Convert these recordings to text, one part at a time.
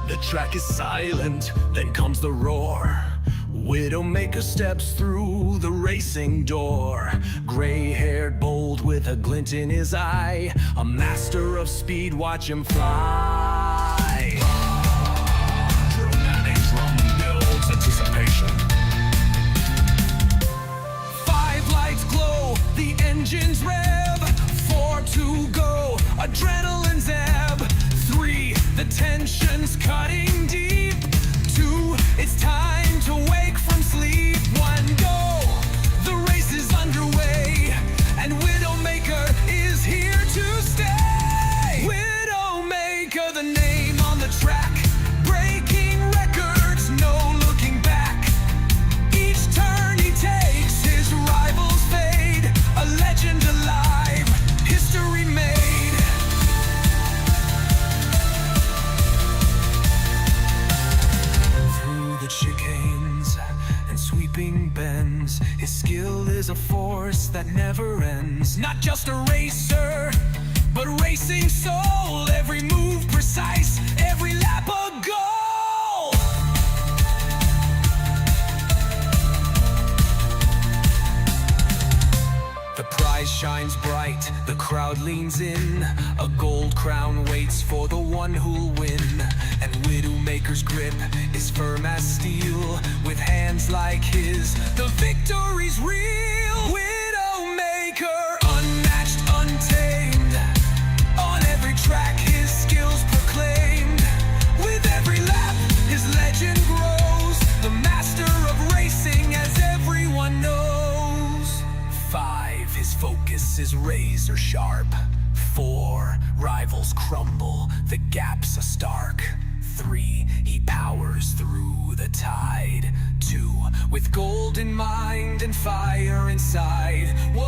The track is silent, then comes the roar. Widdowmaker steps through the racing door. Gray-haired, bold with a glint in his eye. A master of speed, watch him fly. Dramatic drum builds anticipation. 5 lights glow, the engines rev. 4 to go, adrenaline's ebb. 3, the tension's cutting deep. 2, it's time to wake from sleep. 1, go, the race is underway, and Widdowmaker is here to stay. Widdowmaker, the name on the track, breaking records, no looking back. Each turn he takes, his rivals fade. A legend alive, history made. Chicanes and sweeping bends, his skill is a force that never ends. Not just a racer, but racing soul. Every move precise, every lap a goal. The prize shines bright, the crowd leans in. A gold crown waits for the one who'll win. And Widdowmaker's grip is firm as steel. With hands like his, the victory's real. Widdowmaker, unmatched, untamed. On every track, his skills proclaimed. With every lap, his legend grows. The master of racing, as everyone knows. 5, his focus is razor sharp. 4, rivals crumble, the gaps are stark. 3, he powers through the tide. 2, with gold in mind and fire inside. 1,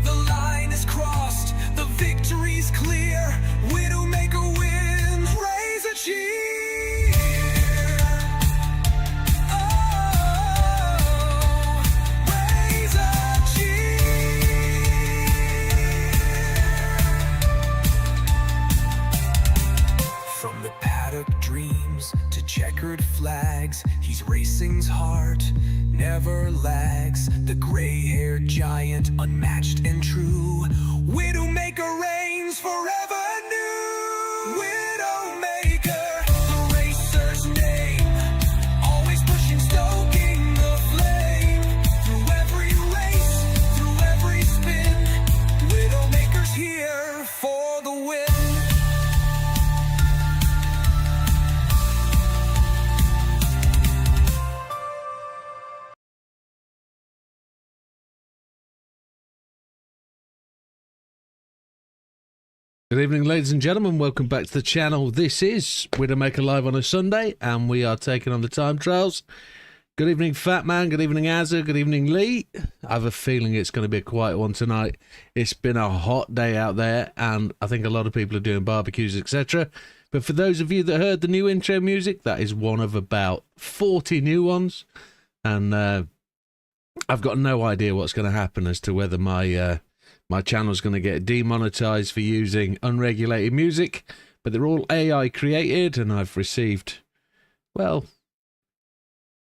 the line is crossed, the victory's clear. Widdowmaker wins, raise a cheer. Oh, raise a cheer. never lags. The gray-haired giant, unmatched and true. Widdowmaker reigns forever new. Widowmaker, the racer's name. Always pushing, stoking the flame. Through every race, through every spin. Widowmaker's here for the win. Good evening, ladies and gentlemen. Welcome back to the channel. This is Widdowmaker Live on a Sunday, and we are taking on the time trials. Good evening, Fat Man. Good evening, Azza. Good evening, Lee. I have a feeling it's going to be a quiet one tonight. It's been a hot day out there, and I think a lot of people are doing barbecues, etc. But for those of you that heard the new intro music, that is one of about 40 new ones. And I've got no idea what's going to happen as to whether my channel's going to get demonetized for using unregulated music, but they're all AI created, and I've received, well,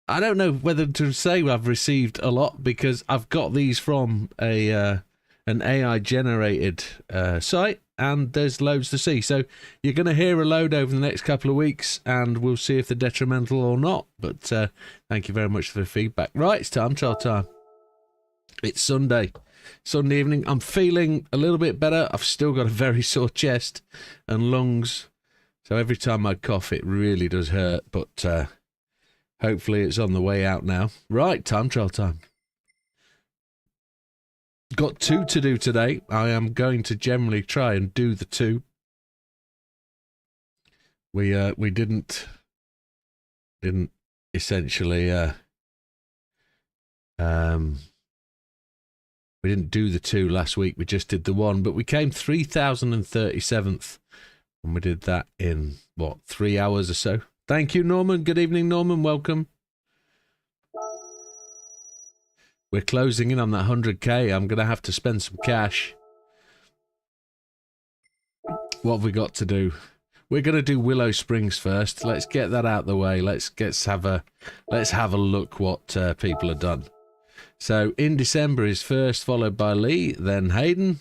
I don't know whether to say I've received a lot, because I've got these from an AI generated site, and there's loads to see. So you're going to hear a load over the next couple of weeks, and we'll see if they're detrimental or not. But thank you very much for the feedback. Right, it's time trial time. It's Sunday evening. I'm feeling a little bit better. I've still got a very sore chest and lungs, so every time I cough it really does hurt, but hopefully it's on the way out now. Right, time trial time. Got two to do today. I am going to generally try and do the two. We didn't essentially we didn't do the two last week, we just did the one, but we came 3037th, and we did that in, what, 3 hours or so. Thank you, Norman. Good evening, Norman. Welcome. We're closing in on that 100k. I'm going to have to spend some cash. What have we got to do? We're going to do Willow Springs first. Let's get that out the way. Let's have a look what people have done. So in December is first, followed by Lee, then Hayden.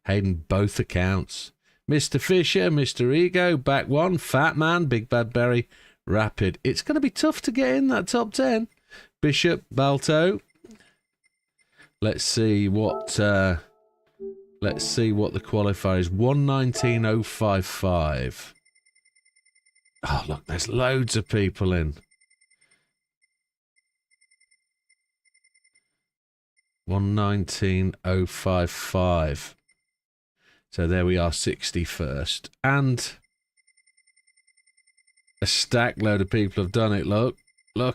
Hayden, both accounts. Mr. Fisher, Mr. Ego, back one, Fat Man, Big Bad Berry, Rapid. It's going to be tough to get in that top 10. Bishop, Balto. Let's see what the qualifier is. 119.055. Oh, look, there's loads of people in. 119.055. So there we are, 61st. And a stack load of people have done it. Look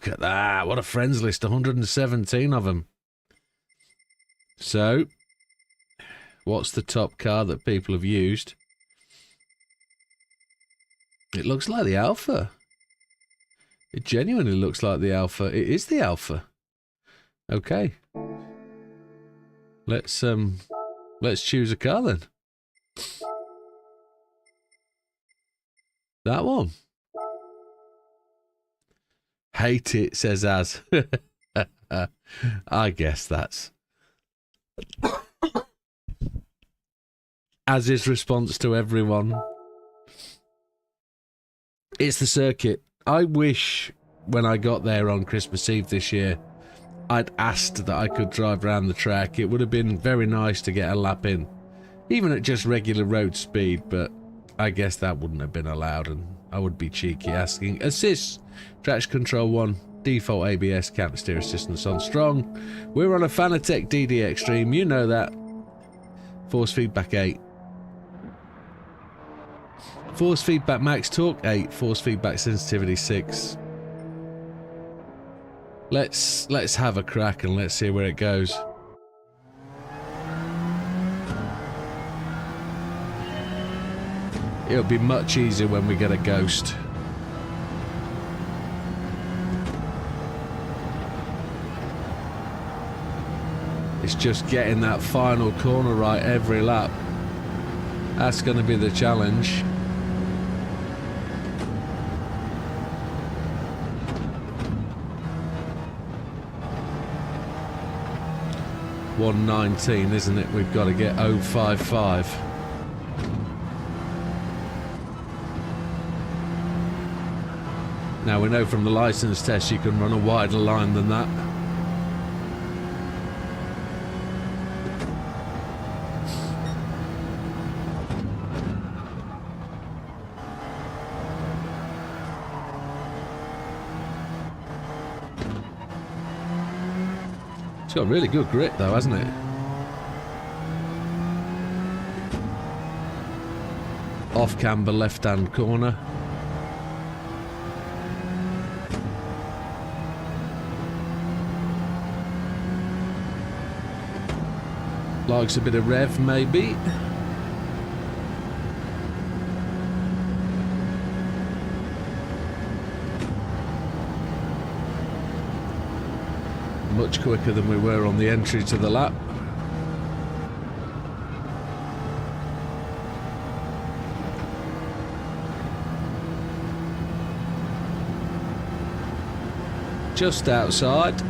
at that. What a friends list. 117 of them. So what's the top car that people have used? It looks like the Alpha. It genuinely looks like the Alpha. It is the Alpha. Okay. Let's choose a car then. That one. Hate it, says Az. I guess that's Az's response to everyone. It's the circuit. I wish when I got there on Christmas Eve this year, I'd asked that I could drive around the track. It would have been very nice to get a lap in, even at just regular road speed, but I guess that wouldn't have been allowed, and I would be cheeky asking. Assist, traction control 1, default ABS, counter steer assistance on strong. We're on a Fanatec DD Extreme, you know that. Force feedback 8. Force feedback max torque 8, force feedback sensitivity 6. Let's have a crack and let's see where it goes. It'll be much easier when we get a ghost. It's just getting that final corner right every lap. That's going to be the challenge. 119, isn't it? We've got to get 055. Now we know from the license test you can run a wider line than that. It's got really good grip though, hasn't it? Off camber left hand corner. Likes a bit of rev, maybe. Much quicker than we were on the entry to the lap. Just outside.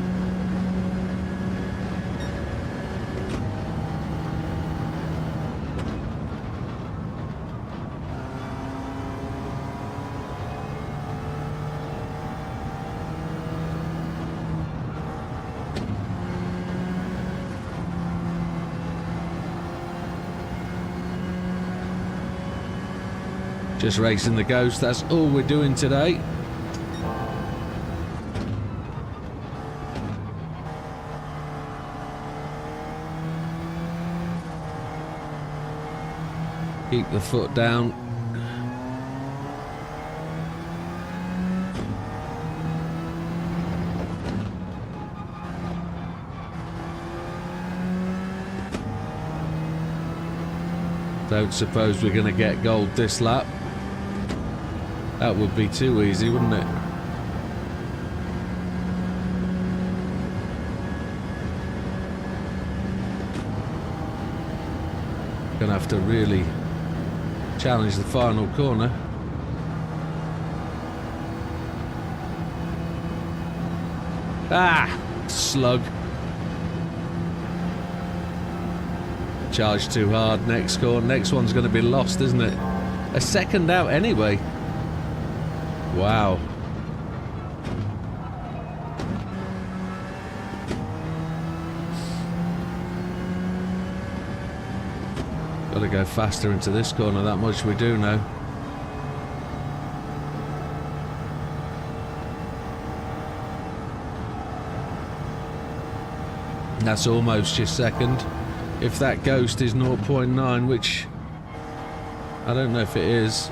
Just racing the Ghost, that's all we're doing today. Keep the foot down. Don't suppose we're going to get gold this lap. That would be too easy, wouldn't it? Gonna have to really challenge the final corner. Ah! Slug. Charge too hard. Next corner. Next one's going to be lost, isn't it? A second out anyway. Wow. Got to go faster into this corner, that much we do know. That's almost your second. If that Ghost is 0.9, which I don't know if it is.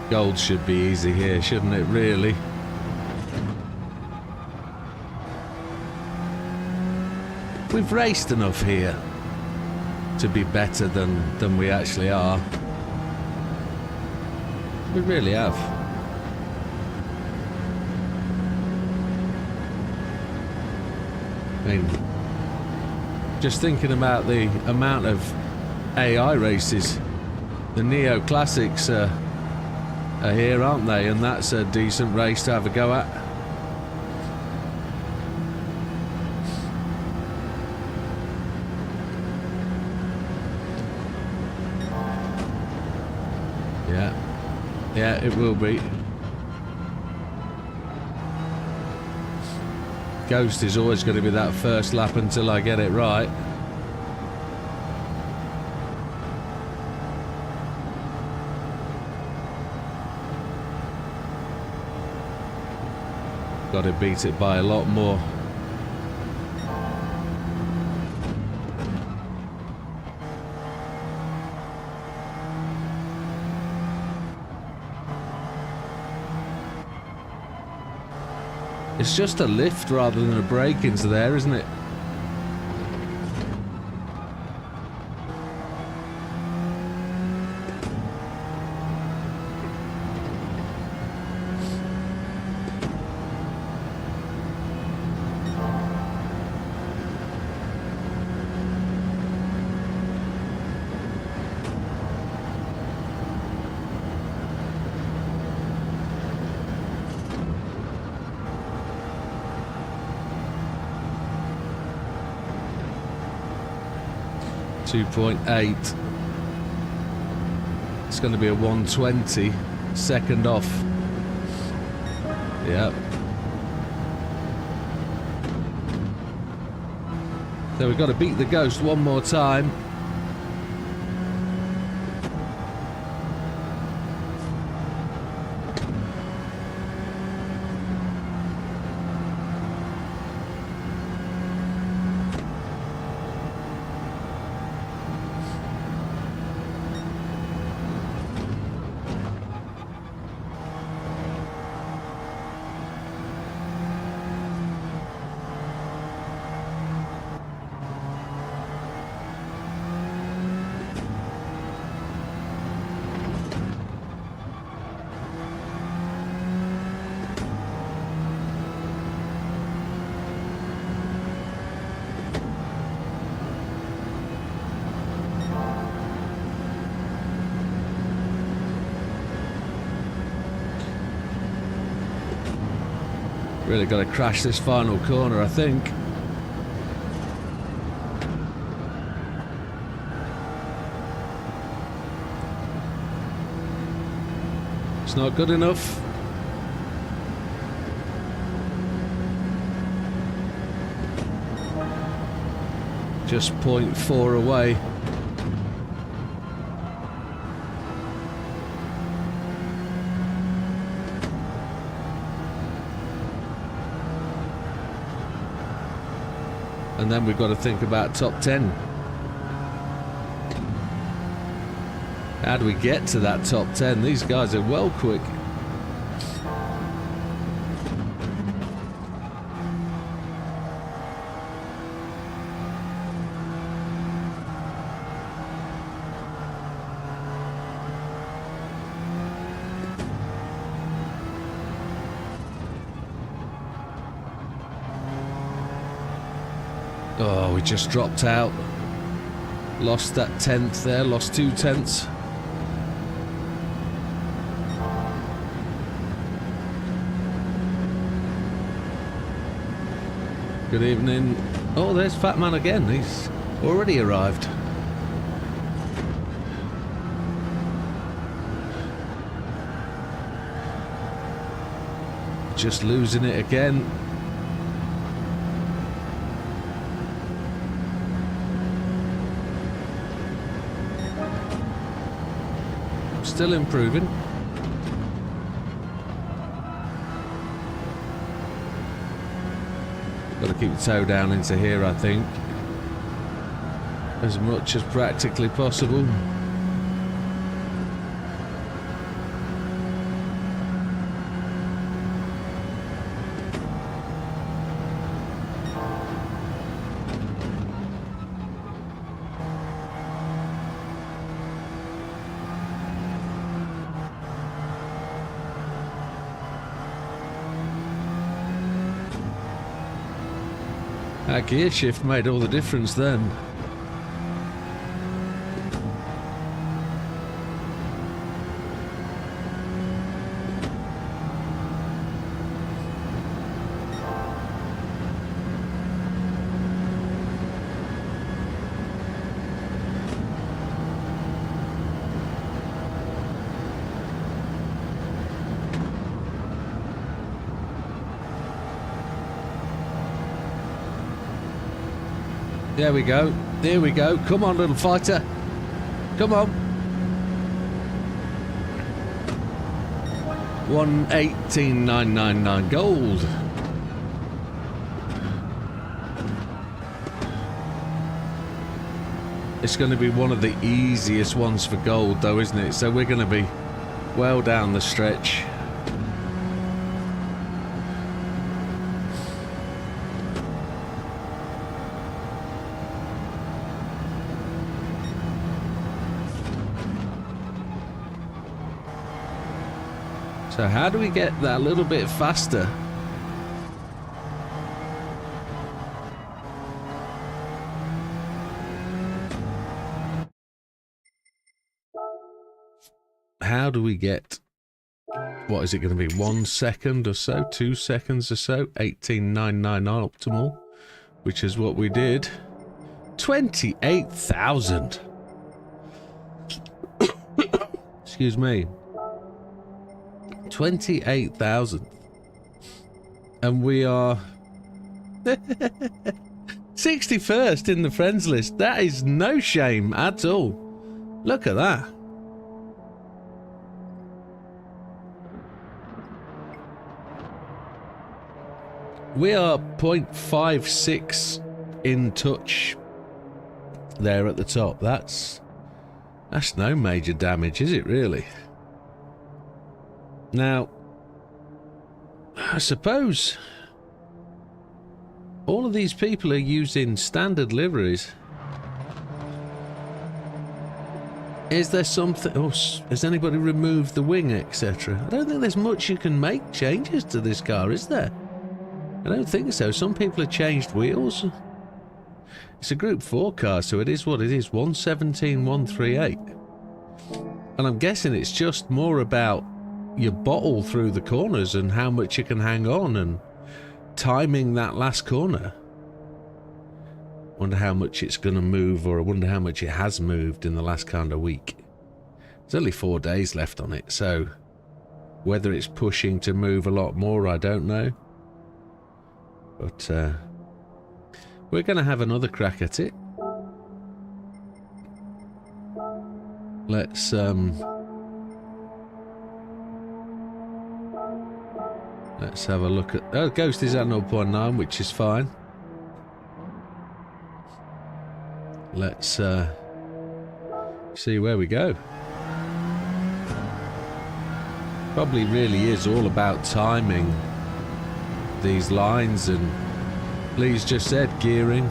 Gold should be easy here, shouldn't it, really? We've raced enough here to be better than we actually are. We really have. I mean, just thinking about the amount of AI races, the Neo Classics are here, aren't they? And that's a decent race to have a go at. Yeah, it will be. Ghost is always going to be that first lap until I get it right. Got to beat it by a lot more. It's just a lift rather than a break into there, isn't it? 2.8. It's going to be a 120. Second off. Yep. So we've got to beat the ghost one more time. Really got to crash this final corner, I think. It's not good enough. Just 0.4 away. And then we've got to think about top 10. How do we get to that top 10? These guys are well quick. Oh, we just dropped out. Lost that 10th there, lost 2 tenths. Good evening. Oh, there's Fat Man again. He's already arrived. Just losing it again. Still improving. Got to keep the toe down into here, I think, as much as practically possible. That gear shift made all the difference then. There we go. There we go. Come on, little fighter. Come on. 118,999 gold. It's going to be one of the easiest ones for gold, though, isn't it? So we're going to be well down the stretch. So how do we get that a little bit faster? How do we get, what is it going to be, 1 second or so, 2 seconds or so, 18,999 optimal, which is what we did. 28,000. Excuse me. 28,000. And we are 61st in the friends list. That is no shame at all. Look at that. We are 0.56 in touch there at the top. That's no major damage, is it really? Now, I suppose all of these people are using standard liveries. Is there something... Oh, has anybody removed the wing, etc.? I don't think there's much you can make changes to this car, is there? I don't think so. Some people have changed wheels. It's a Group 4 car, so it is what it is. 117,138. And I'm guessing it's just more about your bottle through the corners and how much you can hang on and timing that last corner. Wonder how much it's going to move, or I wonder how much it has moved in the last kind of week. There's only 4 days left on it, so whether it's pushing to move a lot more, I don't know. But we're going to have another crack at it. Let's have a look at... Oh, Ghost is at 0.9, which is fine. Let's see where we go. Probably really is all about timing these lines, and Lee's just said gearing.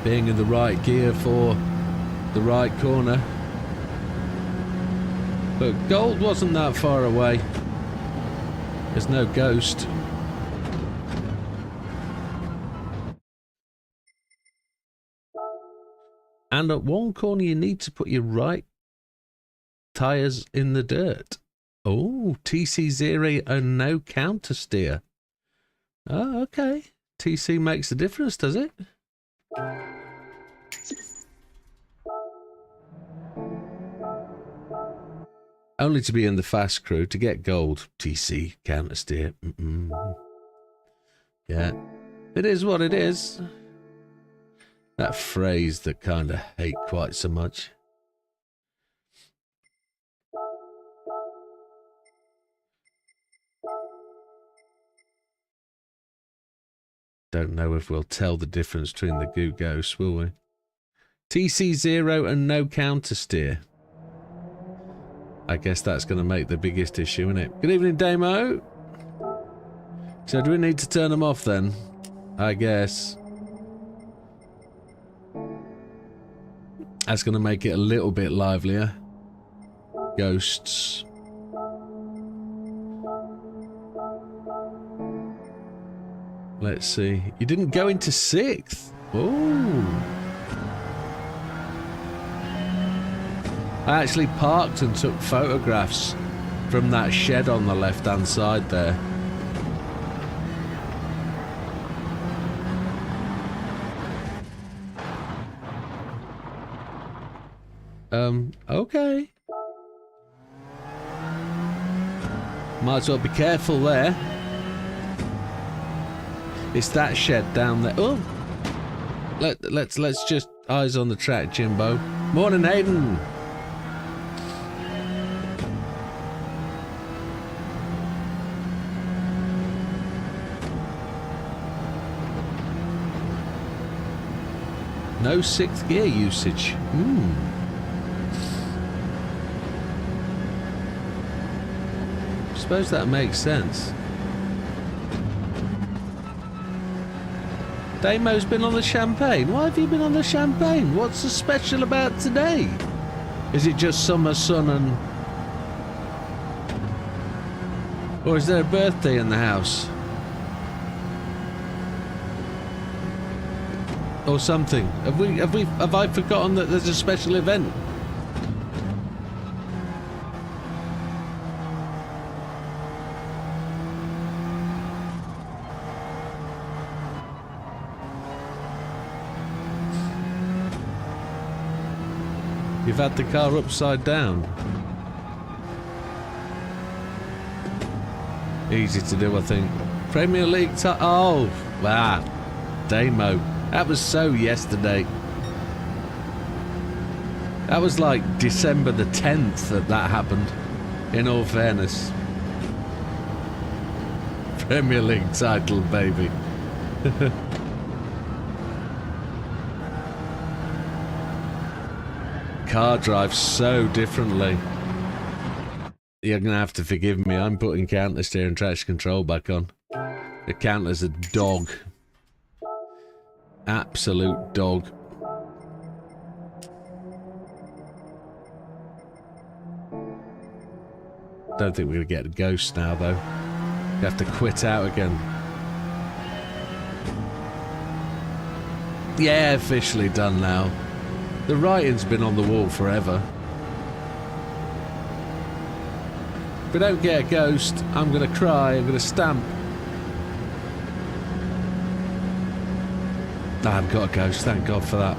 Being in the right gear for the right corner. But Gold wasn't that far away. There's no Ghost. And at one corner you need to put your right tyres in the dirt. Oh, TC0 and no counter steer. Oh, okay. TC makes a difference, does it? Only to be in the fast crew to get gold. TC, counter steer. Yeah. It is what it is. That phrase that kind of hate quite so much. Don't know if we'll tell the difference between the Goo Ghosts, will we? TC0 and no counter steer. I guess that's going to make the biggest issue, isn't it? Good evening, Damo. So do we need to turn them off then? I guess. That's going to make it a little bit livelier. Ghosts. Let's see. You didn't go into 6th. Oh. I actually parked and took photographs from that shed on the left-hand side there. Okay. Might as well be careful there. It's that shed down there. Oh, let's just eyes on the track, Jimbo. Morning, Hayden. No 6th gear usage. Suppose that makes sense. Damo's been on the champagne. Why have you been on the champagne? What's so special about today? Is it just summer sun and... Or is there a birthday in the house? Or something. Have I forgotten that there's a special event? You've had the car upside down. Easy to do, I think. Premier League oh, wow. Demo. That was so yesterday. That was like December the 10th that happened, in all fairness. Premier League title, baby. Car drives so differently. You're going to have to forgive me. I'm putting counter steer and traction control back on. The counter's a dog. Absolute dog. Don't think we're going to get a ghost now, though. You have to quit out again. Yeah, officially done now. The writing's been on the wall forever. If we don't get a ghost, I'm going to cry, I'm going to stamp. I haven't got a ghost, thank God for that.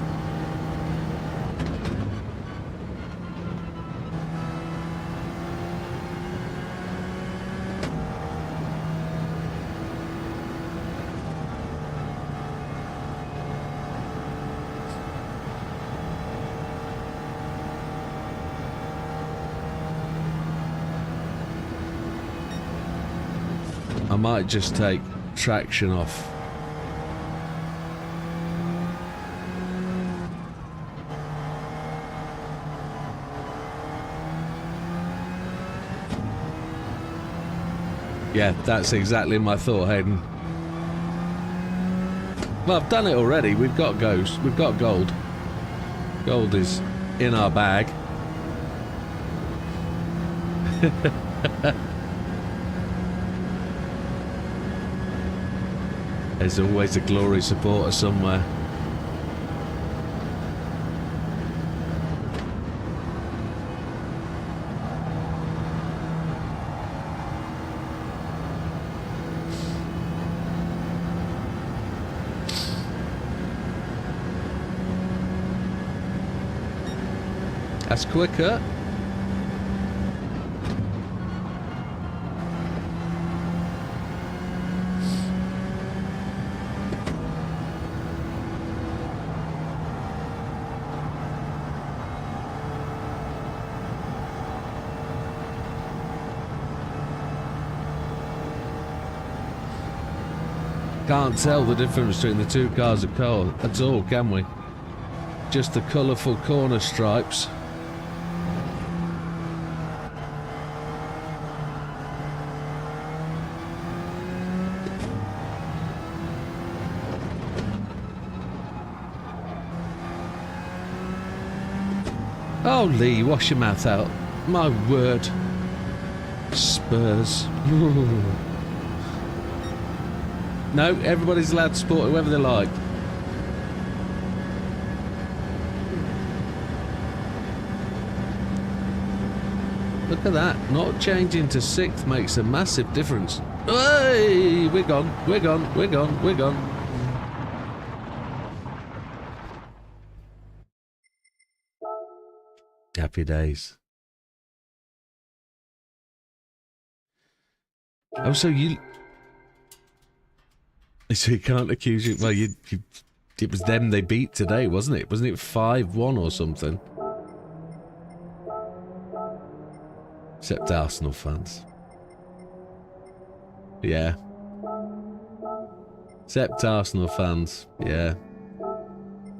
I might just take traction off. Yeah, that's exactly my thought, Hayden. Well, I've done it already. We've got ghost. We've got gold. Gold is in our bag. There's always a glory supporter somewhere. That's quicker. Can't tell the difference between the two cars at all, can we? Just the colourful corner stripes. Oh, Lee, wash your mouth out. My word. Spurs. No, everybody's allowed to support whoever they like. Look at that. Not changing to 6th makes a massive difference. Hey, we're gone. We're gone. We're gone. We're gone. Happy days. Oh, so you can't accuse you. Well, it was them they beat today, wasn't it? Wasn't it 5-1 or something? Except Arsenal fans. Yeah. Except Arsenal fans. Yeah.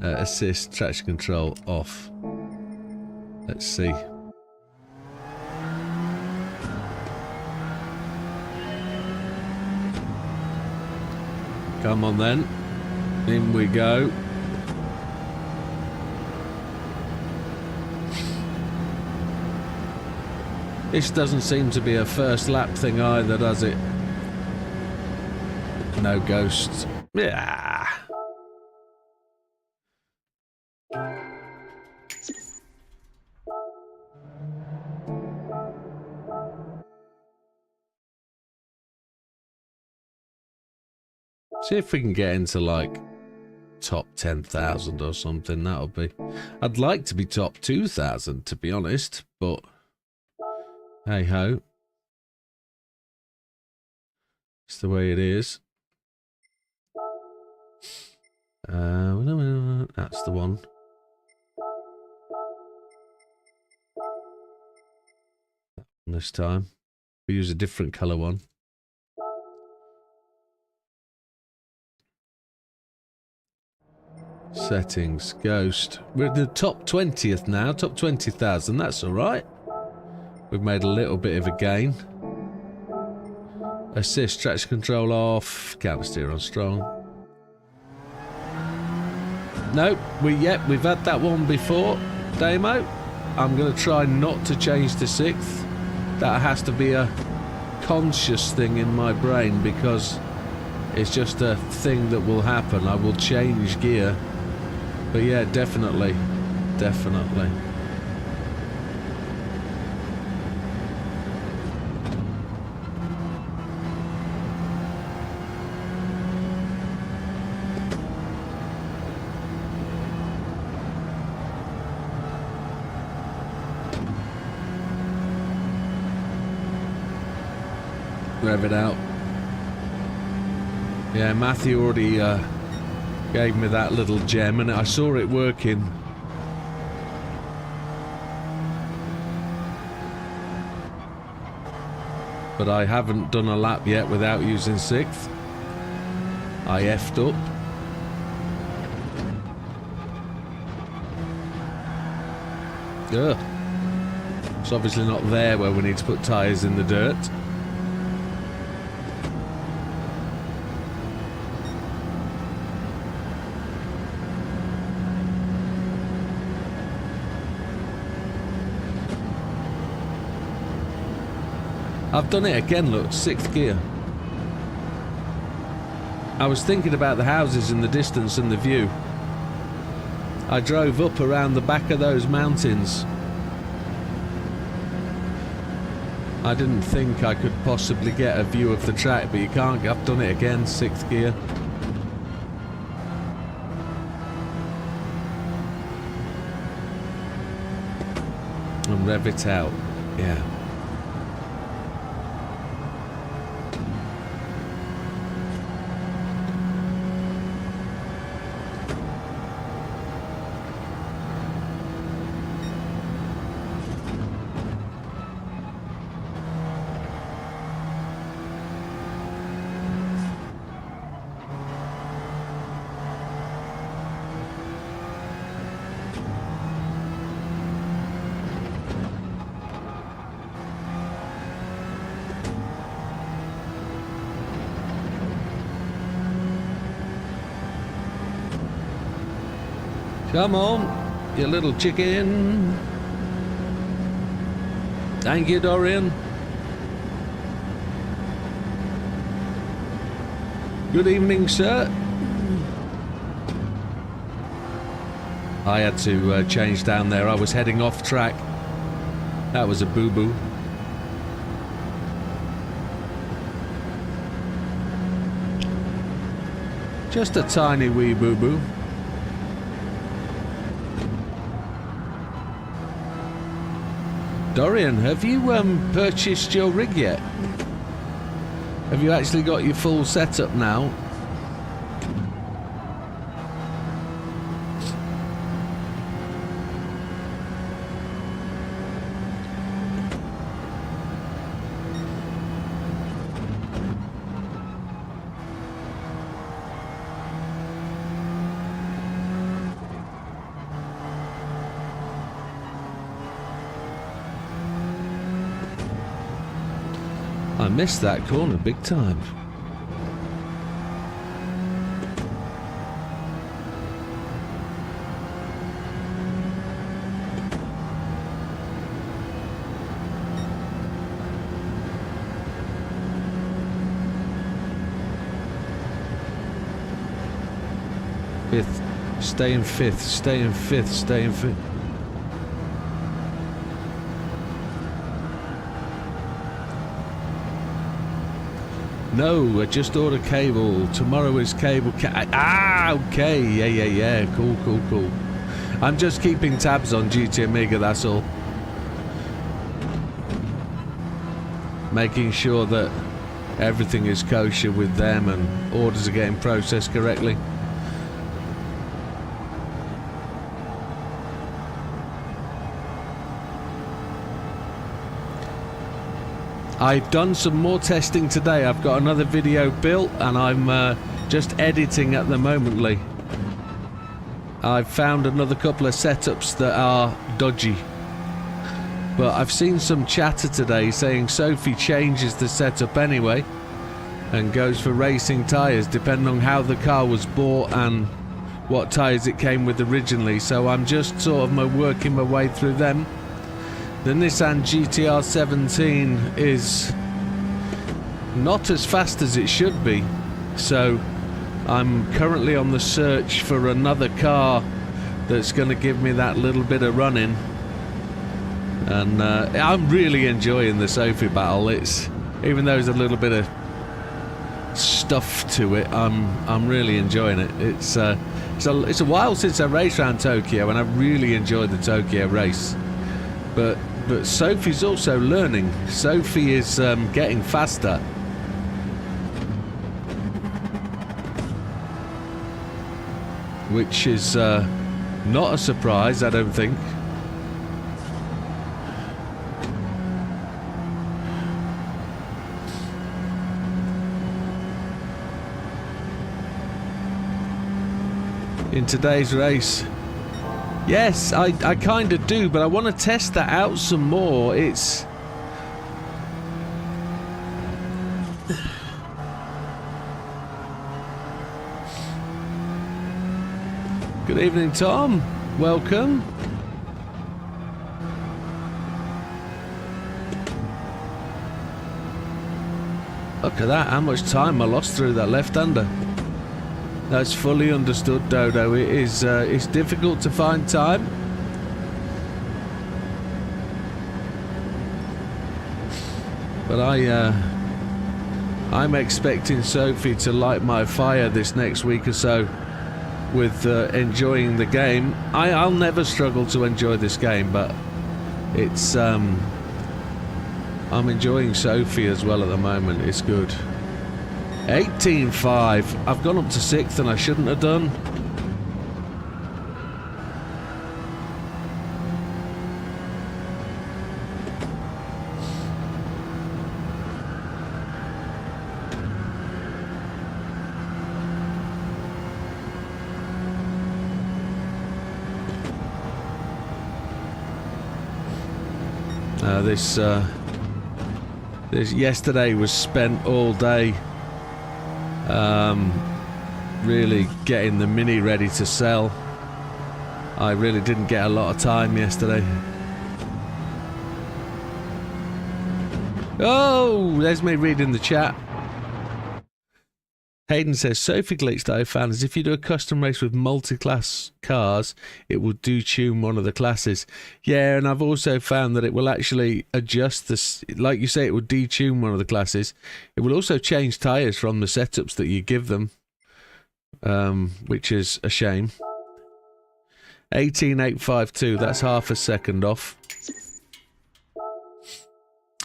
Assist, traction control off. Let's see. Come on then. In we go. This doesn't seem to be a first lap thing either, does it? No ghosts. Yeah. See if we can get into like top 10,000 or something. That'll be... I'd like to be top 2,000, to be honest, but hey-ho. It's the way it is. That's the one. This time. We use a different colour one. Settings, ghost. We're at the top 20th now, top 20,000, that's alright. We've made a little bit of a gain. Assist, traction control off, counter steer on strong. Nope, we've had that one before, Damo. I'm going to try not to change to 6th. That has to be a conscious thing in my brain because it's just a thing that will happen. I will change gear. But yeah, definitely. Definitely. Rev it out. Yeah, Matthew already gave me that little gem and I saw it working. But I haven't done a lap yet without using 6th. I effed up. Ugh. It's obviously not there where we need to put tyres in the dirt. I've done it again, look, 6th gear. I was thinking about the houses in the distance and the view. I drove up around the back of those mountains. I didn't think I could possibly get a view of the track, but you can't. I've done it again, 6th gear. And rev it out, yeah. Come on, you little chicken. Thank you, Dorian. Good evening, sir. I had to change down there. I was heading off track. That was a boo-boo. Just a tiny wee boo-boo. Dorian, have you purchased your rig yet? Have you actually got your full setup now? I missed that corner big time. Fifth. Stay in 5th. Stay in 5th. Stay in 5th. No, I just ordered cable. Tomorrow is cable. Okay. Yeah. Cool. I'm just keeping tabs on GT Amiga, that's all. Making sure that everything is kosher with them and orders are getting processed correctly. I've done some more testing today. I've got another video built and I'm just editing at the moment, Lee. I've found another couple of setups that are dodgy. But I've seen some chatter today saying Sophie changes the setup anyway and goes for racing tyres depending on how the car was bought and what tyres it came with originally. So I'm just sort of working my way through them. The Nissan GTR 17 is not as fast as it should be, so I'm currently on the search for another car that's going to give me that little bit of running. And I'm really enjoying the Sophie battle. It's, even though there's a little bit of stuff to it, I'm really enjoying it. It's a while since I raced around Tokyo, and I really enjoyed the Tokyo race. But Sophie's also learning. Sophie is getting faster. Which is not a surprise, I don't think. In today's race. Yes, I kind of do, but I want to test that out some more. It's... Good evening, Tom. Welcome. Look at that, how much time I lost through that left-hander. That's fully understood, Dodo. It is it's difficult to find time. But I'm expecting Sophie to light my fire this next week or so with enjoying the game. I'll never struggle to enjoy this game, but it's I'm enjoying Sophie as well at the moment. It's good. 18.5. I've gone up to 6th and I shouldn't have done. This yesterday was spent all day really getting the Mini ready to sell. I really didn't get a lot of time yesterday. Oh, there's me reading the chat. Hayden says, Sophie glitch that I found is if you do a custom race with multi-class cars, it will detune one of the classes. Yeah, and I've also found that it will actually adjust this, like you say, it will detune one of the classes. It will also change tyres from the setups that you give them, which is a shame. 18.852, that's half a second off.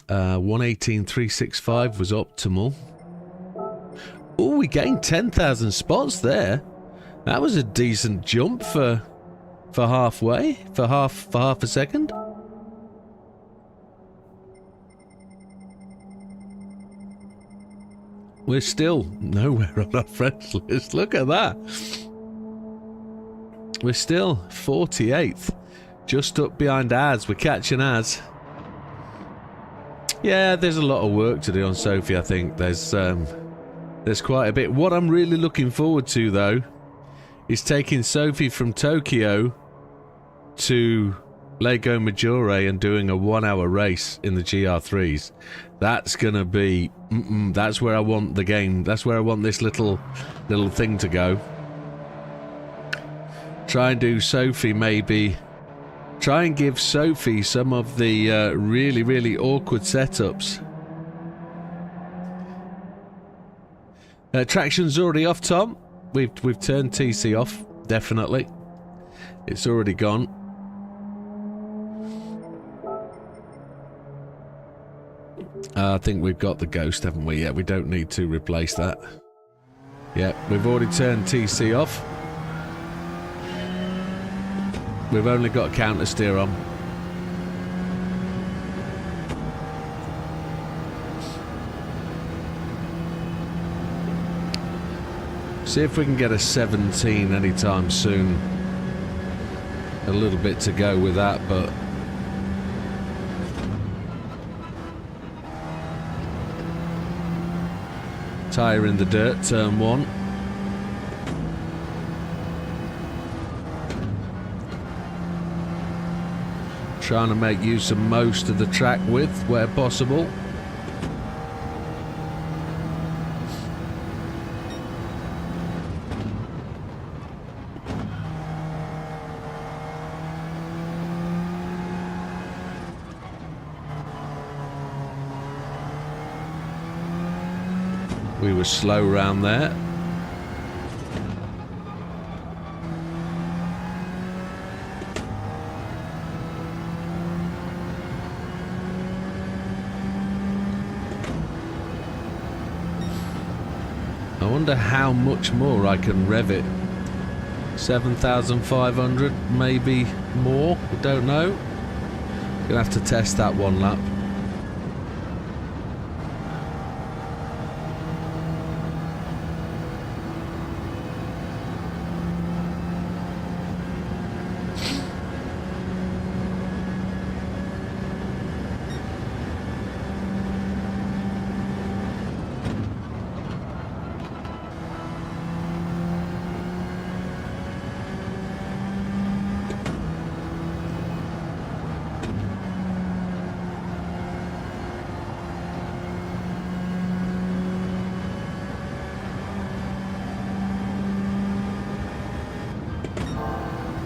118.365 was optimal. Oh, we gained 10,000 spots there. That was a decent jump for halfway, for half a second. We're still nowhere on our friends list. Look at that. We're still 48th, just up behind Az. We're catching Az. Yeah, there's a lot of work to do on Sophie. I think there's quite a bit. What I'm really looking forward to, though, is taking Sophie from Tokyo to Lego Maggiore and doing a 1-hour race in the GR3s. That's gonna be... that's where I want the game. That's where I want this little thing to go. Try and do Sophie, maybe. Try and give Sophie some of the really awkward setups. Traction's already off, Tom. We've turned TC off, definitely. It's already gone. I think we've got the ghost, haven't we? Yeah, we don't need to replace that. Yeah, we've already turned TC off. We've only got counter steer on. See if we can get a 17 anytime soon. A little bit to go with that, but tyre in the dirt, turn 1. Trying to make use of most of the track width where possible. We were slow round there. I wonder how much more I can rev it. 7,500, maybe more, I don't know. Gonna have to test that one lap.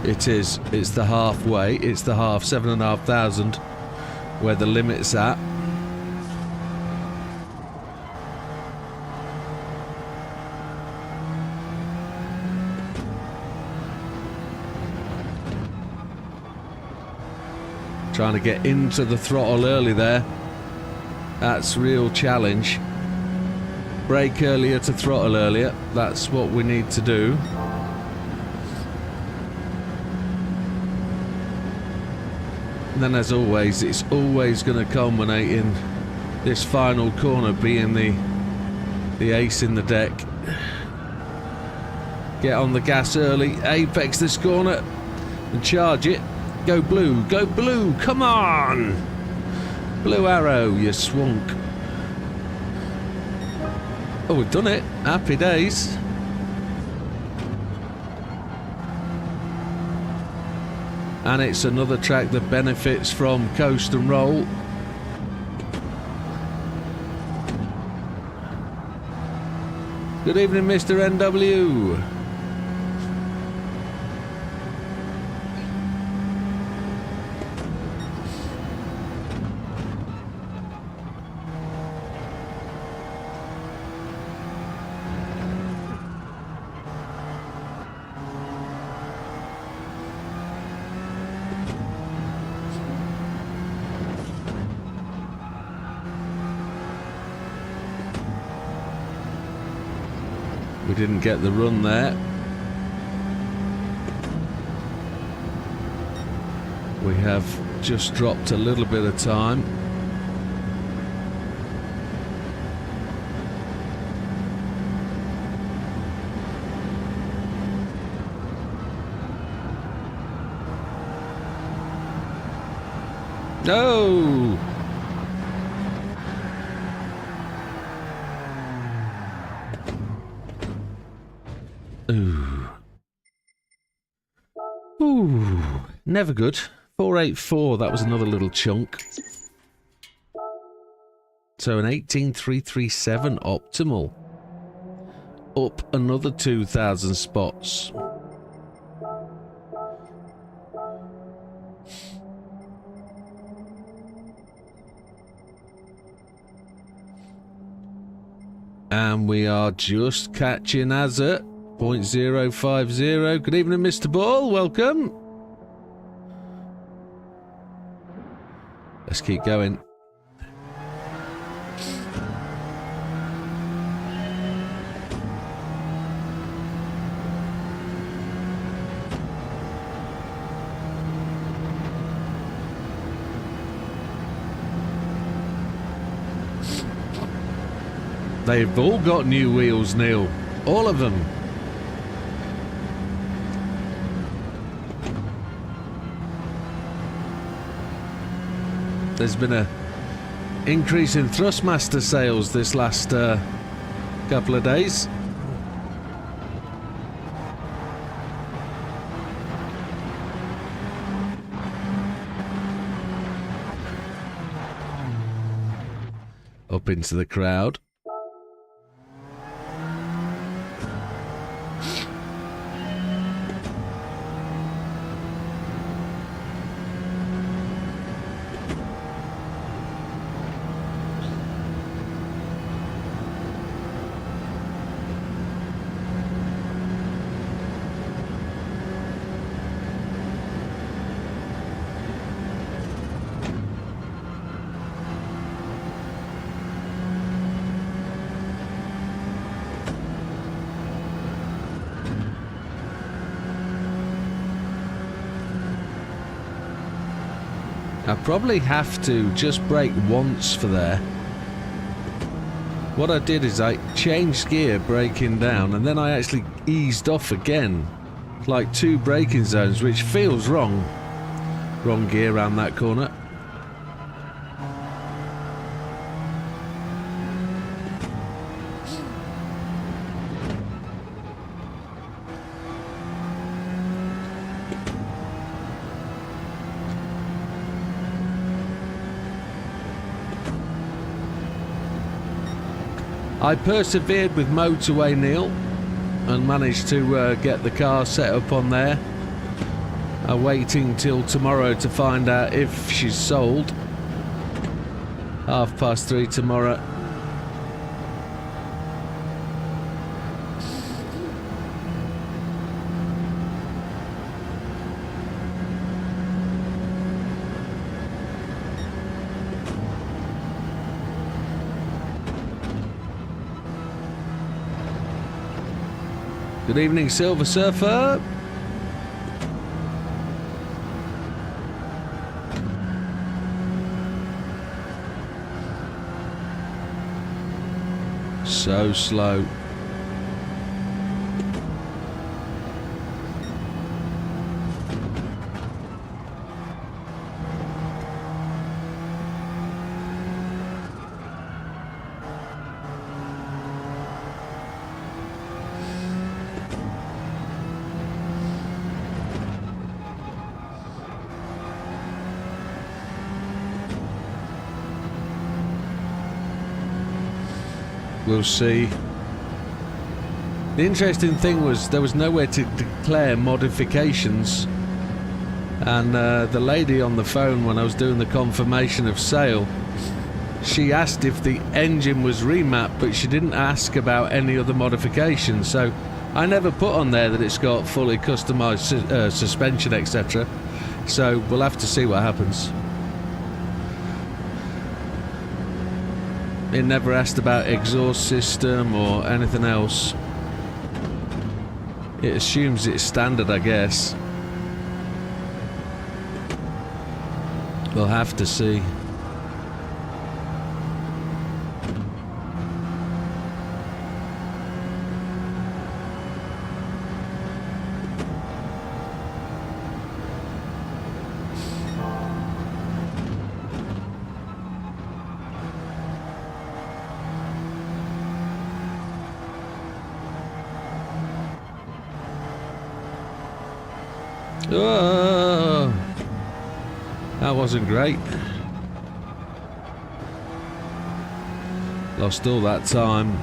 It is. It's the halfway. It's the half, 7,500, where the limit's at. Trying to get into the throttle early there. That's real challenge. Brake earlier to throttle earlier. That's what we need to do. And then, as always, it's always going to culminate in this final corner being the ace in the deck. Get on the gas early, apex this corner, and charge it. Go blue, come on! Blue arrow, you swunk. Oh, we've done it. Happy days. And it's another track that benefits from coast and roll. Good evening, Mr. NW. We didn't get the run there. We have just dropped a little bit of time. No! Ooh, never good. 484, that was another little chunk. So an 18337 optimal. Up another 2,000 spots. And we are just catching as at 0.050. Good evening, Mr. Ball. Welcome. Let's keep going. They've all got new wheels, Neil. All of them. There's been a increase in Thrustmaster sales this last couple of days. Up into the crowd. I probably have to just brake once for there. What I did is I changed gear braking down and then I actually eased off again. Like 2 braking zones, which feels wrong. Wrong gear around that corner. I persevered with motorway, Neil, and managed to get the car set up on there. I'm waiting till tomorrow to find out if she's sold. 3:30 tomorrow. Good evening, Silver Surfer. So slow. We'll see. The interesting thing was there was nowhere to declare modifications, and the lady on the phone when I was doing the confirmation of sale, she asked if the engine was remapped, but she didn't ask about any other modifications. So I never put on there that it's got fully customized suspension, etc. So we'll have to see what happens. It never asked about exhaust system or anything else. It assumes it's standard, I guess. We'll have to see. Oh, that wasn't great. Lost all that time.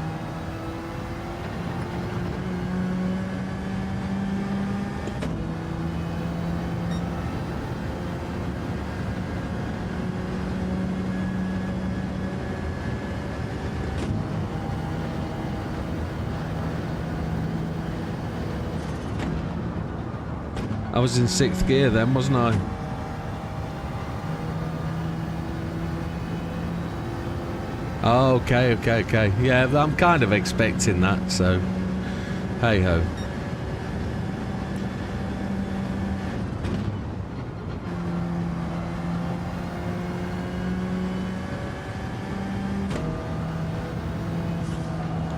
I was in 6th gear then, wasn't I? Oh, okay. Yeah, I'm kind of expecting that, so hey-ho.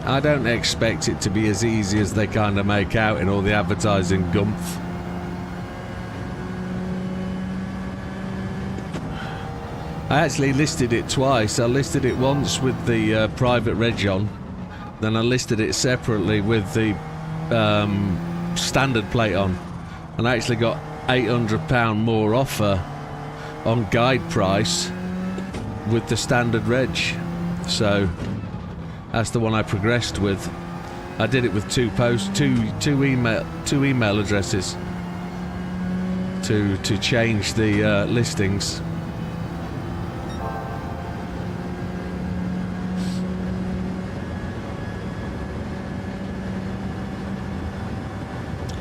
I don't expect it to be as easy as they kind of make out in all the advertising gumph. I actually listed it twice. I listed it once with the private reg on, then I listed it separately with the standard plate on, and I actually got £800 more offer on guide price with the standard reg. So that's the one I progressed with. I did it with two email addresses to change the listings.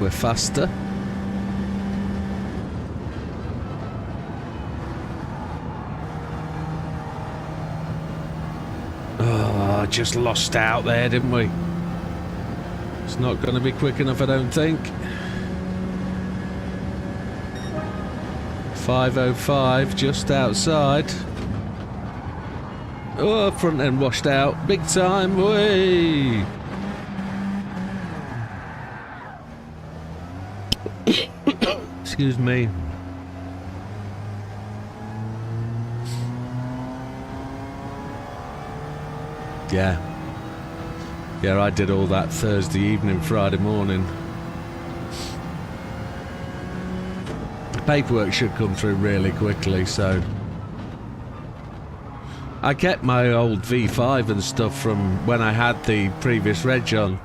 We're faster. Oh, just lost out there, didn't we? It's not going to be quick enough, I don't think. 5:05, just outside. Oh, front end washed out, big time. Way. Excuse me. Yeah, I did all that Thursday evening, Friday morning. Paperwork should come through really quickly, so I kept my old V5 and stuff from when I had the previous reg on.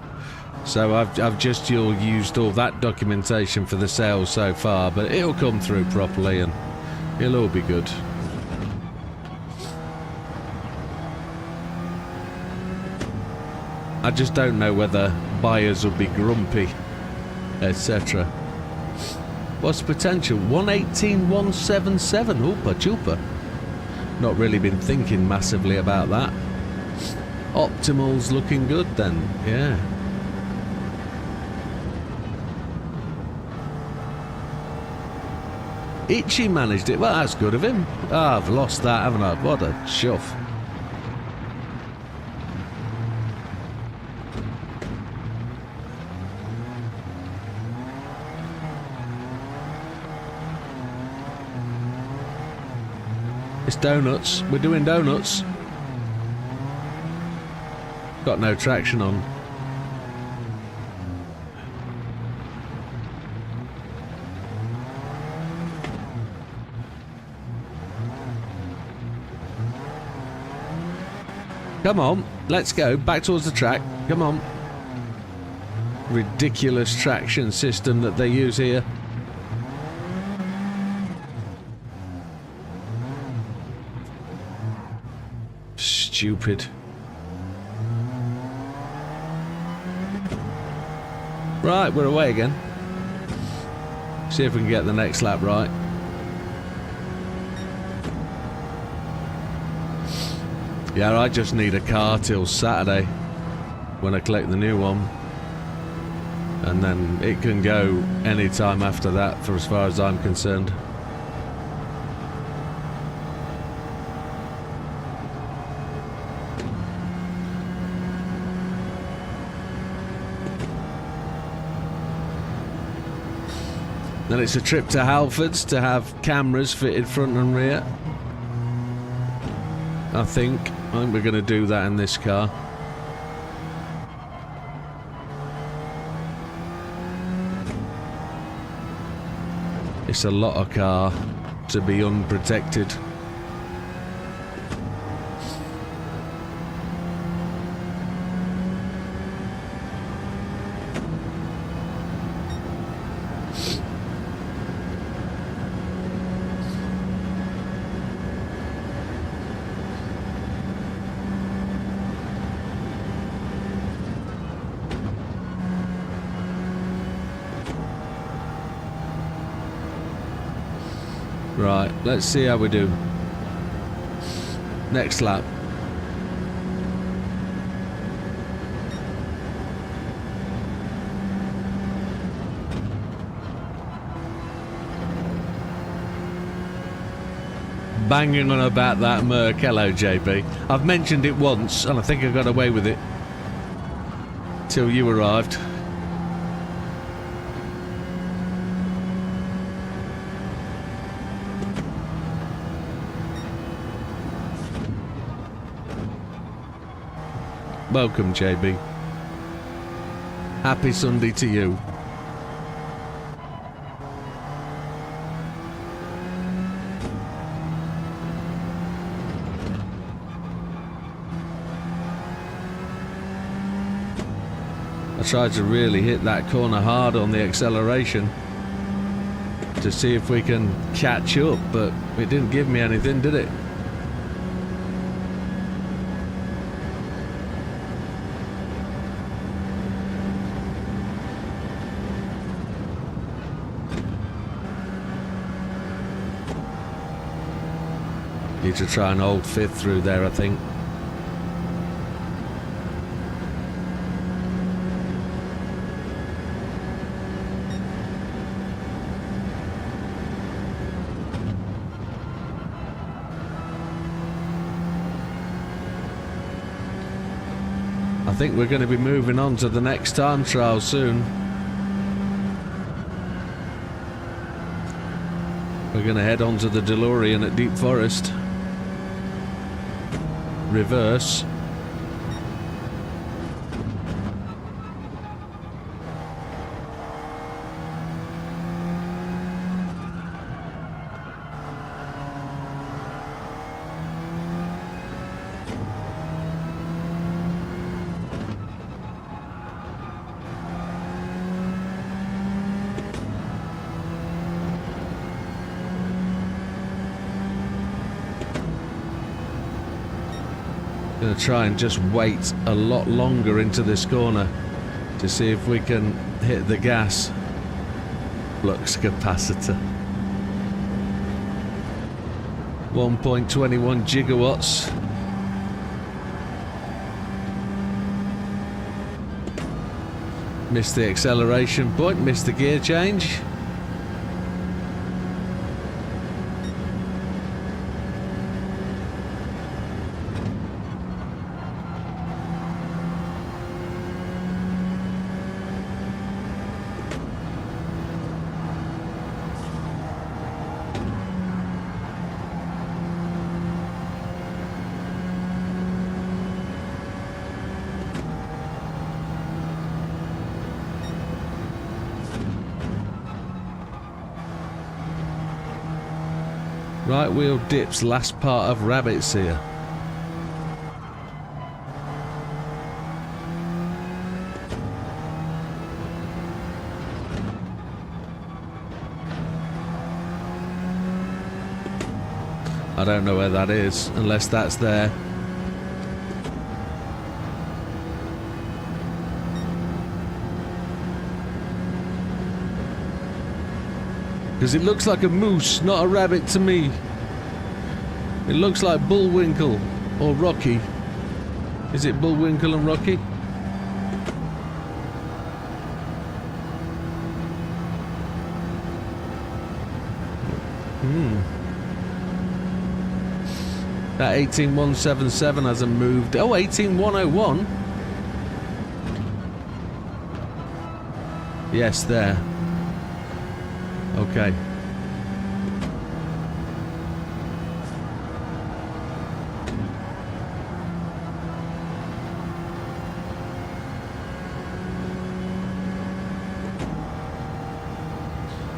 So I've just used all that documentation for the sales so far, but it'll come through properly and it'll all be good. I just don't know whether buyers will be grumpy, etc. What's the potential? 118,177. Oopa chupa. Not really been thinking massively about that. Optimal's looking good then, yeah. Itchy managed it. Well, that's good of him. Ah, I've lost that, haven't I? What a chuff. It's donuts. We're doing donuts. Got no traction on. Come on, let's go back towards the track. Come on. Ridiculous traction system that they use here. Stupid. Right, we're away again. See if we can get the next lap right. Yeah, I just need a car till Saturday when I collect the new one, and then it can go any time after that for as far as I'm concerned. Then it's a trip to Halfords to have cameras fitted front and rear. I think we're going to do that in this car. It's a lot of car to be unprotected. Right, let's see how we do. Next lap. Banging on about that Merc. Hello, JB. I've mentioned it once, and I think I got away with it. Till you arrived. Welcome, JB. Happy Sunday to you. I tried to really hit that corner hard on the acceleration to see if we can catch up, but it didn't give me anything, did it? Need to try and hold fifth through there, I think. I think we're going to be moving on to the next time trial soon. We're going to head on to the DeLorean at Deep Forest. Reverse. Gonna try and just wait a lot longer into this corner to see if we can hit the gas. Flux capacitor. 1.21 gigawatts. Missed the acceleration point, missed the gear change. Right wheel dips, last part of rabbits here. I don't know where that is, unless that's there. Because it looks like a moose, not a rabbit to me. It looks like Bullwinkle or Rocky. Is it Bullwinkle and Rocky? That 18177 hasn't moved. Oh, 18101. Yes, there. Okay.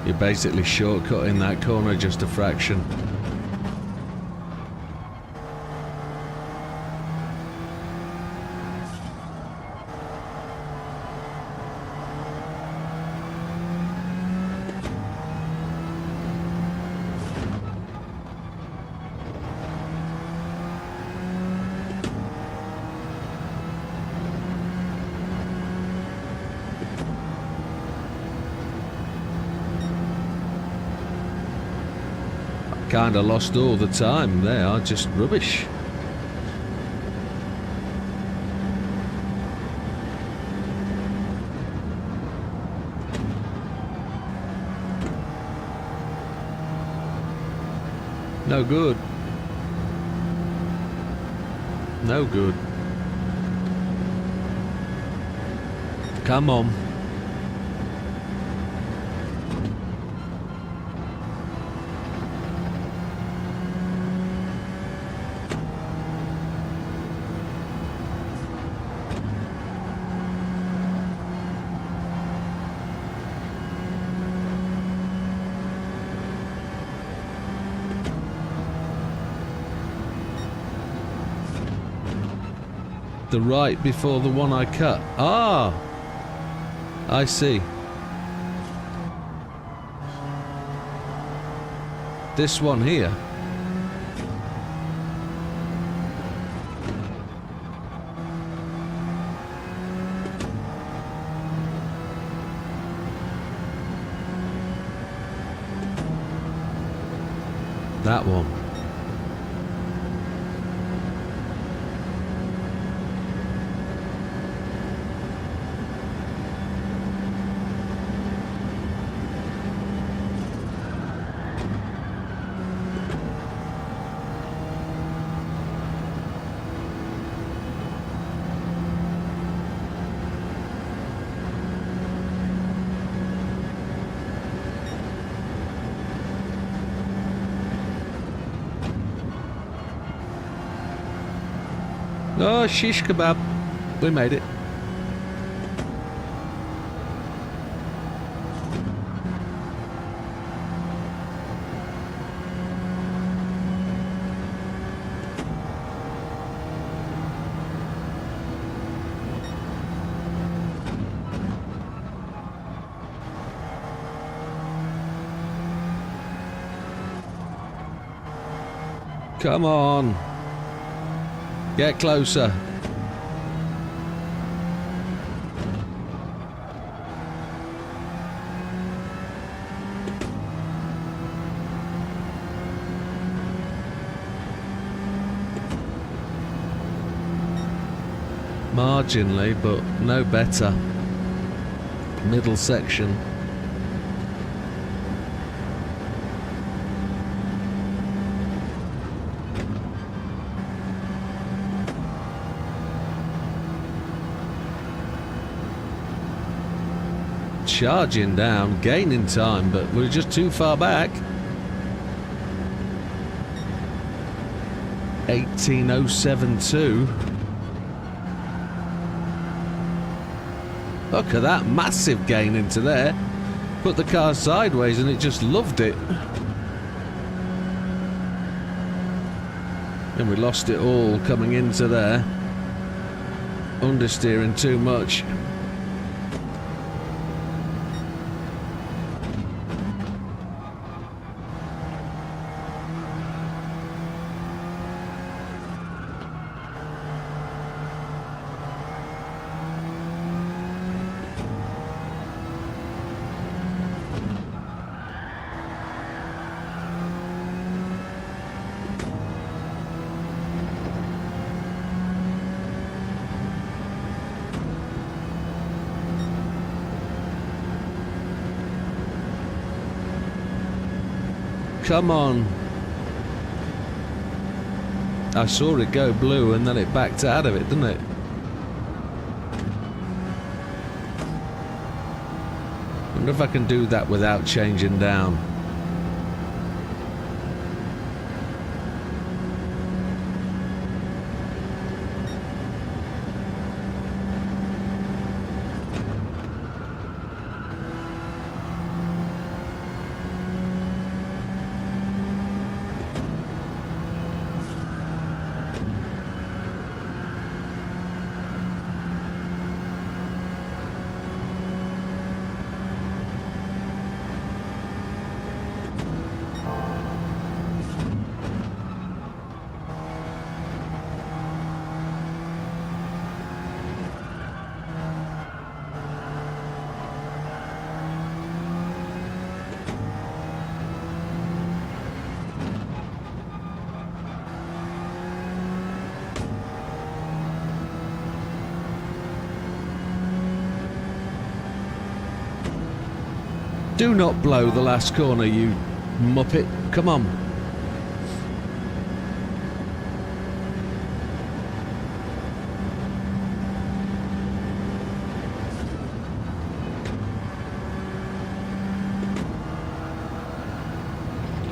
You're basically shortcutting that corner just a fraction. Kind of lost all the time. They are just rubbish. No good. No good. Come on. The right before the one I cut. Ah! I see. This one here. That one. Oh, shish kebab. We made it. Come on. Get closer. Marginally, but no better. Middle section. Charging down, gaining time, but we're just too far back. 18072. Look at that massive gain into there. Put the car sideways and it just loved it. And we lost it all coming into there. Understeering too much. Come on. I saw it go blue and then it backed out of it, didn't it? Wonder if I can do that without changing down. Do not blow the last corner, you muppet. Come on.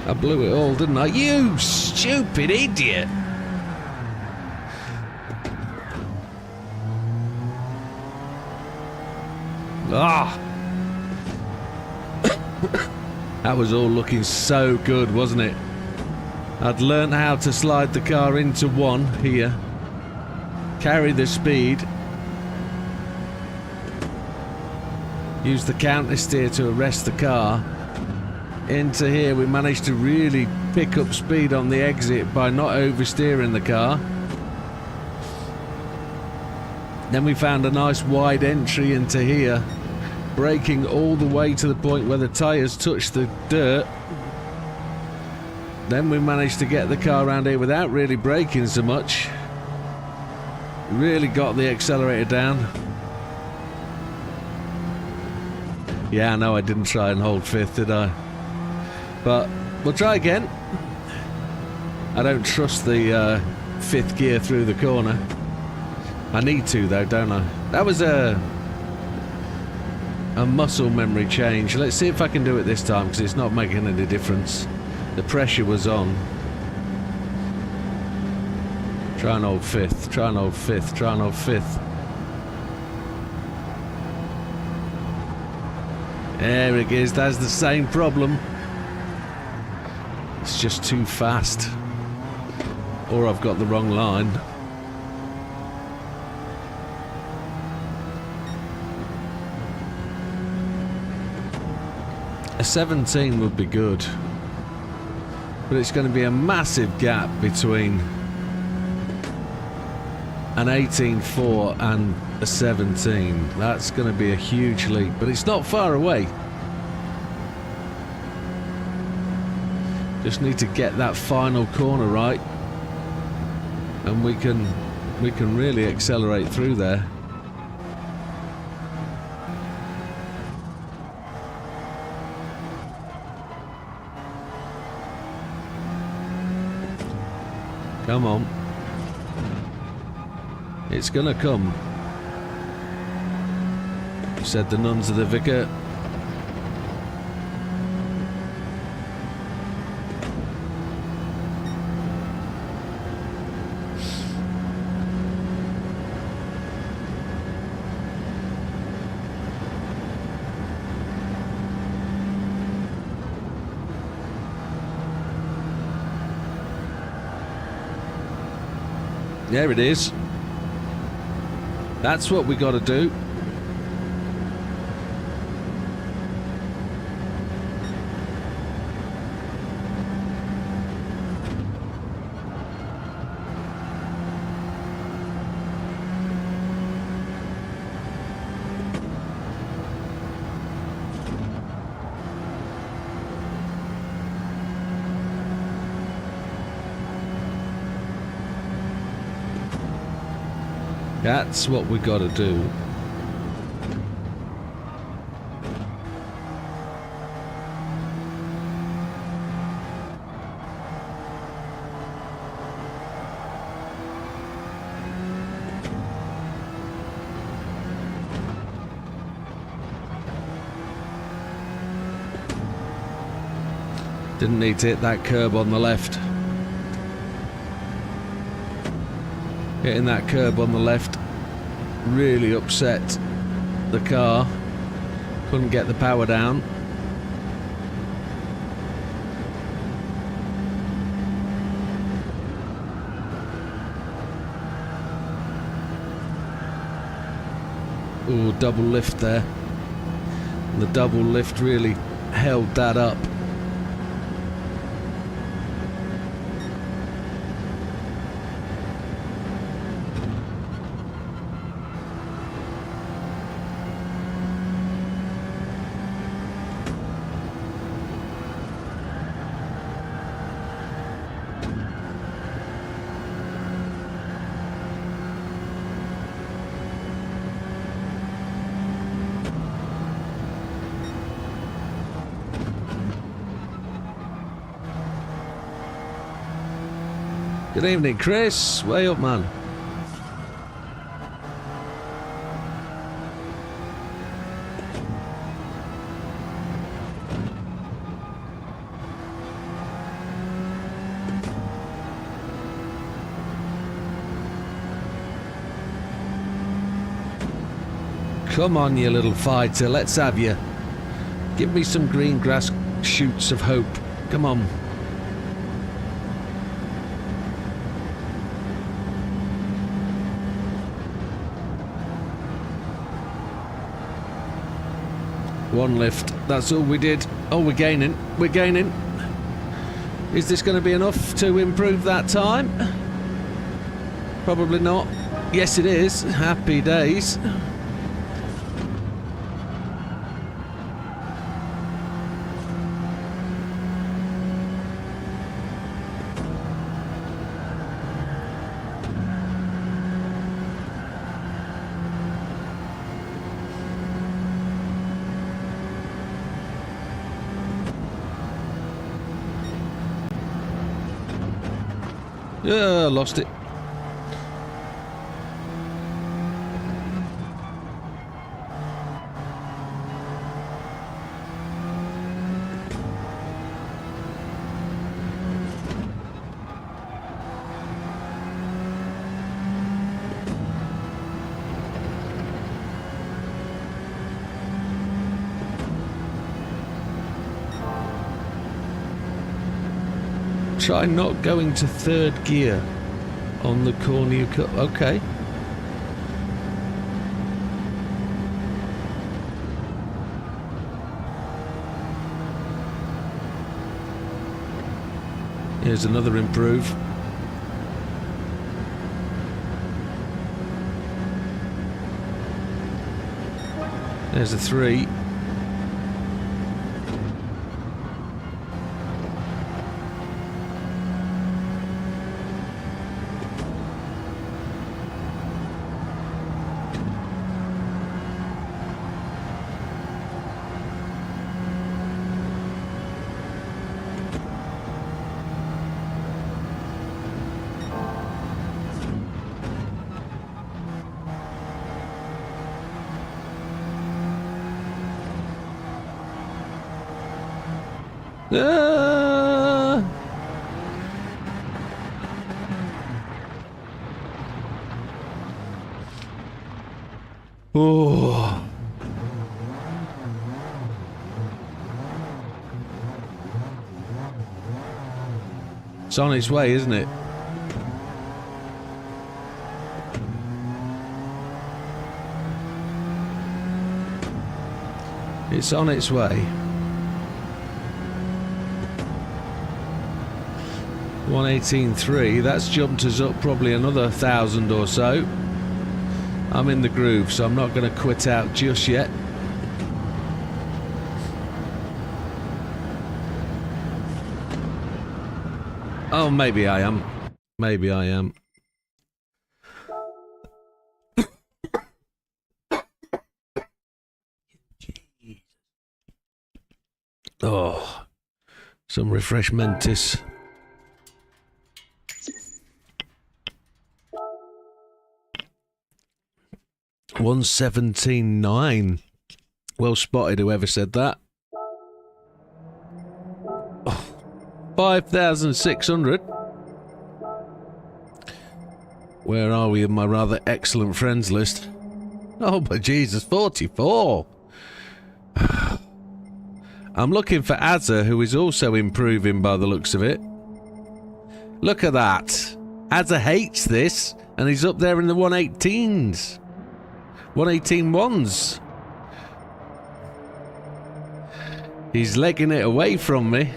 I blew it all, didn't I? You stupid idiot! Ah! That was all looking so good, wasn't it? I'd learnt how to slide the car into one here, carry the speed, use the counter steer to arrest the car. Into here we managed to really pick up speed on the exit by not oversteering the car. Then we found a nice wide entry into here, braking all the way to the point where the tyres touched the dirt. Then we managed to get the car around here without really braking so much. Really got the accelerator down. Yeah, I know I didn't try and hold fifth, did I? But we'll try again. I don't trust the fifth gear through the corner. I need to though, don't I? That was a muscle memory change. Let's see if I can do it this time, because it's not making any difference. The pressure was on. Try and hold fifth, try and hold fifth, try and hold fifth. There it is, that's the same problem. It's just too fast. Or I've got the wrong line. A 17 would be good. But it's going to be a massive gap between an 18.4 and a 17. That's going to be a huge leap, but it's not far away. Just need to get that final corner right, and we can really accelerate through there. Come on. It's gonna come. Said the nuns of the vicar. There it is. That's what we got to do. That's what we got to do. Didn't need to hit that curb on the left. Hitting that curb on the left really upset the car. Couldn't get the power down. Ooh, double lift there. The double lift really held that up. Good evening, Chris. Way up, man. Come on, you little fighter. Let's have you. Give me some green grass shoots of hope. Come on. One lift. That's all we did. Oh, we're gaining. We're gaining. Is this going to be enough to improve that time? Probably not. Yes, it is. Happy days. Lost it. Try not going to third gear on the corner you cut. Okay. Here's another improve. There's a 3. Oh. It's on its way, isn't it? It's on its way. 118.3, that's jumped us up probably another 1,000 or so. I'm in the groove, so I'm not going to quit out just yet. Oh, maybe I am. Maybe I am. Oh, some refreshmentis. 117.9. Well spotted, whoever said that. Oh, 5,600. Where are we in my rather excellent friends list? Oh, but Jesus, 44. I'm looking for Azza, who is also improving by the looks of it. Look at that. Azza hates this, and he's up there in the 118s. 118.1s. He's legging it away from me.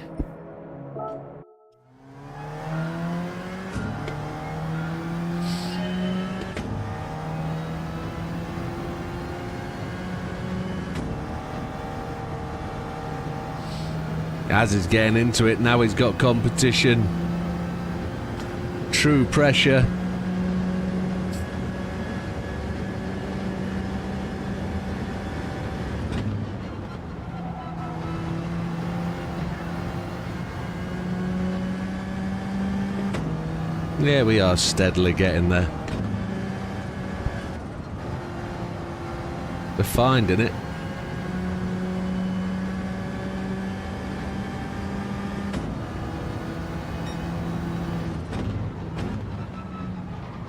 As he's getting into it, now he's got competition. True pressure. Yeah, we are steadily getting there. We're finding it.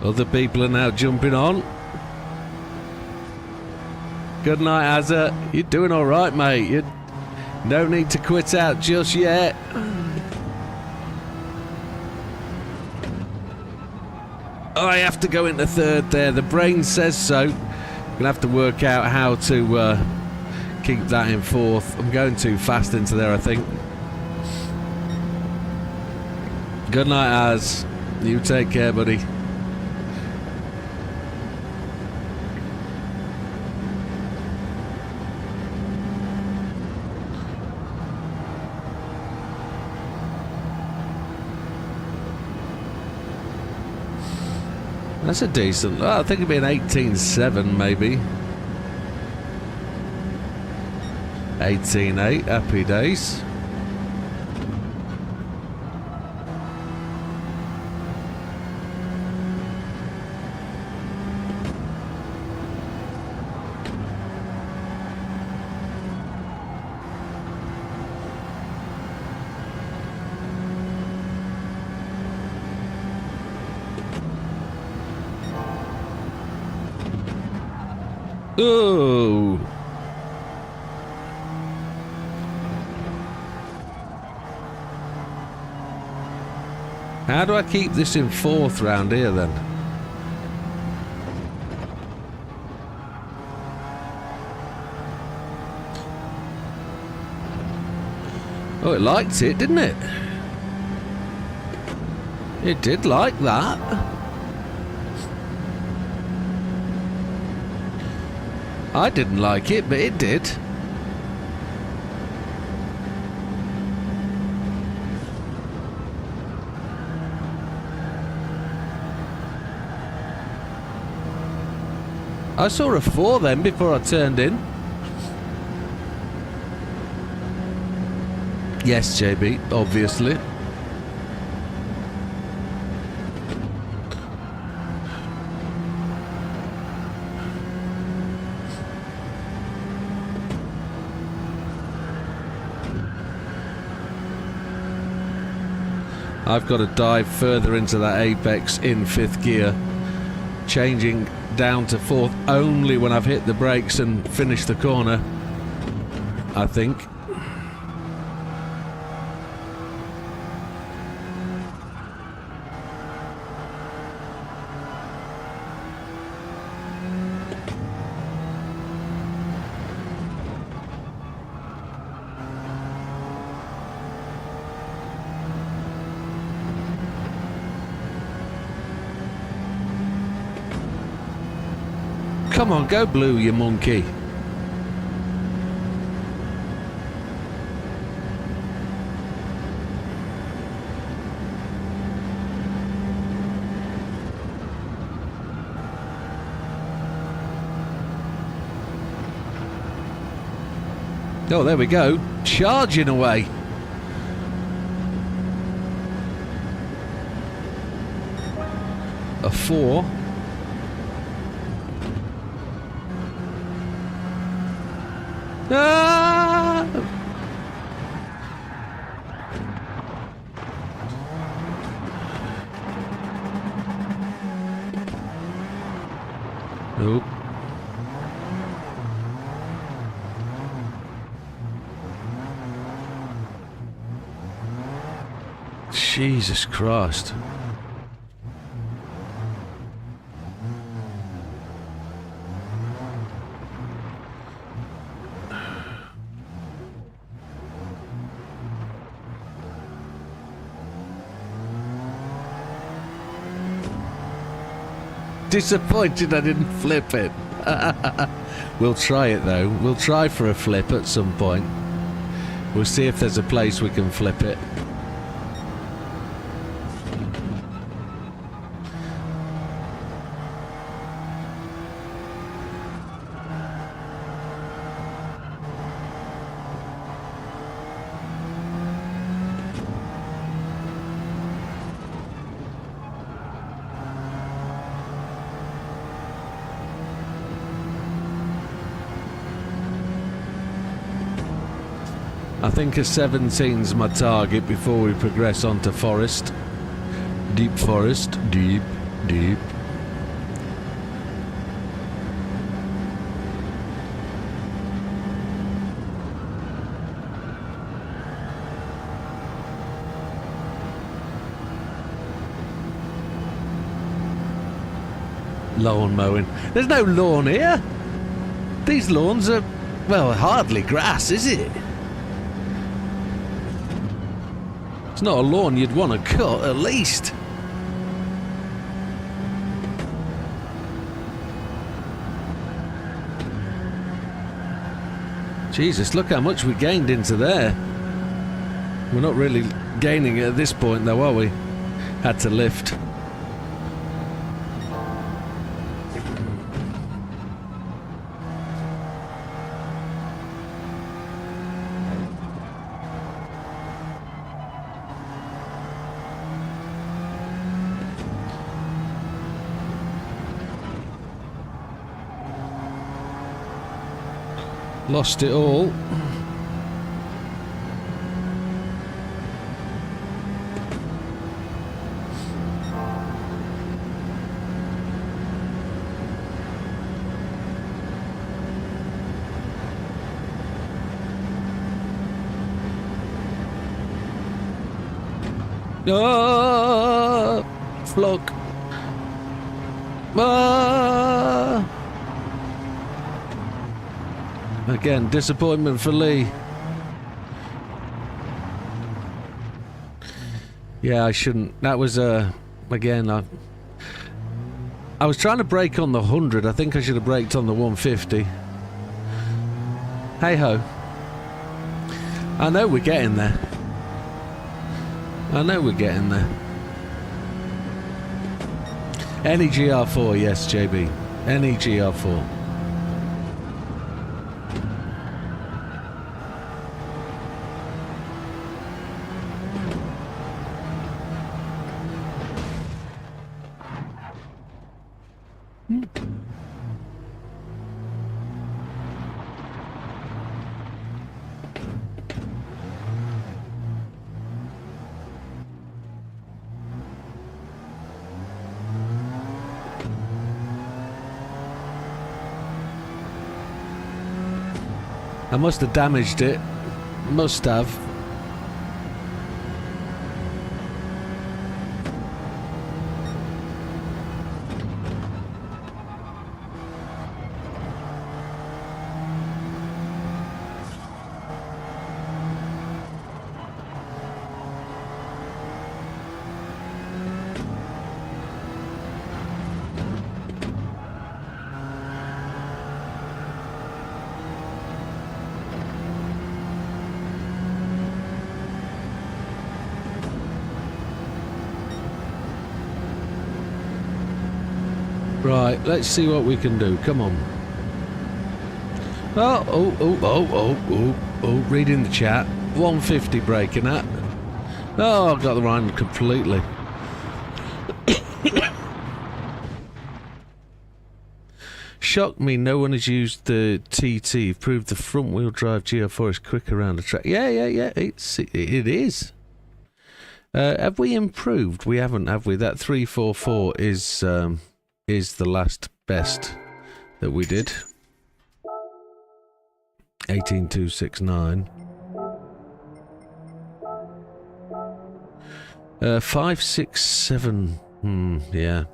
Other people are now jumping on. Good night, Azza. You're doing all right, mate. You no need to quit out just yet. I have to go into third there. The brain says so. Gonna have to work out how to keep that in fourth. I'm going too fast into there, I think. Good night, Az. You take care, buddy. That's a decent... Oh, I think it'd be an 18.7 maybe. 18.8, happy days. Ooh. How do I keep this in fourth round here then? Oh, it liked it, didn't it? It did like that. I didn't like it, but it did. I saw a 4 then before I turned in. Yes, JB, obviously. I've got to dive further into that apex in 5th gear, changing down to 4th only when I've hit the brakes and finished the corner, I think. Come on, go blue, you monkey. Oh, there we go. Charging away. A 4. Ah! Nope. Jesus Christ. Disappointed I didn't flip it. We'll try it though. We'll try for a flip at some point. We'll see if there's a place we can flip it. I think a 17's my target before we progress onto forest. Deep forest. Deep, deep. Lawn mowing. There's no lawn here. These lawns are, well, hardly grass, is it? It's not a lawn you'd want to cut, at least. Jesus, look how much we gained into there. We're not really gaining it at this point, though, are we? Had to lift. Lost it all. Ah, flock. Ah. Again, disappointment for Lee. Yeah, I shouldn't. That was again, I was trying to brake on the 100. I think I should have braked on the 150. Hey ho. I know we're getting there. I know we're getting there. Any GR4, yes, JB. Any GR4. I must have damaged it. Must have. Right, let's see what we can do. Come on. Oh, reading the chat. 150 braking at. Oh, I got the line completely. Shocked me no one has used the TT. Proved the front wheel drive GR4 is quick around the track. Yeah. It is. Have we improved? We haven't, have we? That 344 is the last best that we did. 18269. 567. Yeah.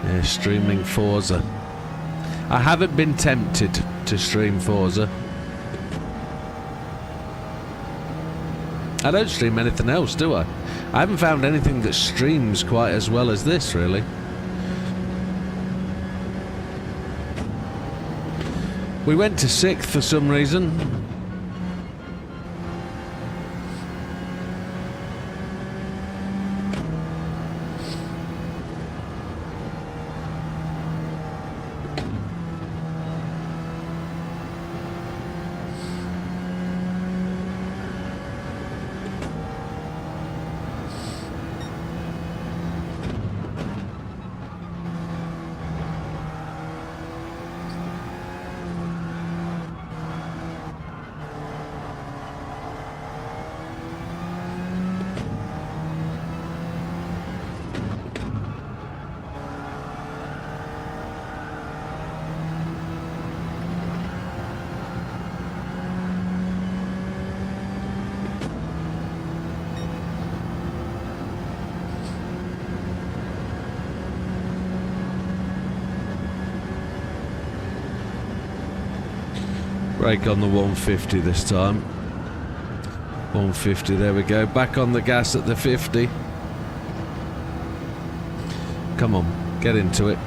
Yeah, streaming Forza. I haven't been tempted to stream Forza. I don't stream anything else, do I? I haven't found anything that streams quite as well as this, really. We went to 6th for some reason. Brake on the 150 this time. 150, there we go. Back on the gas at the 50. Come on, get into it.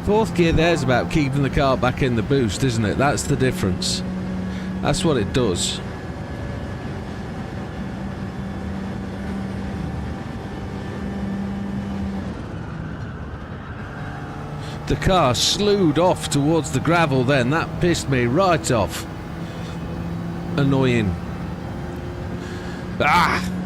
Fourth gear there's about keeping the car back in the boost, isn't it? That's the difference. That's what it does. The car slewed off towards the gravel then. That pissed me right off. Annoying. Ah!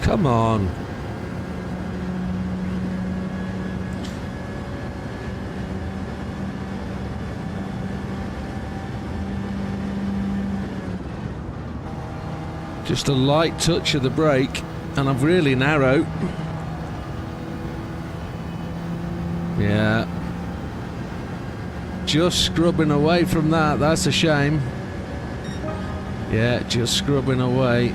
Come on. Just a light touch of the brake and I'm really narrow. Yeah. Just scrubbing away from that. That's a shame. Yeah, just scrubbing away.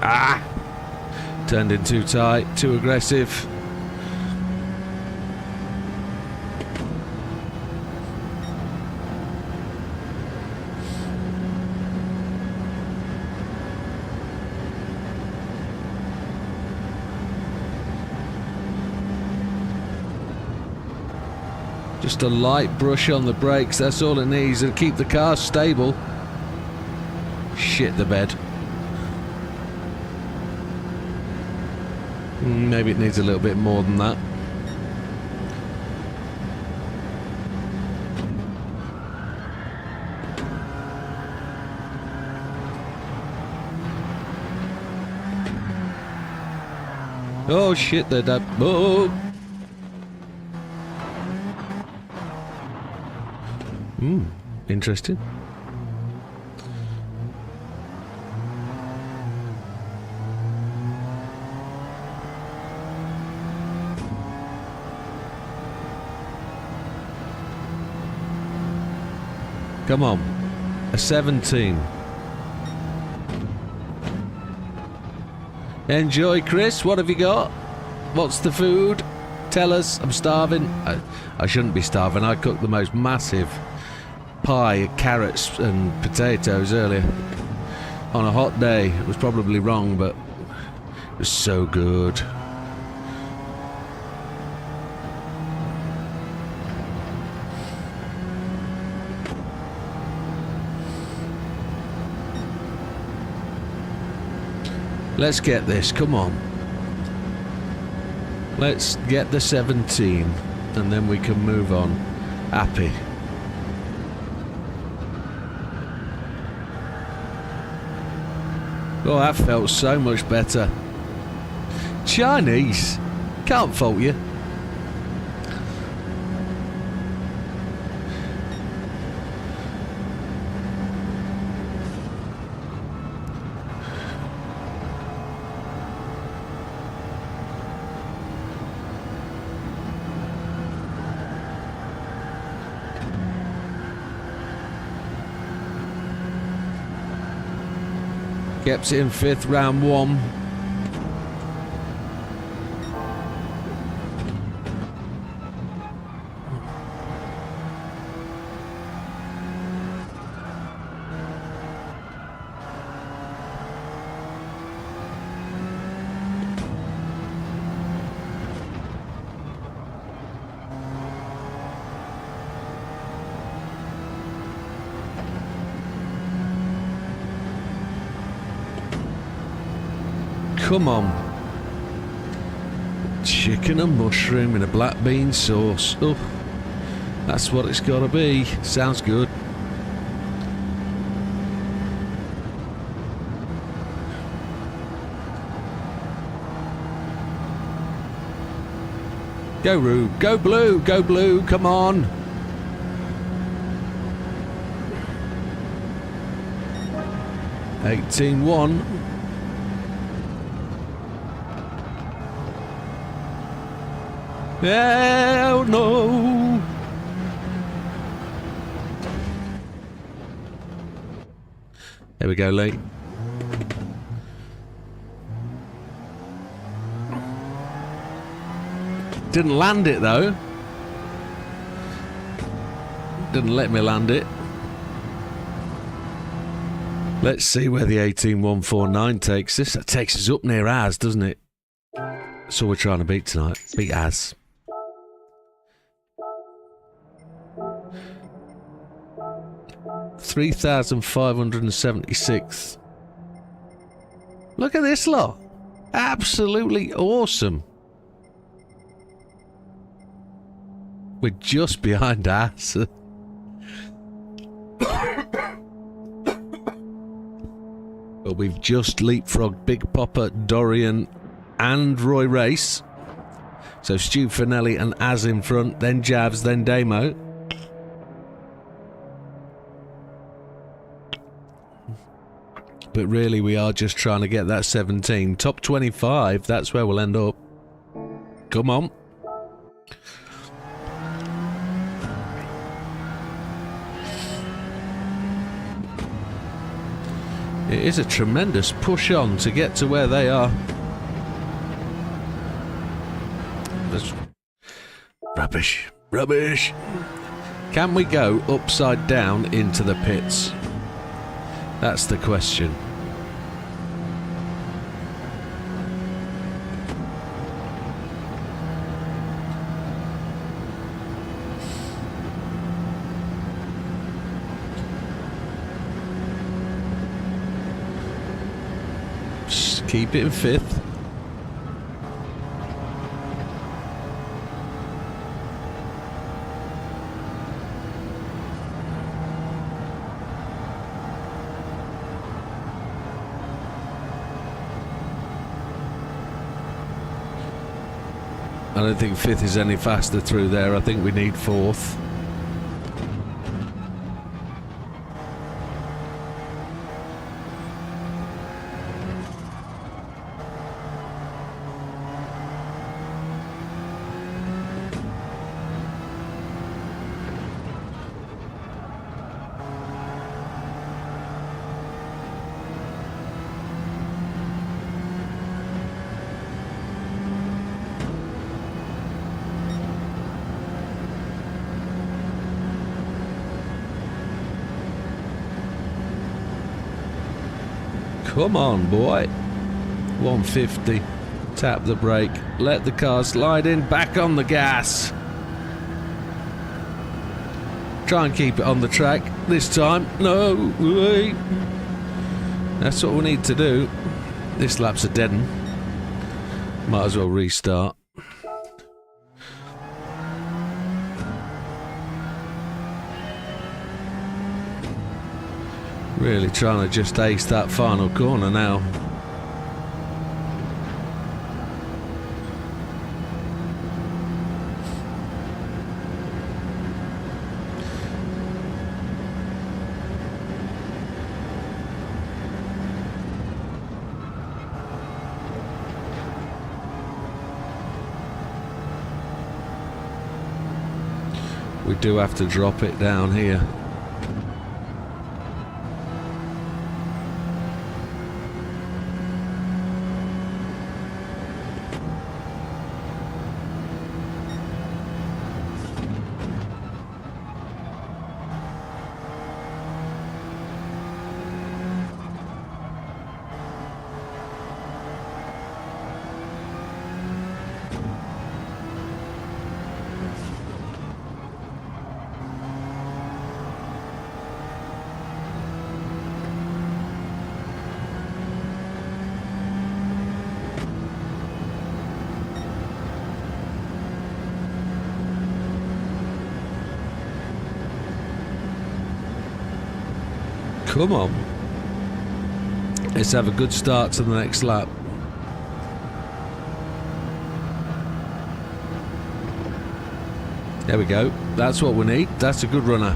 Ah! Turned in too tight, too aggressive. Just a light brush on the brakes, that's all it needs to keep the car stable. Shit the bed. Maybe it needs a little bit more than that. Oh shit, they're dead. Oh! Interesting. Come on, a 17. Enjoy, Chris. What have you got? What's the food? Tell us, I'm starving. I shouldn't be starving. I cooked the most massive pie of carrots and potatoes earlier. On a hot day. It was probably wrong, but it was so good. Let's get this, come on. Let's get the 17, and then we can move on. Happy. Oh, that felt so much better. Chinese. Can't fault you. Kept it in 5th, round 1. Come on. Chicken and mushroom in a black bean sauce. Oh, that's what it's got to be. Sounds good. Go Rube, go blue, come on. $18-1. Oh no! There we go, Lee. Didn't land it though. Didn't let me land it. Let's see where the 18149 takes us. That takes us up near Az, doesn't it? That's all we're trying to beat tonight. Beat Az. $3,576. Look at this lot. Absolutely awesome. We're just behind us. But we've just leapfrogged Big Popper, Dorian and Roy Race. So Stu Finelli and Az in front, then Javs, then Damo. But really we are just trying to get that 17. Top 25, that's where we'll end up. Come on. It is a tremendous push on to get to where they are. That's rubbish. Rubbish. Can we go upside down into the pits? That's the question. Just keep it in 5th. I don't think 5th is any faster through there. I think we need 4th. Come on, boy. 150. Tap the brake. Let the car slide in. Back on the gas. Try and keep it on the track this time. No, wait. That's what we need to do. This lap's a dead one. Might as well restart. Really trying to just ace that final corner now. We do have to drop it down here. Come on. Let's have a good start to the next lap. There we go. That's what we need. That's a good runner.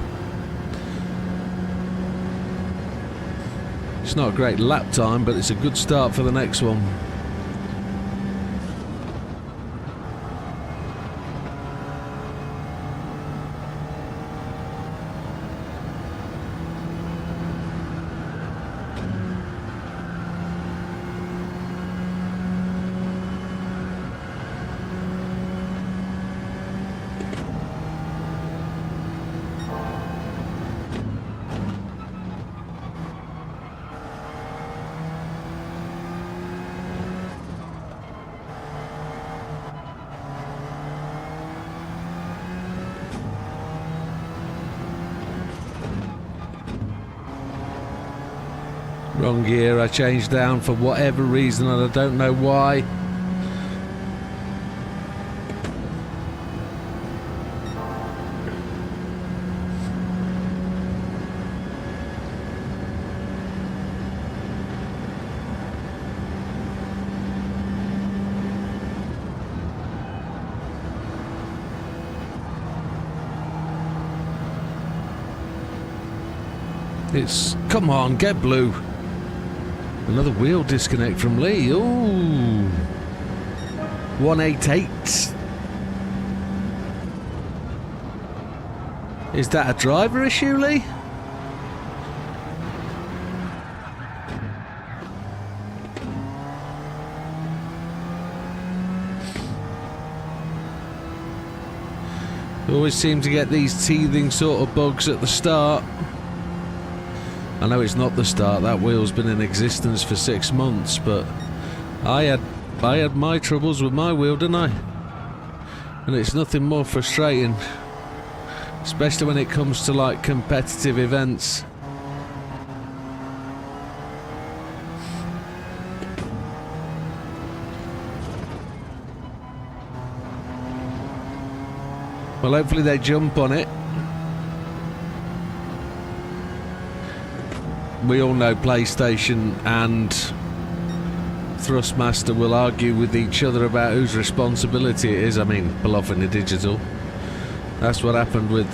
It's not a great lap time, but it's a good start for the next one. Wrong gear, I changed down for whatever reason and I don't know why. It's, come on, get blue. Another wheel disconnect from Lee. Ooh. 188. Is that a driver issue, Lee? We always seem to get these teething sort of bugs at the start. I know it's not the start, that wheel's been in existence for 6 months, but I had my troubles with my wheel, didn't I? And it's nothing more frustrating, especially when it comes to like competitive events. Well, hopefully they jump on it. We all know PlayStation and Thrustmaster will argue with each other about whose responsibility it is. I mean, Bluffing the Digital. That's what happened with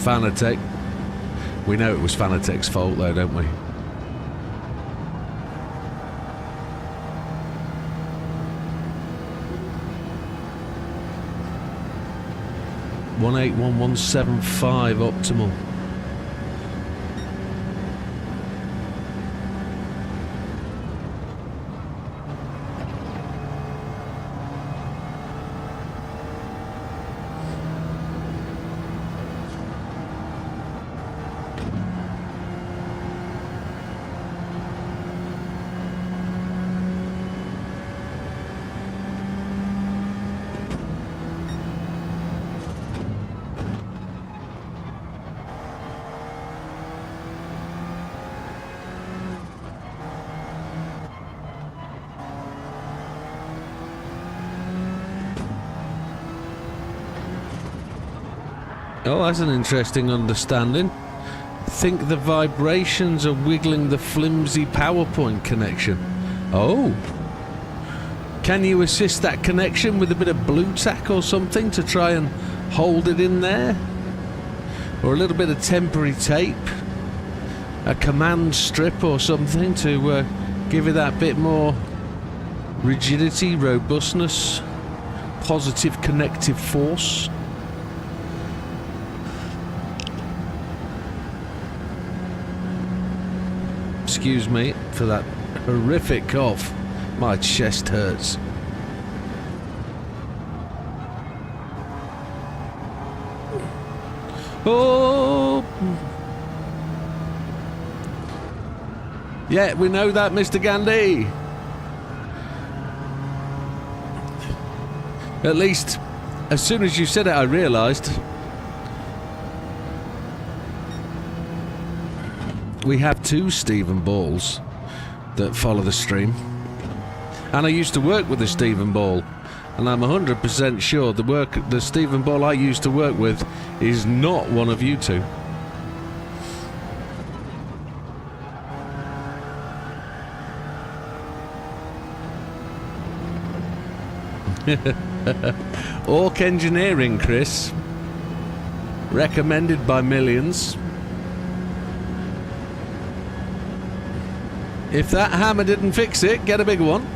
Fanatec. We know it was Fanatec's fault though, don't we? .181.175 optimal. Oh, that's an interesting understanding. Think the vibrations are wiggling the flimsy PowerPoint connection. Oh. Can you assist that connection with a bit of blue tack or something to try and hold it in there? Or a little bit of temporary tape? A command strip or something to give it that bit more rigidity, robustness, positive connective force? Excuse me for that horrific cough. My chest hurts. Oh! Yeah, we know that, Mr. Gandhi. At least, as soon as you said it, I realised. We have two Stephen Balls that follow the stream. And I used to work with the Stephen Ball. And I'm 100% sure the Stephen Ball I used to work with is not one of you two. Orc Engineering, Chris. Recommended by millions. If that hammer didn't fix it, get a bigger one.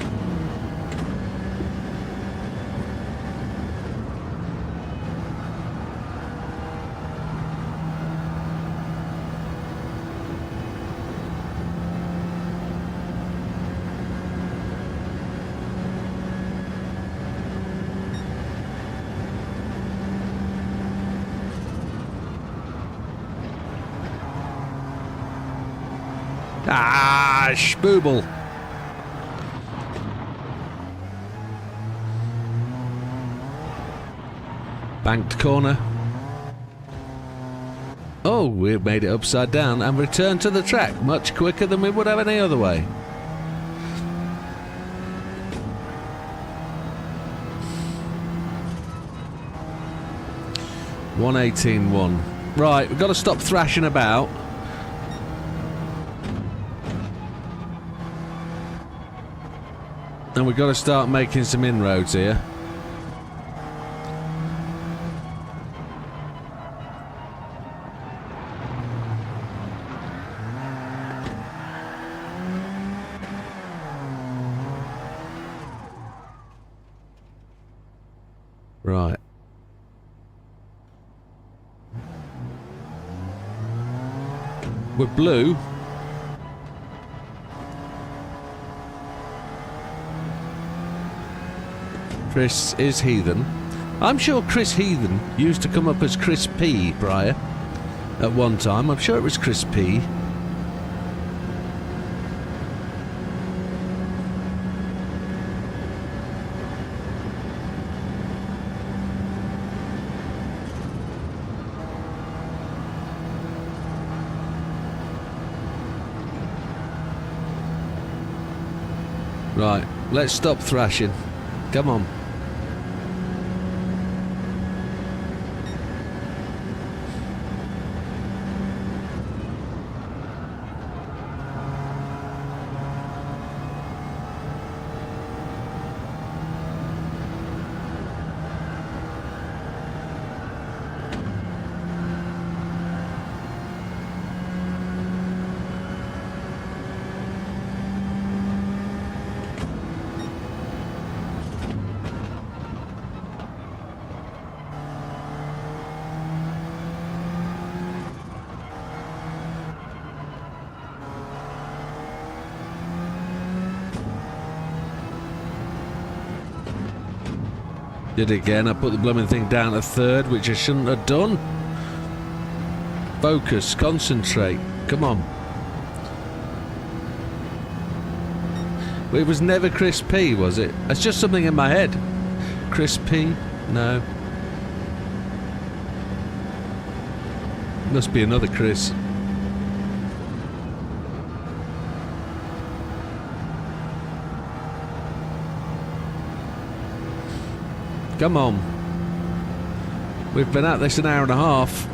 Ah, spooble. Banked corner. Oh, we made it upside down and returned to the track much quicker than we would have any other way. $118.1. Right, we've got to stop thrashing about. And we've got to start making some inroads here. Right. We're blue. Chris is Heathen. I'm sure Chris Heathen used to come up as Chris P prior. At one time, I'm sure it was Chris P. Right, let's stop thrashing. Come on. Did it again. I put the blooming thing down to third, which I shouldn't have done. Focus, concentrate. Come on. It was never Chris P, was it? That's just something in my head. Chris P? No. Must be another Chris. Come on. We've been at this an hour and a half.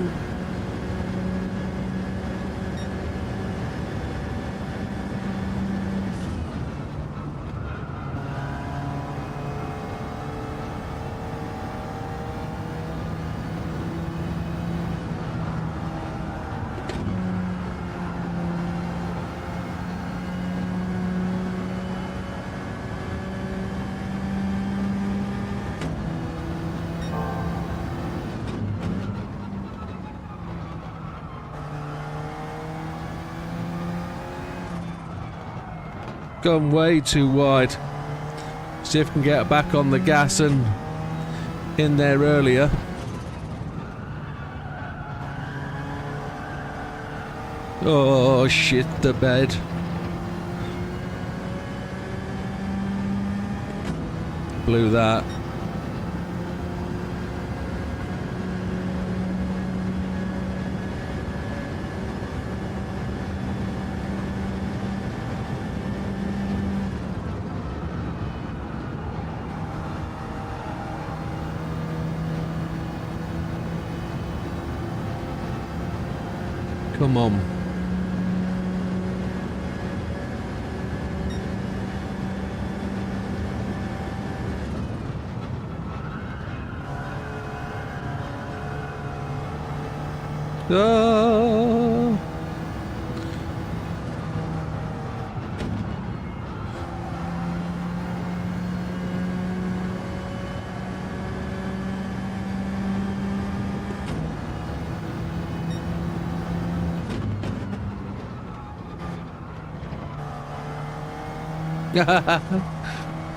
Gone way too wide. See if we can get back on the gas and in there earlier. Oh shit, the bed. Blew that. Come on. Oh.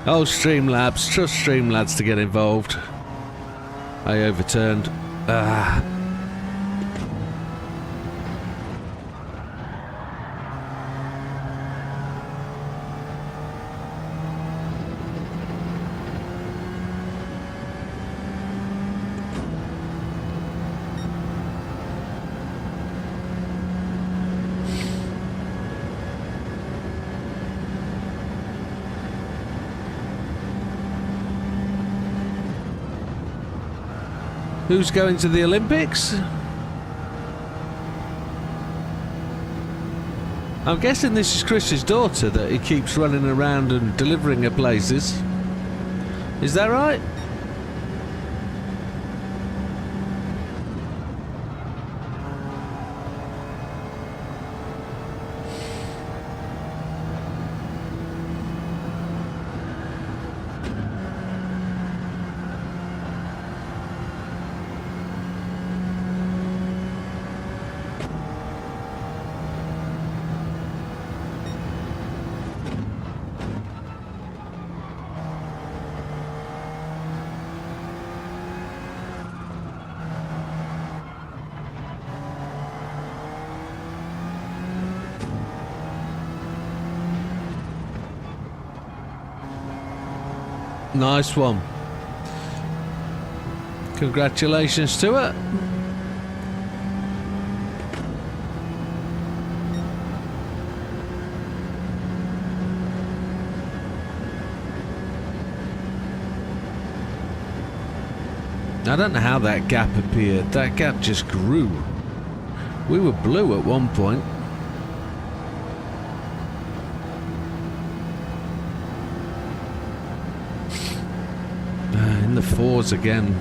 Oh, Streamlabs. Trust Streamlabs to get involved. I overturned. Ah. Who's going to the Olympics? I'm guessing this is Chris's daughter that he keeps running around and delivering her places. Is that right? Nice one. Congratulations to her. I don't know how that gap appeared. That gap just grew. We were blue at one point. In the fours again.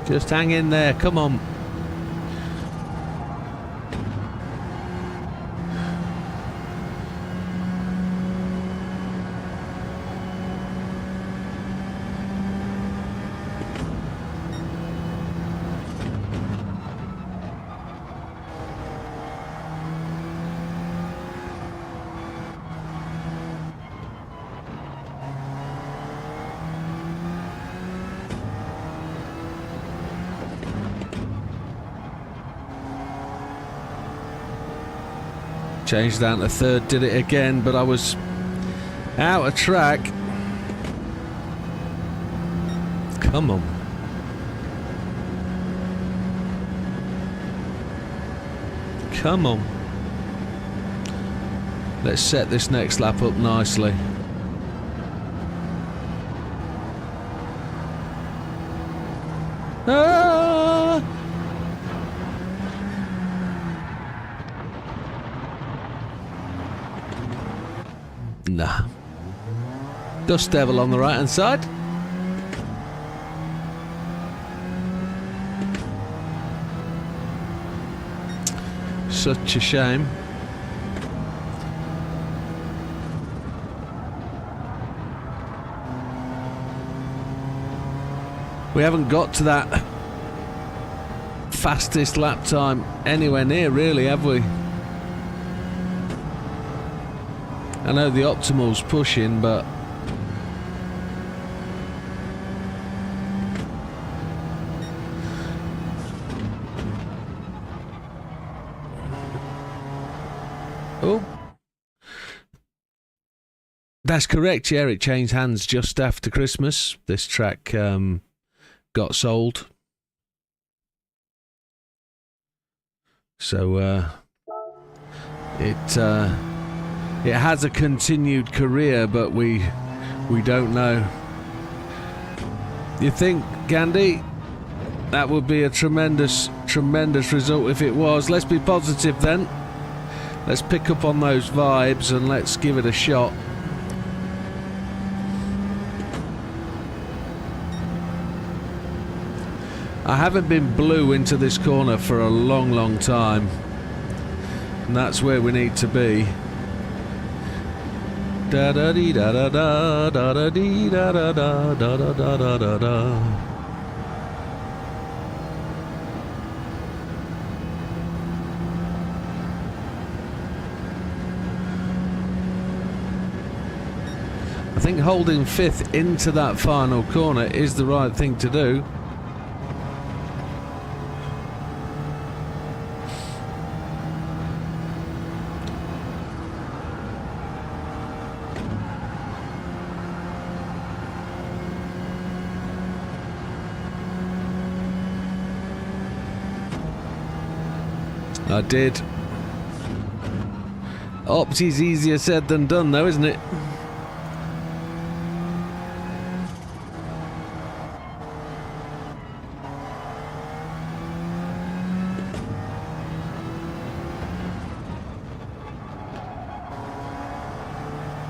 Just hang in there, come on. Changed down to third, did it again, but I was out of track. Come on. Come on. Let's set this next lap up nicely. Ah! Nah. Dust Devil on the right hand side. Such a shame. We haven't got to that fastest lap time anywhere near, really, have we? I know the optimal's pushing, but oh, that's correct. Yeah, it changed hands just after Christmas. This track got sold, so it has a continued career, but we don't know. You think, Gandhi? That would be a tremendous result if it was. Let's be positive then. Let's pick up on those vibes and let's give it a shot. I haven't been blue into this corner for a long time, and that's where we need to be. Da da dee da da da da da dee da da da da da da da da. I think holding fifth into that final corner is the right thing to do. I did. Opti's easier said than done though, isn't it?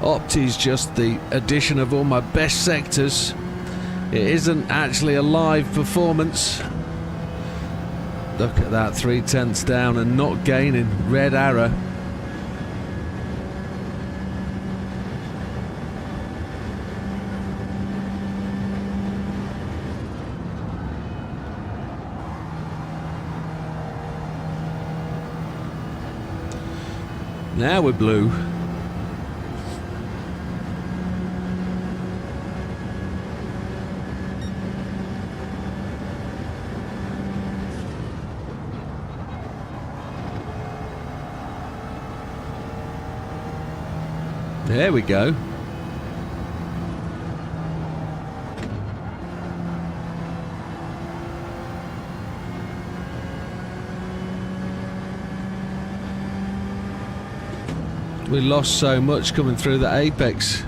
Opti's just the addition of all my best sectors. It isn't actually a live performance. Look at that, 3/10 down and not gaining. Red arrow. Now we're blue. There we go. We lost so much coming through the apex.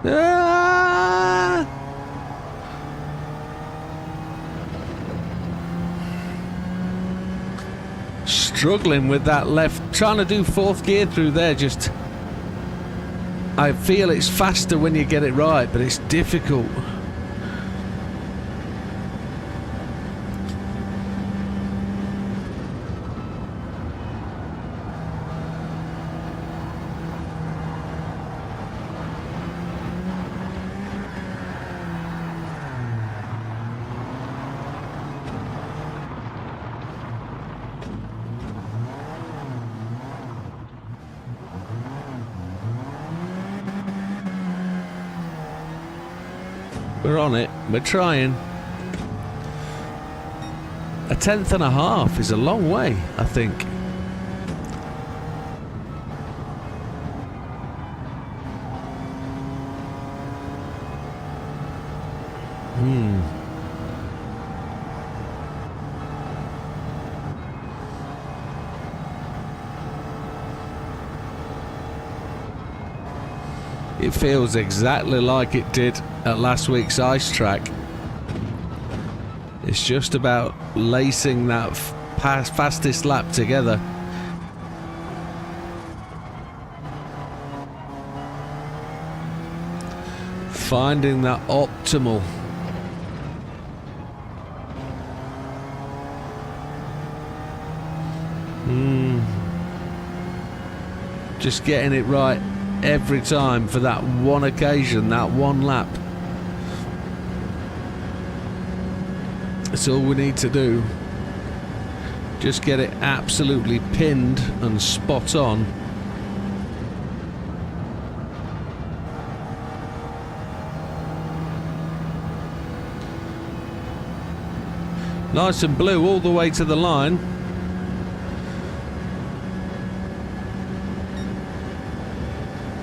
Ah! Struggling with that left, trying to do fourth gear through there. Just, I feel it's faster when you get it right, but it's difficult. We're on it. We're trying. A 10th and a half is a long way, I think. It feels exactly like it did at last week's ice track. It's just about lacing that fastest lap together. Finding that optimal. Just getting it right every time for that one occasion, that one lap. That's all we need to do. Just get it absolutely pinned and spot on. Nice and blue all the way to the line.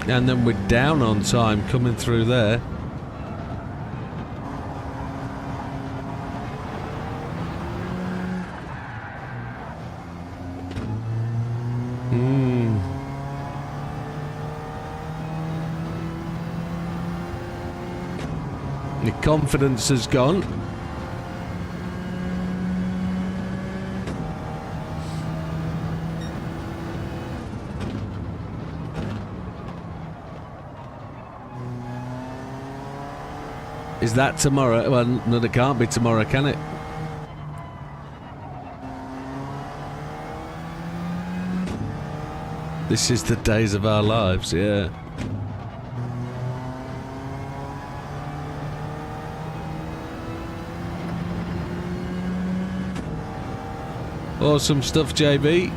And then we're down on time coming through there. The confidence has gone. Is that tomorrow? Well, no, it can't be tomorrow, can it? This is the days of our lives, yeah. Awesome stuff, JB.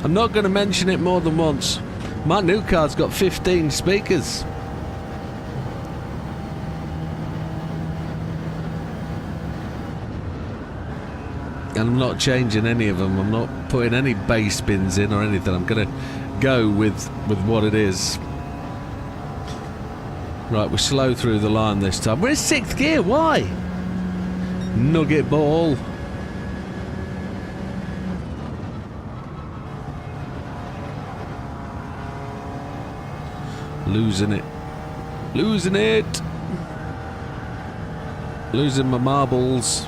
I'm not going to mention it more than once. My new car's got 15 speakers. And I'm not changing any of them. I'm not putting any bass bins in or anything. I'm going to go with what it is. Right, we're slow through the line this time. We're in 6th gear. Why? Nugget ball. Losing it. Losing it. Losing my marbles.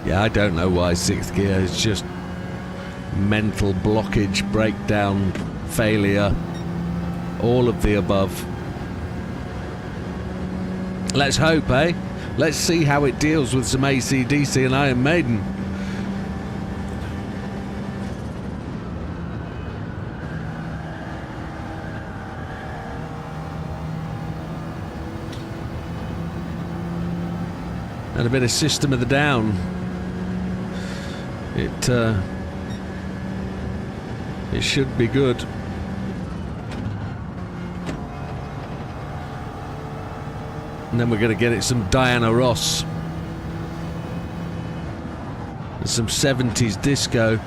Yeah, I don't know why 6th gear is just mental blockage, breakdown, failure, all of the above. Let's hope, eh? Let's see how it deals with some AC/DC and Iron Maiden. And a bit of System of the Down. It should be good. And then we're going to get it some Diana Ross. And some 70s disco.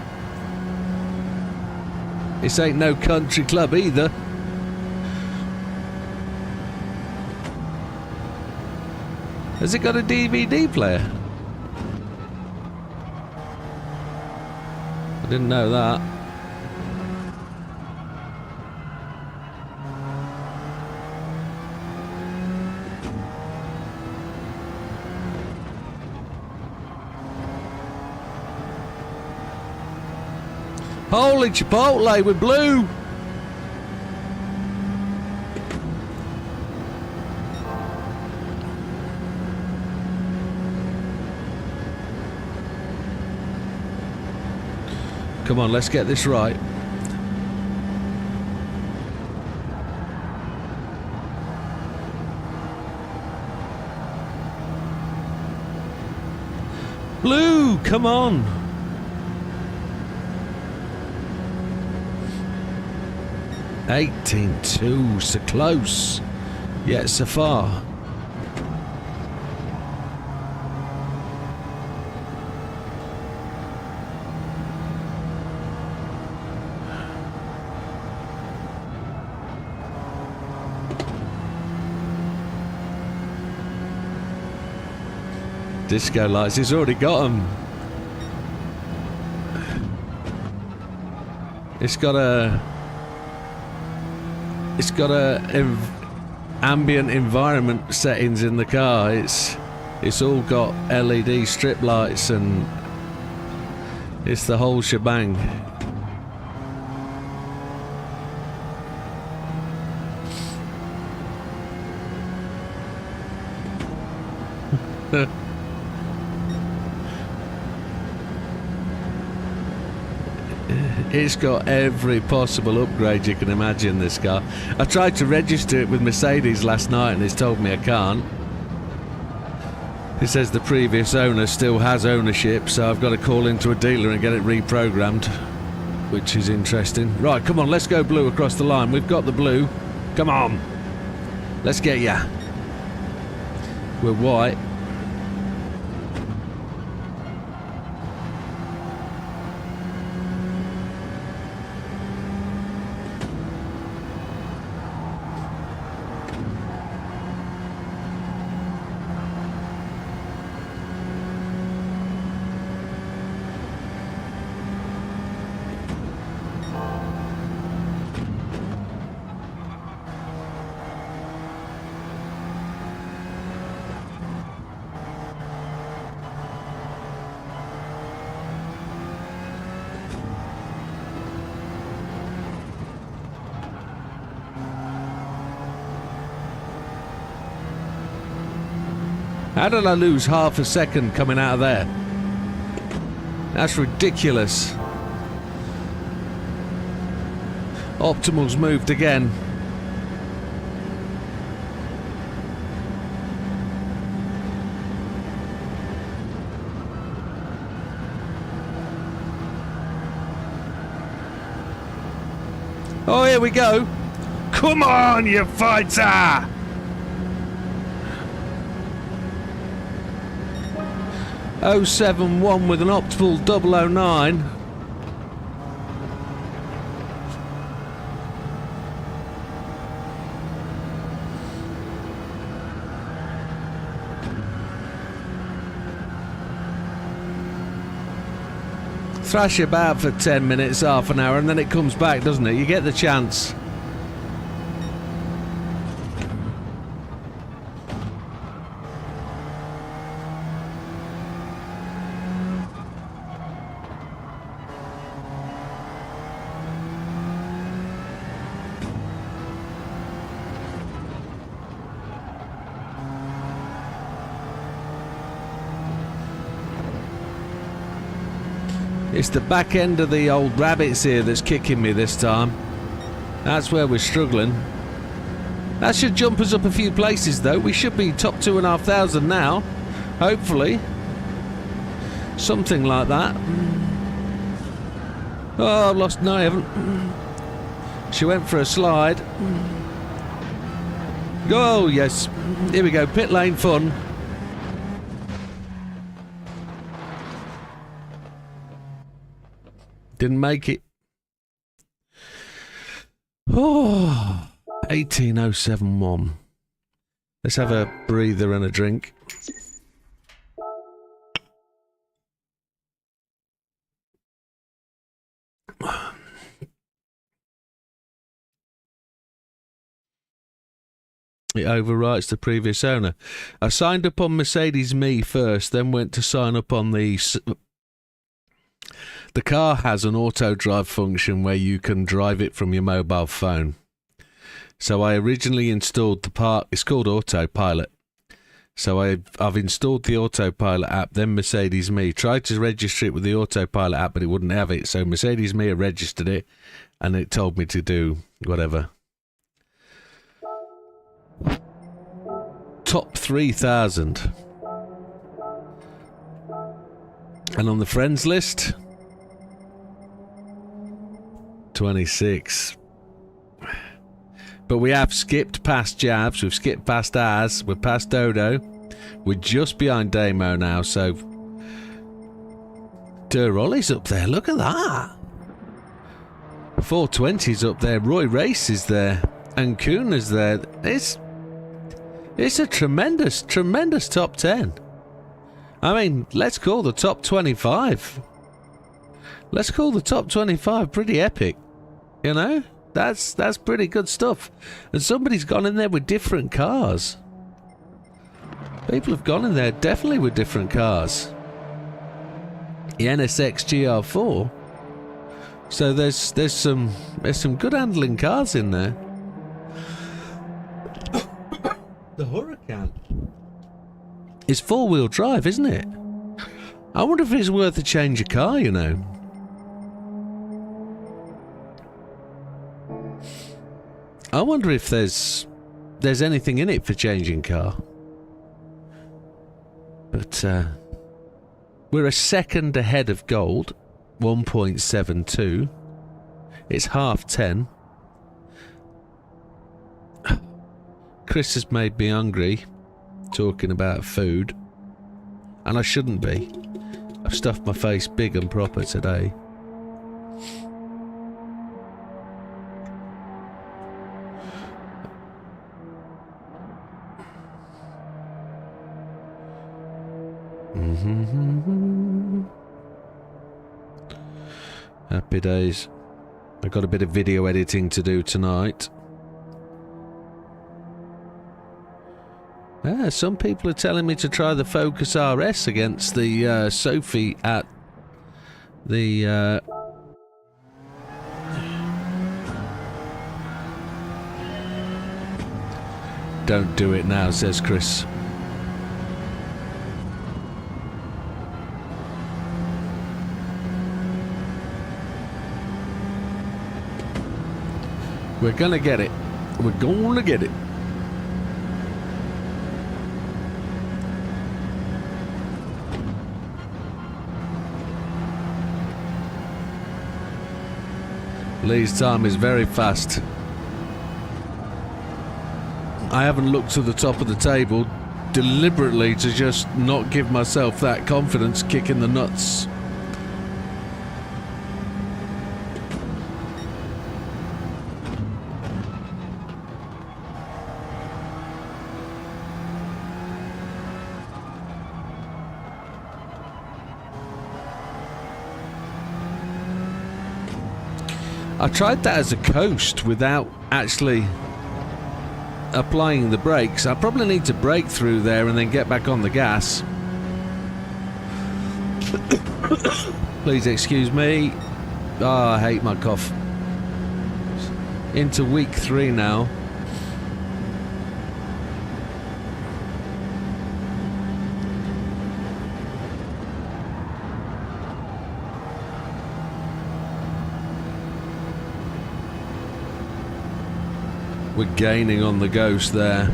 This ain't no country club either. Has it got a DVD player? I didn't know that. Holy Chipotle, we're blue! Come on, let's get this right. Blue, come on. 18-2, so close, yet so far. Disco lights, he's already got them. It's got a ambient environment settings in the car. It's all got LED strip lights and it's the whole shebang. It's got every possible upgrade you can imagine, this car. I tried to register it with Mercedes last night and it's told me I can't. It says the previous owner still has ownership, so I've got to call into a dealer and get it reprogrammed, which is interesting. Right, come on, let's go blue across the line. We've got the blue. Come on. Let's get ya. We're white. How did I lose half a second coming out of there? That's ridiculous. Optimal's moved again. Oh, here we go. Come on, you fighter! .071 with an optimal 009. Thrash about for 10 minutes, half an hour, and then it comes back, doesn't it? You get the chance. It's the back end of the old rabbits here that's kicking me this time. That's where we're struggling. That should jump us up a few places though. We should be top 2,500 now. Hopefully. Something like that. Oh, I've lost... No, I haven't. She went for a slide. Oh, yes. Here we go. Pit lane fun. Didn't make it. Oh, 18071. Let's have a breather and a drink. It overwrites the previous owner. I signed up on Mercedes Me first, then went to sign up on the car has an auto drive function where you can drive it from your mobile phone. So I originally installed the part, it's called Autopilot. So I've installed the Autopilot app, then Mercedes Me. Tried to register it with the Autopilot app, but it wouldn't have it. So Mercedes Me registered it, and it told me to do whatever. Top 3,000. And on the friends list... 26. But we have skipped past Javs, we've skipped past Az, we're past Dodo. We're just behind Damo now, so... Durolly's up there, look at that! 420's up there, Roy Race is there, and Kuhner's there. It's a tremendous, tremendous top 10. I mean, let's call the top 25. Let's call the top 25 pretty epic, you know? That's pretty good stuff. And somebody's gone in there with different cars. People have gone in there definitely with different cars. The NSX GR4. So there's some good handling cars in there. The Huracan is 4-wheel drive, isn't it? I wonder if it's worth a change of car, you know. I wonder if there's anything in it for changing car. But we're a second ahead of gold, 1.72. It's 10:30. Chris has made me hungry, talking about food. And I shouldn't be. I've stuffed my face big and proper today. Happy days. I've got a bit of video editing to do tonight. Some people are telling me to try the Focus RS against the Sophie at the... Don't do it now, says Chris. We're gonna get it. We're gonna get it. Lee's time is very fast. I haven't looked to the top of the table deliberately to just not give myself that confidence kick in the nuts. I tried that as a coast without actually applying the brakes. I probably need to brake through there and then get back on the gas. Please excuse me. Oh, I hate my cough. Into week 3 now. We're gaining on the Ghost there.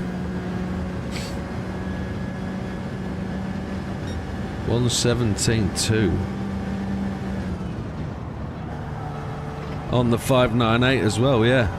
117.2 on the 598 as well, yeah.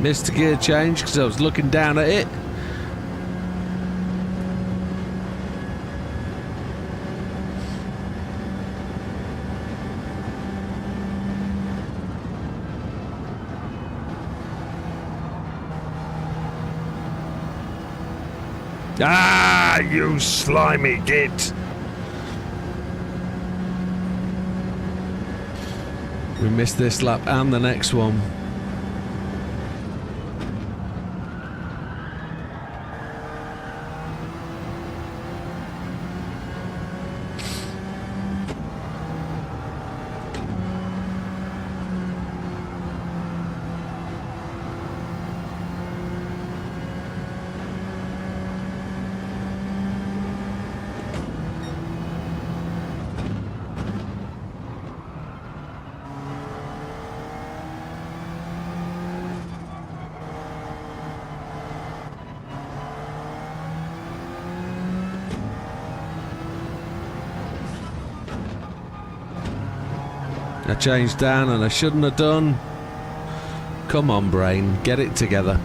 Missed the gear change because I was looking down at it. Ah, you slimy git! We missed this lap and the next one. I changed down and I shouldn't have done. Come on, brain, get it together.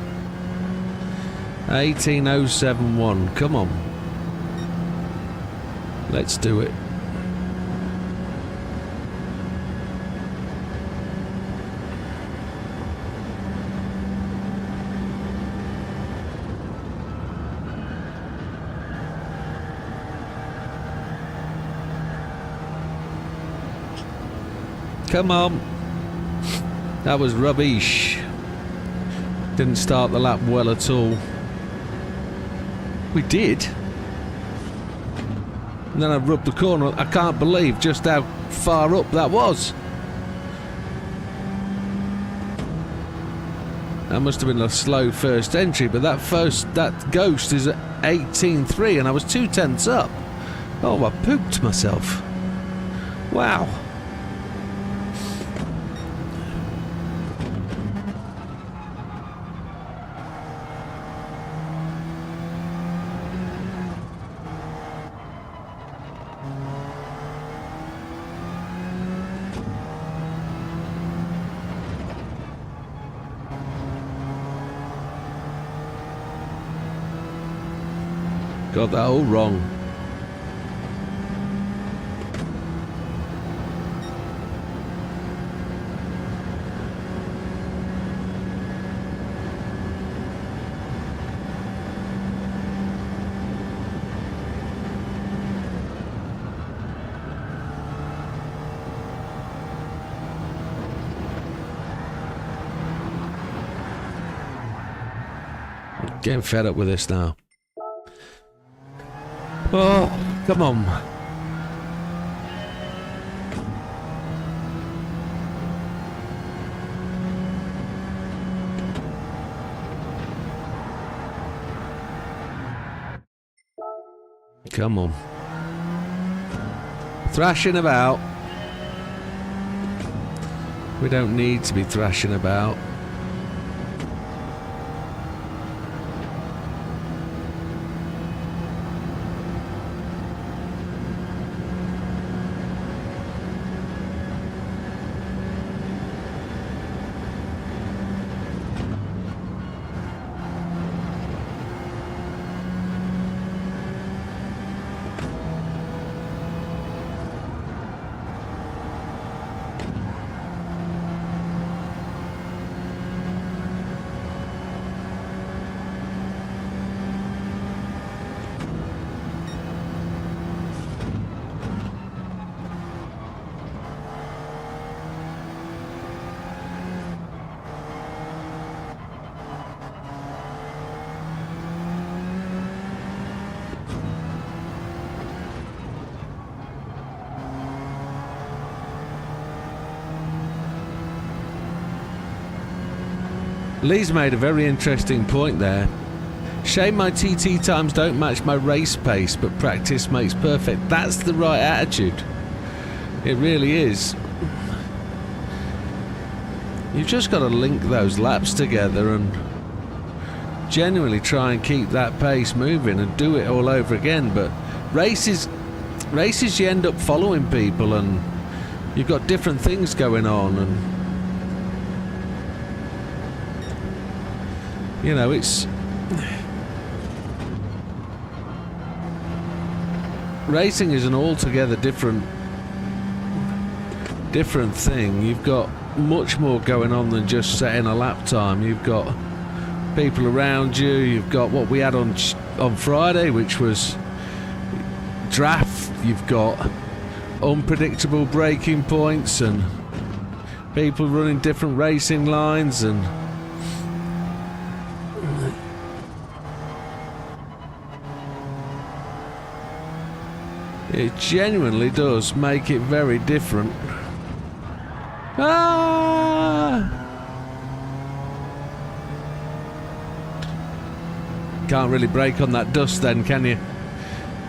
18071, come on. Let's do it. Come on. That was rubbish. Didn't start the lap well at all. We did. And then I rubbed the corner. I can't believe just how far up that was. That must have been a slow first entry, but that ghost is at 18.3 and I was 2/10 up. Oh, I pooped myself. Wow. Got that all wrong. Getting fed up with this now. Oh, come on. Come on. Thrashing about. We don't need to be thrashing about. Lee's made a very interesting point there. Shame my TT times don't match my race pace, but practice makes perfect. That's the right attitude. It really is. You've just got to link those laps together and genuinely try and keep that pace moving and do it all over again. But races you end up following people and you've got different things going on, and you know, it's racing is an altogether different thing. You've got much more going on than just setting a lap time. You've got people around you. You've got what we had on Friday, which was draft. You've got unpredictable braking points and people running different racing lines, and it genuinely does make it very different. Ah! Can't really brake on that dust then, can you?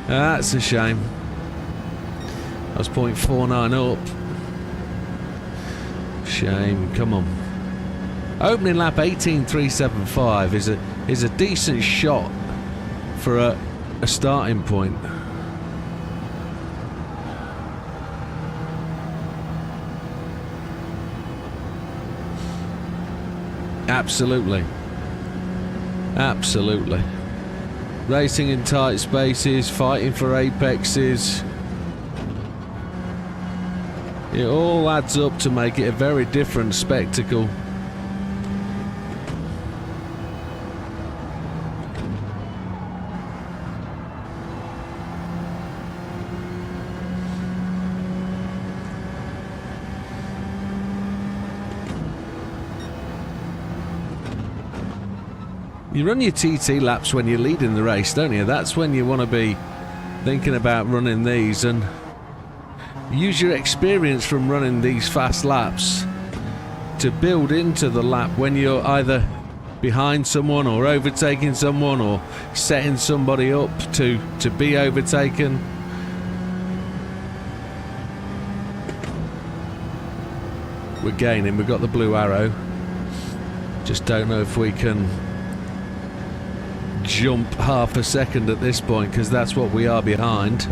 That's a shame. I was 0.49 up. Shame, come on. Opening lap 18.375 is a decent shot for a starting point. Absolutely. Absolutely. Racing in tight spaces, fighting for apexes. It all adds up to make it a very different spectacle. You run your TT laps when you're leading the race, don't you? That's when you want to be thinking about running these, and use your experience from running these fast laps to build into the lap when you're either behind someone or overtaking someone or setting somebody up to be overtaken. We're gaining, we've got the blue arrow. Just don't know if we can jump half a second at this point, because that's what we are behind.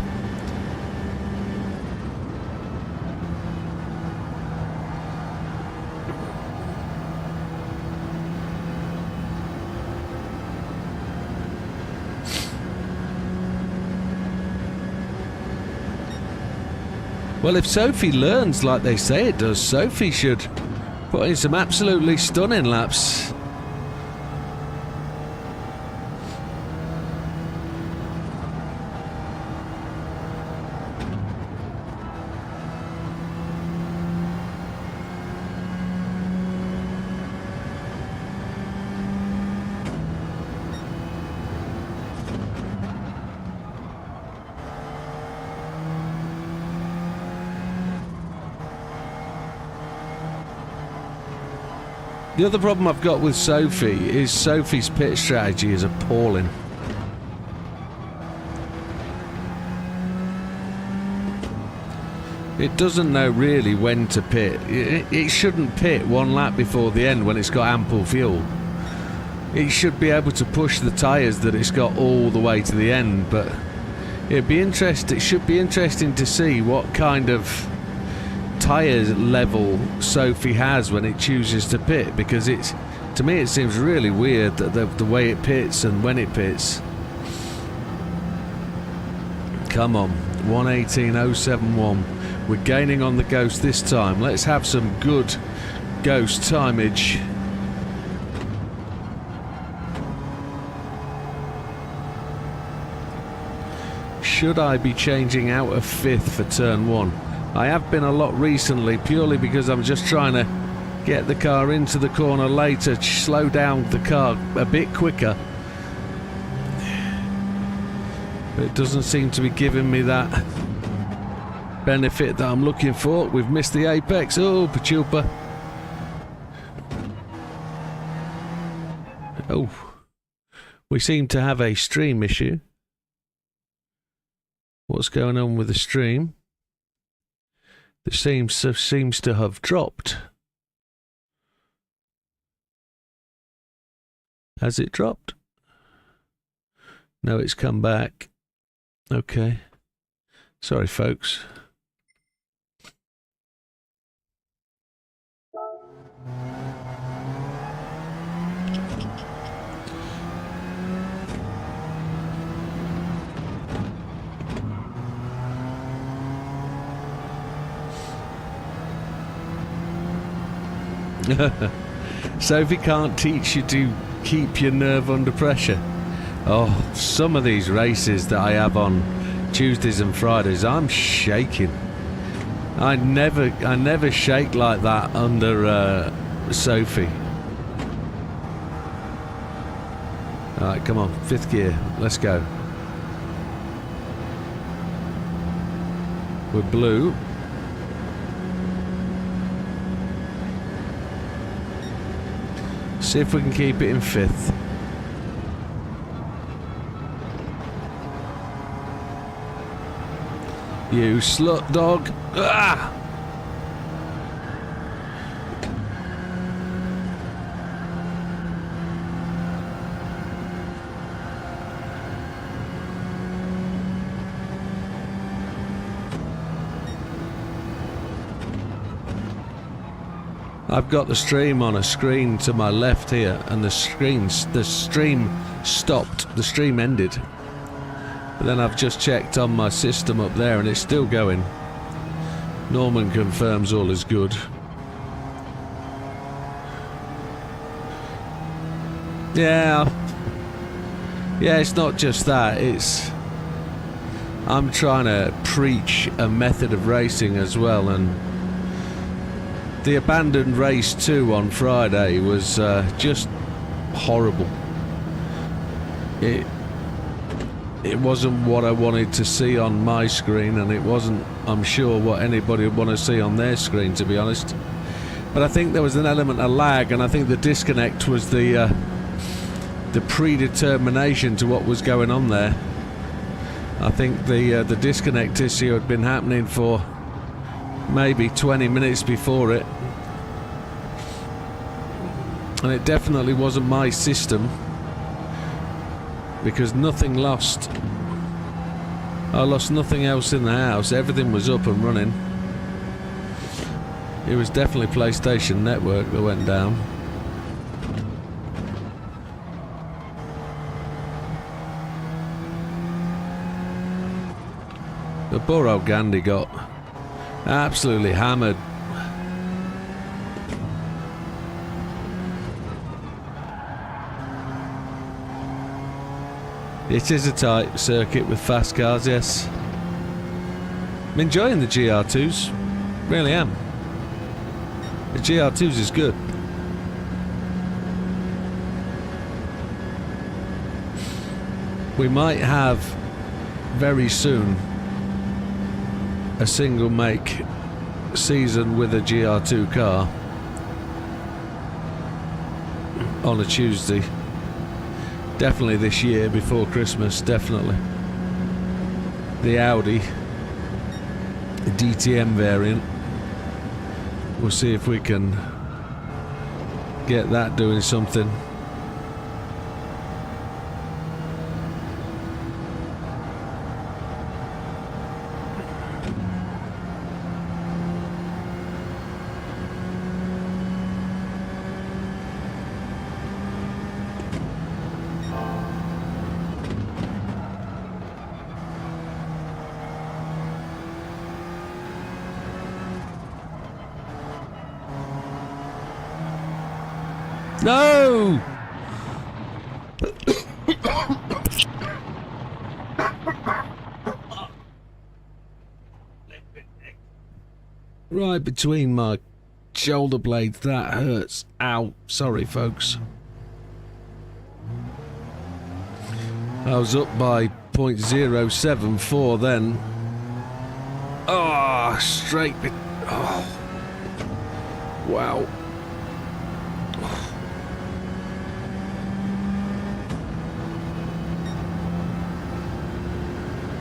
Well, if Sophie learns like they say it does, Sophie should put in some absolutely stunning laps. The other problem I've got with Sophie is Sophie's pit strategy is appalling. It doesn't know really when to pit. It shouldn't pit one lap before the end when it's got ample fuel. It should be able to push the tyres that it's got all the way to the end, but it should be interesting to see what kind of tyre level Sophie has when it chooses to pit, because to me it seems really weird that the way it pits and when it pits. Come on, 1:18.071. We're gaining on the Ghost this time. Let's have some good Ghost timeage. Should I be changing out of 5th for turn 1? I have been a lot recently, purely because I'm just trying to get the car into the corner later, slow down the car a bit quicker. But it doesn't seem to be giving me that benefit that I'm looking for. We've missed the apex. Oh, Pachupa. Oh. We seem to have a stream issue. What's going on with the stream? The seems to have dropped. Has it dropped? No, it's come back. Okay. Sorry, folks. Sophie can't teach you to keep your nerve under pressure. Oh, some of these races that I have on Tuesdays and Fridays, I'm shaking. I never shake like that under Sophie. Alright, come on, 5th gear, let's go. We're blue. See if we can keep it in 5th. You slut dog. Ah! I've got the stream on a screen to my left here, and the stream stopped. The stream ended. But then I've just checked on my system up there, and it's still going. Norman confirms all is good. Yeah, it's not just that. I'm trying to preach a method of racing as well, and the abandoned race 2 on Friday was just horrible. It wasn't what I wanted to see on my screen, and it wasn't, I'm sure, what anybody would want to see on their screen, to be honest. But I think there was an element of lag, and I think the disconnect was the predetermination to what was going on there. I think the disconnect issue had been happening for maybe 20 minutes before it, and it definitely wasn't my system, because nothing lost. I lost nothing else in the house. Everything was up and running. It was definitely PlayStation Network that went down. The poor old Gandhi got absolutely hammered. It is a tight circuit with fast cars, yes. I'm enjoying the GR2s, really am. The GR2s is good. We might have very soon a single make season with a GR2 car on a Tuesday. Definitely this year, before Christmas, definitely. The Audi, the DTM variant. We'll see if we can get that doing something. No! Right between my shoulder blades, that hurts. Ow. Sorry, folks. I was up by 0.074 then. Oh, straight. Oh. Wow.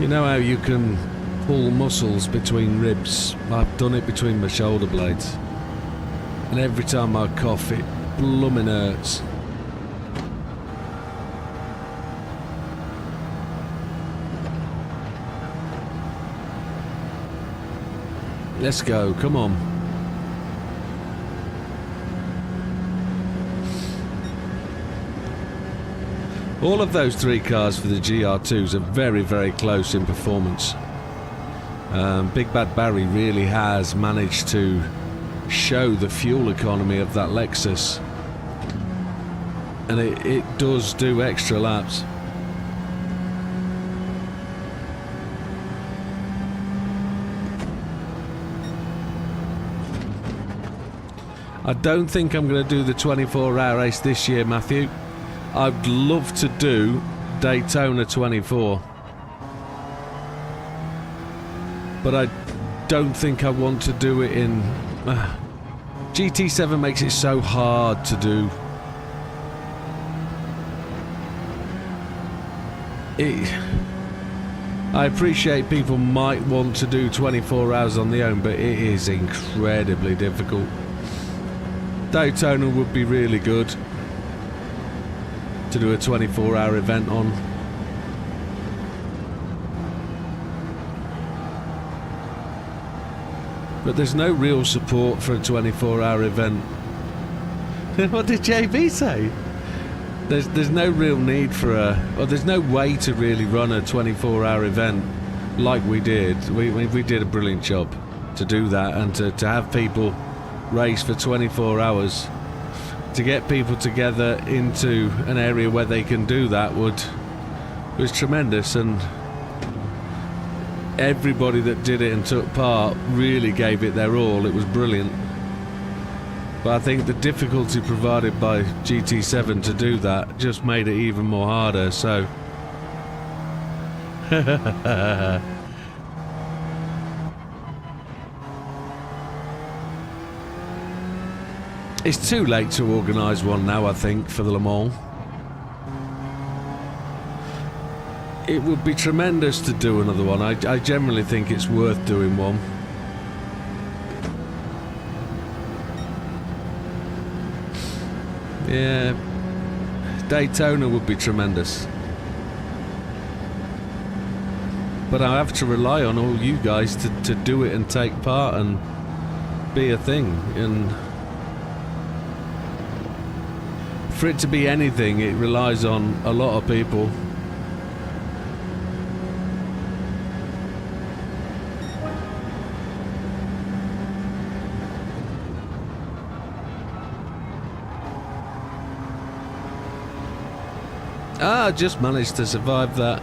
You know how you can pull muscles between ribs? I've done it between my shoulder blades. And every time I cough, it blooming hurts. Let's go, come on. All of those 3 cars for the GR2s are very, very close in performance. Big Bad Barry really has managed to show the fuel economy of that Lexus. And it does do extra laps. I don't think I'm going to do the 24-hour race this year, Matthew. I'd love to do Daytona 24, but I don't think I want to do it in... GT7 makes it so hard to do. I appreciate people might want to do 24 hours on their own, but it is incredibly difficult. Daytona would be really good to do a 24-hour event on. But there's no real support for a 24-hour event What did JB say? There's no real need for there's no way to really run a 24-hour event like we did. We did a brilliant job to do that, and to have people race for 24 hours, to get people together into an area where they can do that was tremendous, and everybody that did it and took part really gave it their all. It was brilliant. But I think the difficulty provided by GT7 to do that just made it even more harder, so... It's too late to organise one now, I think, for the Le Mans. It would be tremendous to do another one. I generally think it's worth doing one. Yeah, Daytona would be tremendous. But I have to rely on all you guys to do it and take part and be a thing. And for it to be anything, it relies on a lot of people. I just managed to survive that.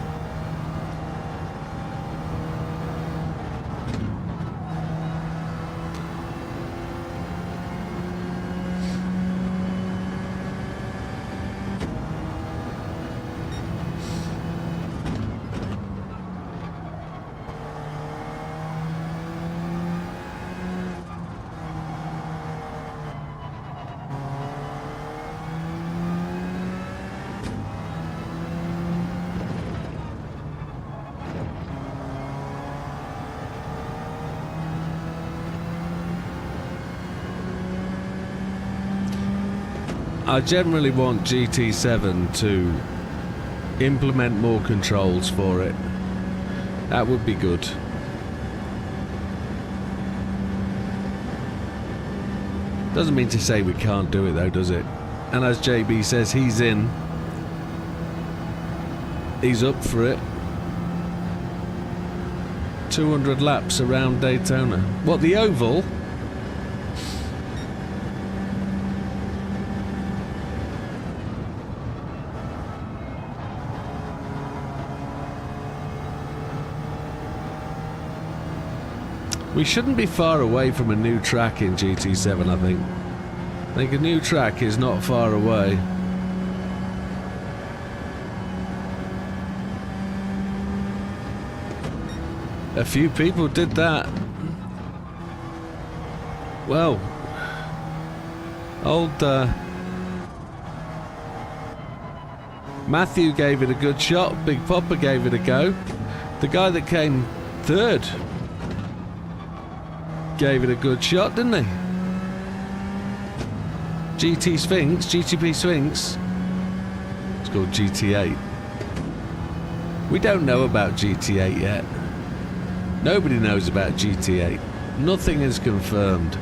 I generally want GT7 to implement more controls for it. That would be good. Doesn't mean to say we can't do it though, does it? And as JB says, he's in. He's up for it. 200 laps around Daytona. What, the oval? We shouldn't be far away from a new track in GT7, I think. I think a new track is not far away. A few people did that. Well, old Matthew gave it a good shot. Big Popper gave it a go. The guy that came third gave it a good shot, didn't he? GTP Sphinx. It's called GT8. We don't know about GT8 yet. Nobody knows about GT8. Nothing is confirmed.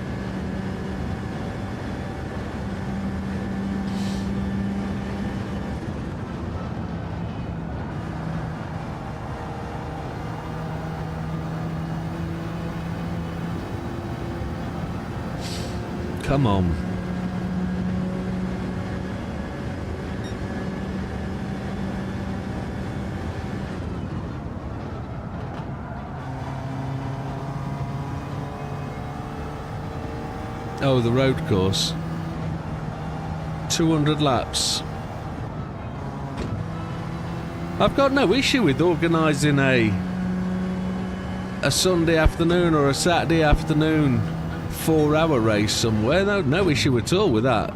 Come on. Oh, the road course. 200 laps. I've got no issue with organising a Sunday afternoon or a Saturday afternoon 4-hour race somewhere. No issue at all with that.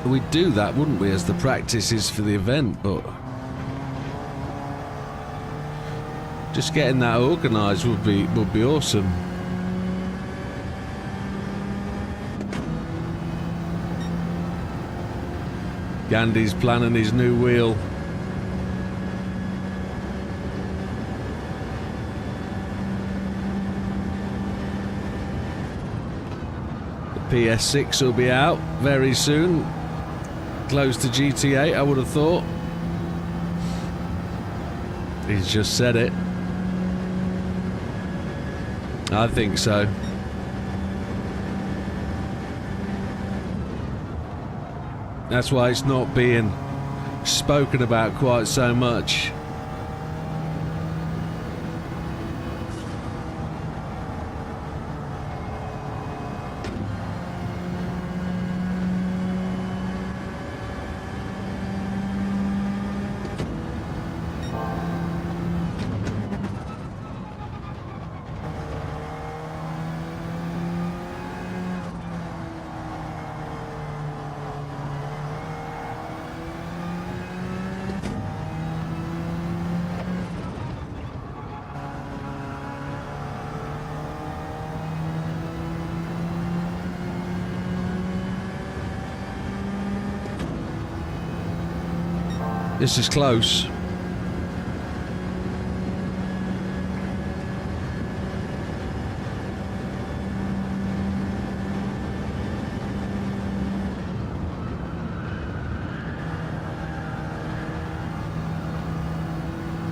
We'd do that, wouldn't we, as the practices for the event, but just getting that organised would be awesome. Gandhi's planning his new wheel. PS6 will be out very soon. Close to GTA, I would have thought. He's just said it. I think so. That's why it's not being spoken about quite so much. This is close.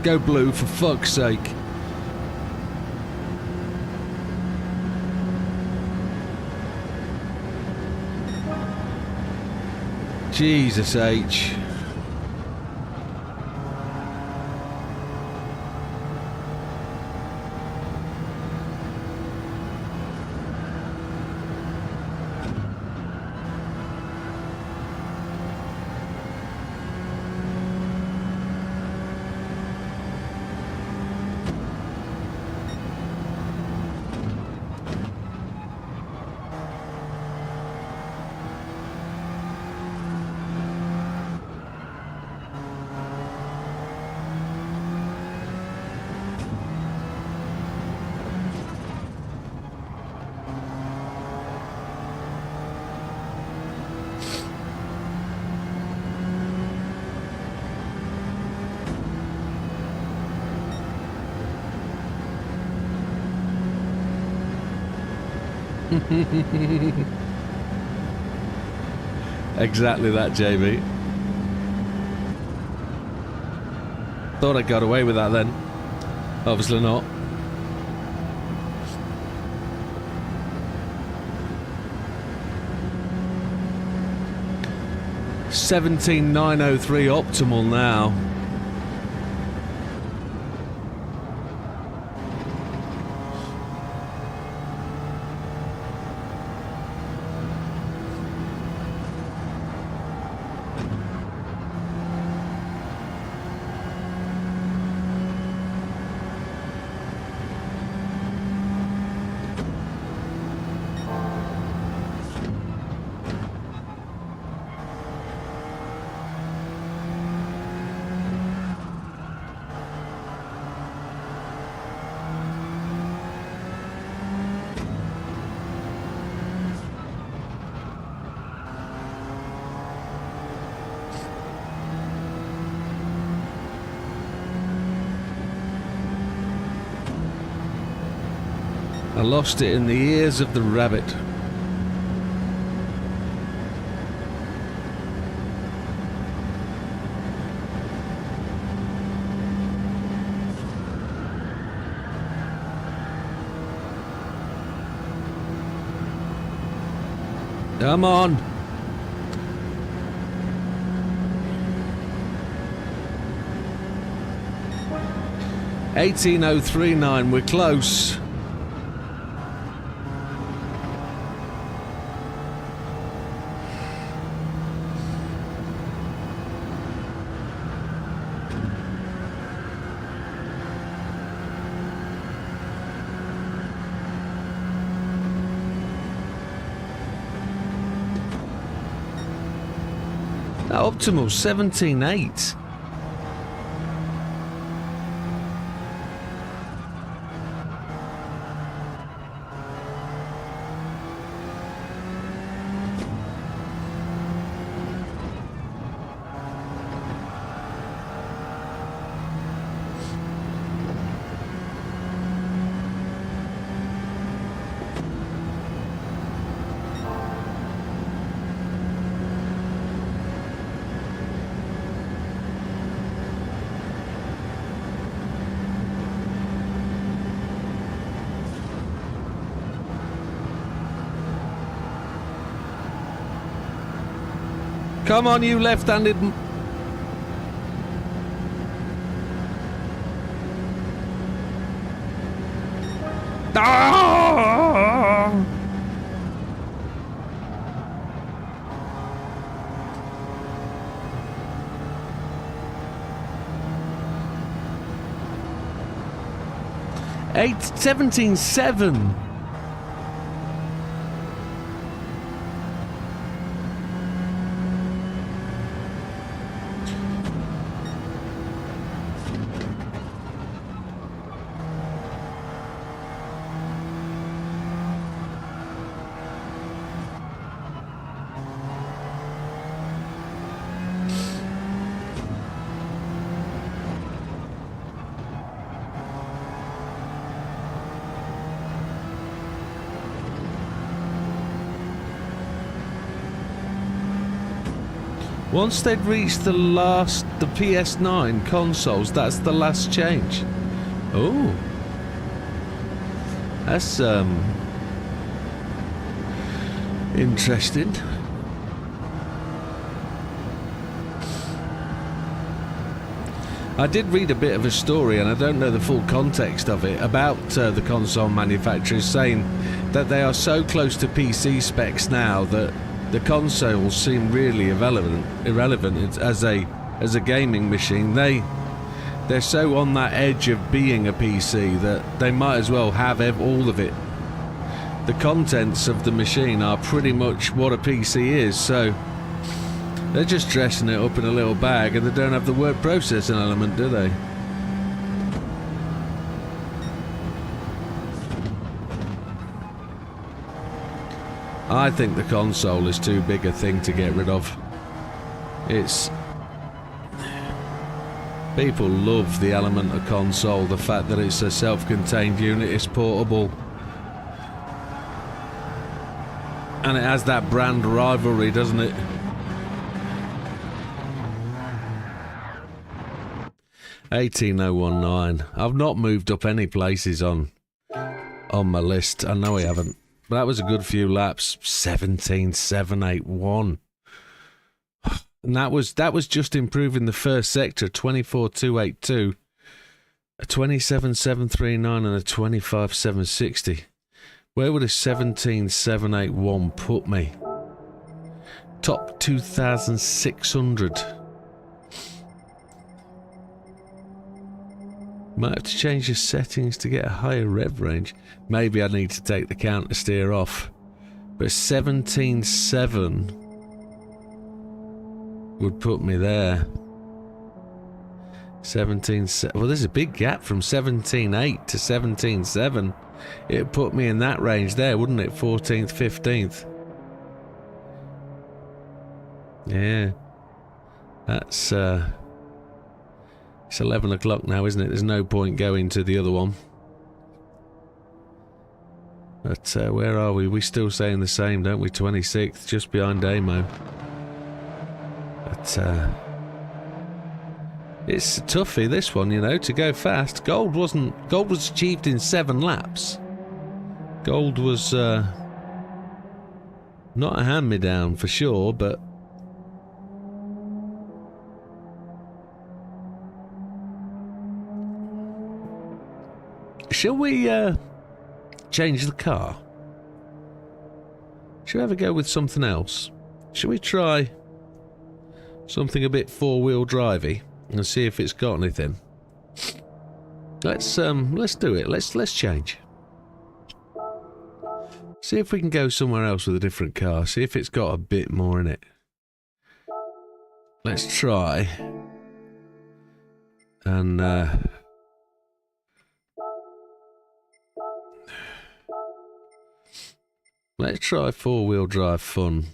Go blue, for fuck's sake. Jesus H. Exactly that, JB. Thought I got away with that then. Obviously not. $17,903 optimal now. I lost it in the ears of the rabbit. Come on. $18,039, we're close. That optimal 17.8. Come on, you left-handed... Ah! Eight 17.7. Once they'd reached the PS9 consoles, that's the last change. Oh. That's, interesting. I did read a bit of a story, and I don't know the full context of it, about the console manufacturers saying that they are so close to PC specs now that the consoles seem really irrelevant as a gaming machine. They're so on that edge of being a PC that they might as well have all of it. The contents of the machine are pretty much what a PC is, so they're just dressing it up in a little bag, and they don't have the word processing element, do they? I think the console is too big a thing to get rid of. People love the element of console, the fact that it's a self-contained unit, it's portable. And it has that brand rivalry, doesn't it? $18,019. I've not moved up any places on my list. I know I haven't. But that was a good few laps. 17,781. And that was just improving the first sector. 24,282, a 27,739, and a 25,760. Where would a 17,781 put me? Top 2,600. Might have to change the settings to get a higher rev range. Maybe I need to take the counter steer off. But 17.7 would put me there. 17.7. Well, there's a big gap from 17.8 to 17.7. It'd put me in that range there, wouldn't it? 14th, 15th. Yeah. That's it's 11 o'clock now, isn't it? There's no point going to the other one. But where are we? We're still saying the same, don't we? 26th, just behind Amo. But it's a toughie, this one, you know, to go fast. Gold was achieved in 7 laps. Gold was not a hand-me-down for sure, but shall we change the car? Shall we ever go with something else? Shall we try something a bit four-wheel drivey and see if it's got anything? Let's do it. Let's change. See if we can go somewhere else with a different car. See if it's got a bit more in it. Let's try. And let's try four-wheel drive fun.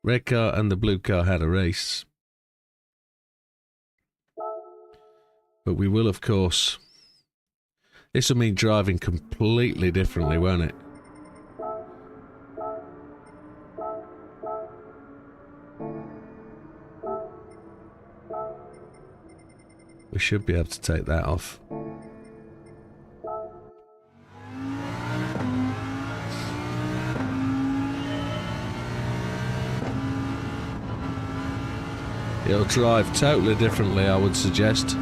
Red car and the blue car had a race. But we will, of course... This will mean driving completely differently, won't it? We should be able to take that off. It'll drive totally differently, I would suggest.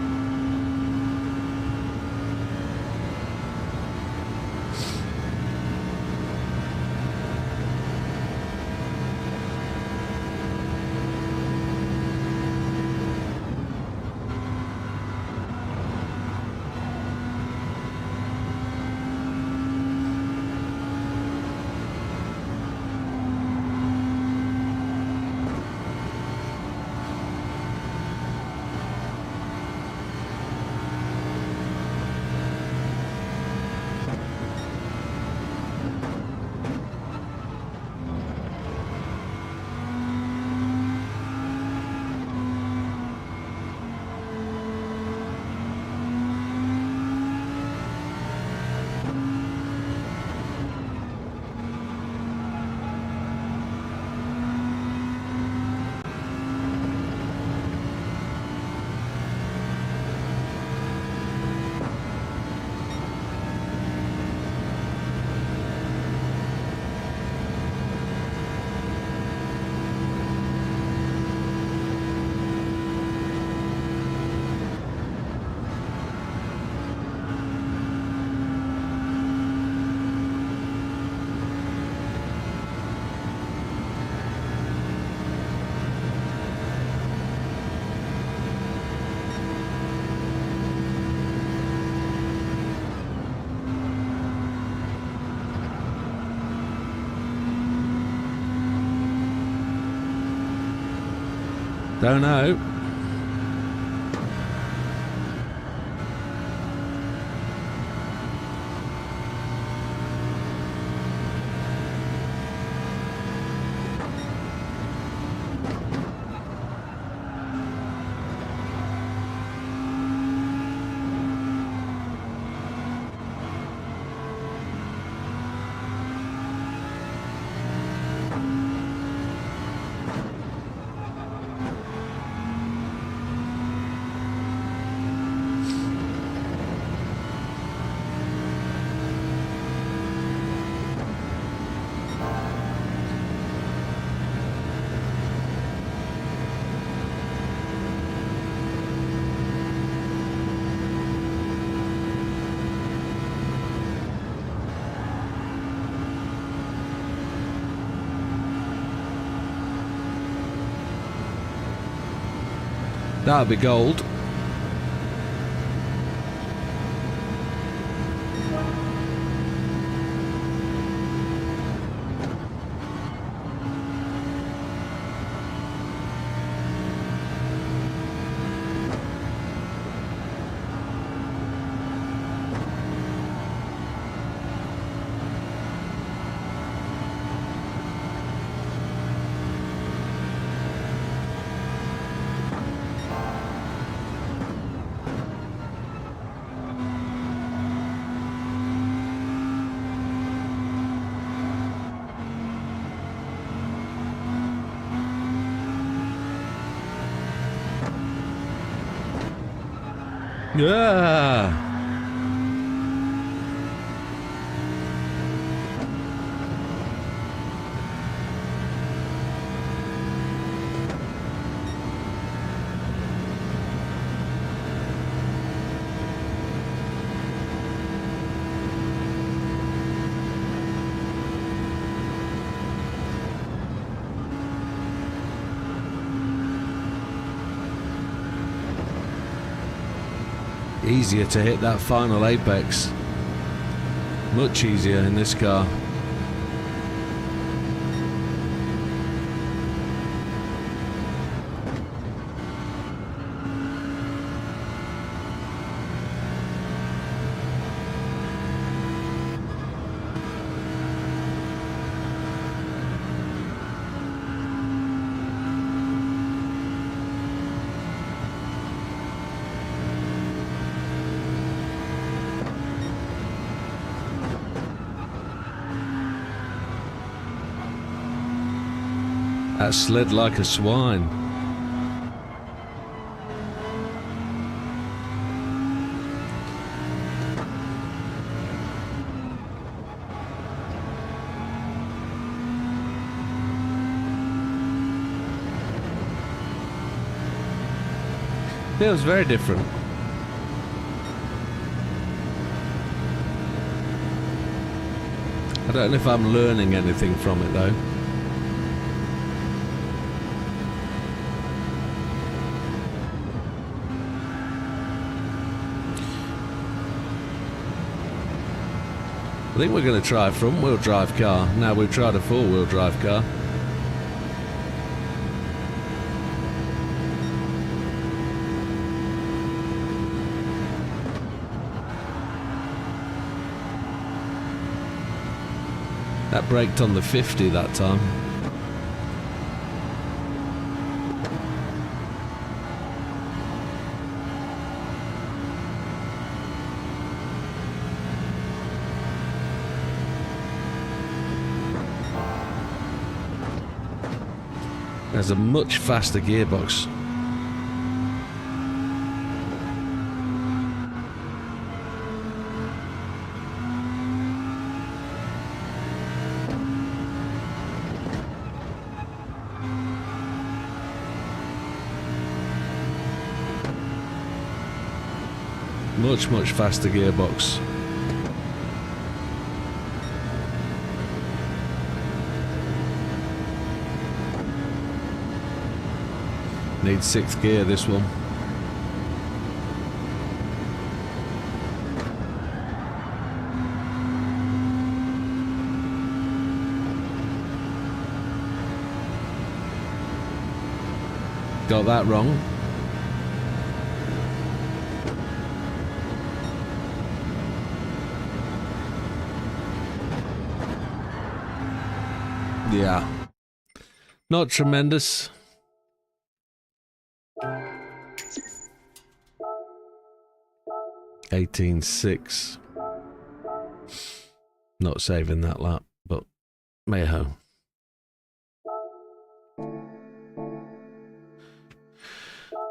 Don't know. That'll be gold. Yeah. Easier to hit that final apex. Much easier in this car. That slid like a swine. Feels very different. I don't know if I'm learning anything from it though. I think we're going to try a front-wheel drive car. Now we've tried a four-wheel drive car. That braked on the 50 that time. There's a much faster gearbox. Much faster gearbox. Needs sixth gear, this one. Got that wrong. Yeah. Not tremendous. $18.6. Not saving that lap, but mayho.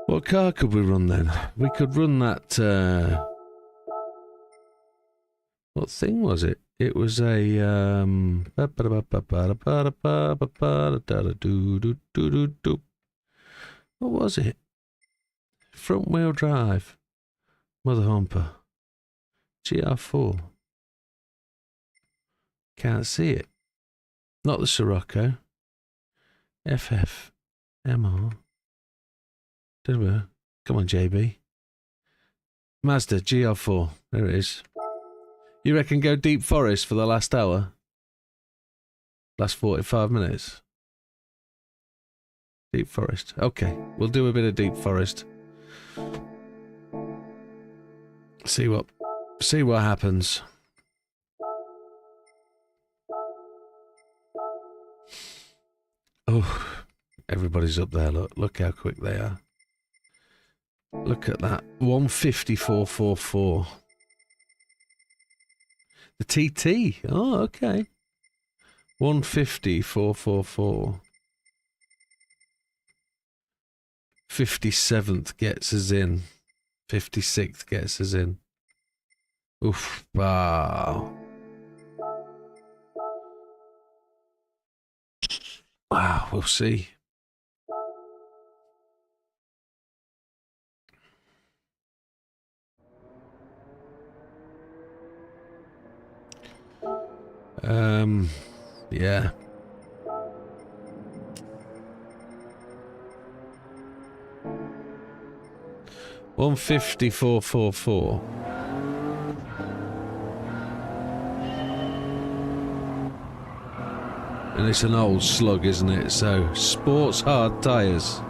What car could we run then? We could run that, what thing was it? It was a, what was it? Front wheel drive. Mother Humper. GR4. Can't see it. Not the Sirocco. FF. MR. Come on, JB. Mazda GR4. There it is. You reckon go deep forest for the last hour? Last 45 minutes? Deep forest. Okay, we'll do a bit of deep forest. See what happens. Oh, everybody's up there. Look how quick they are. Look at that. 154.44. The TT. Oh, okay. 150.444. 57th gets us in. 56th gets us in. Oof. Wow. Wow, we'll see. Yeah. $154.44. And it's an old slug, isn't it? So, sports hard tyres.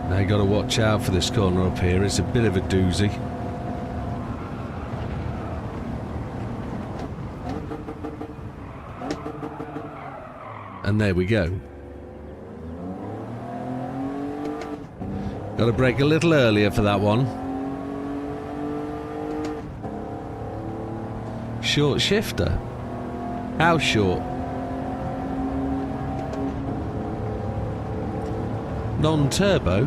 Now you got to watch out for this corner up here. It's a bit of a doozy. And there we go. Got to brake a little earlier for that one. Short shifter. How short? Non-turbo?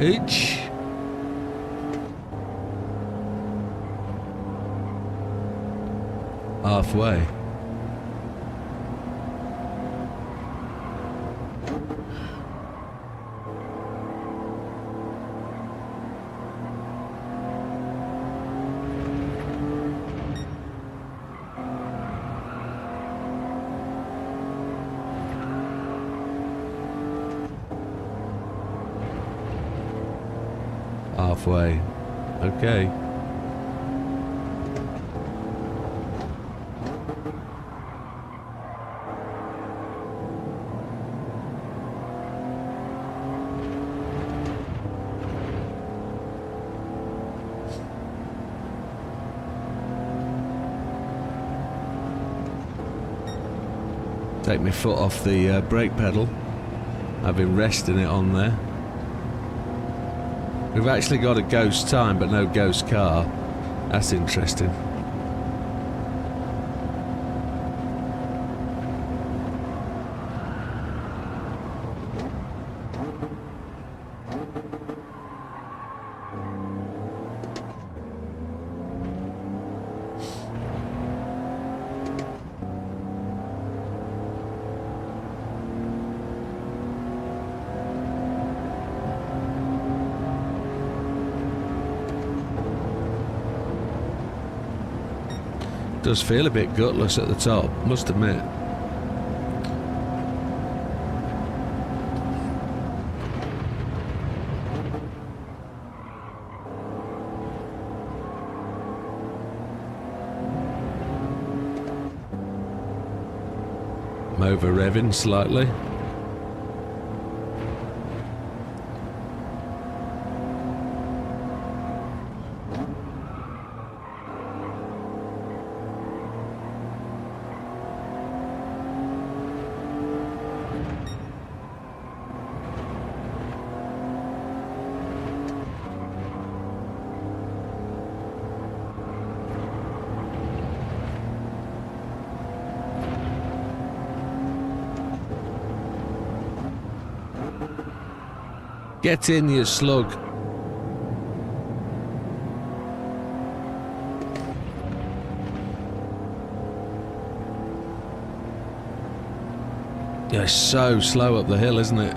Each. Halfway. Halfway. Okay. Take my foot off the brake pedal. I've been resting it on there. We've actually got a ghost time but no ghost car. That's interesting. Does feel a bit gutless at the top, must admit. I'm over revving slightly. Get in, you slug. Yeah, it's so slow up the hill, isn't it?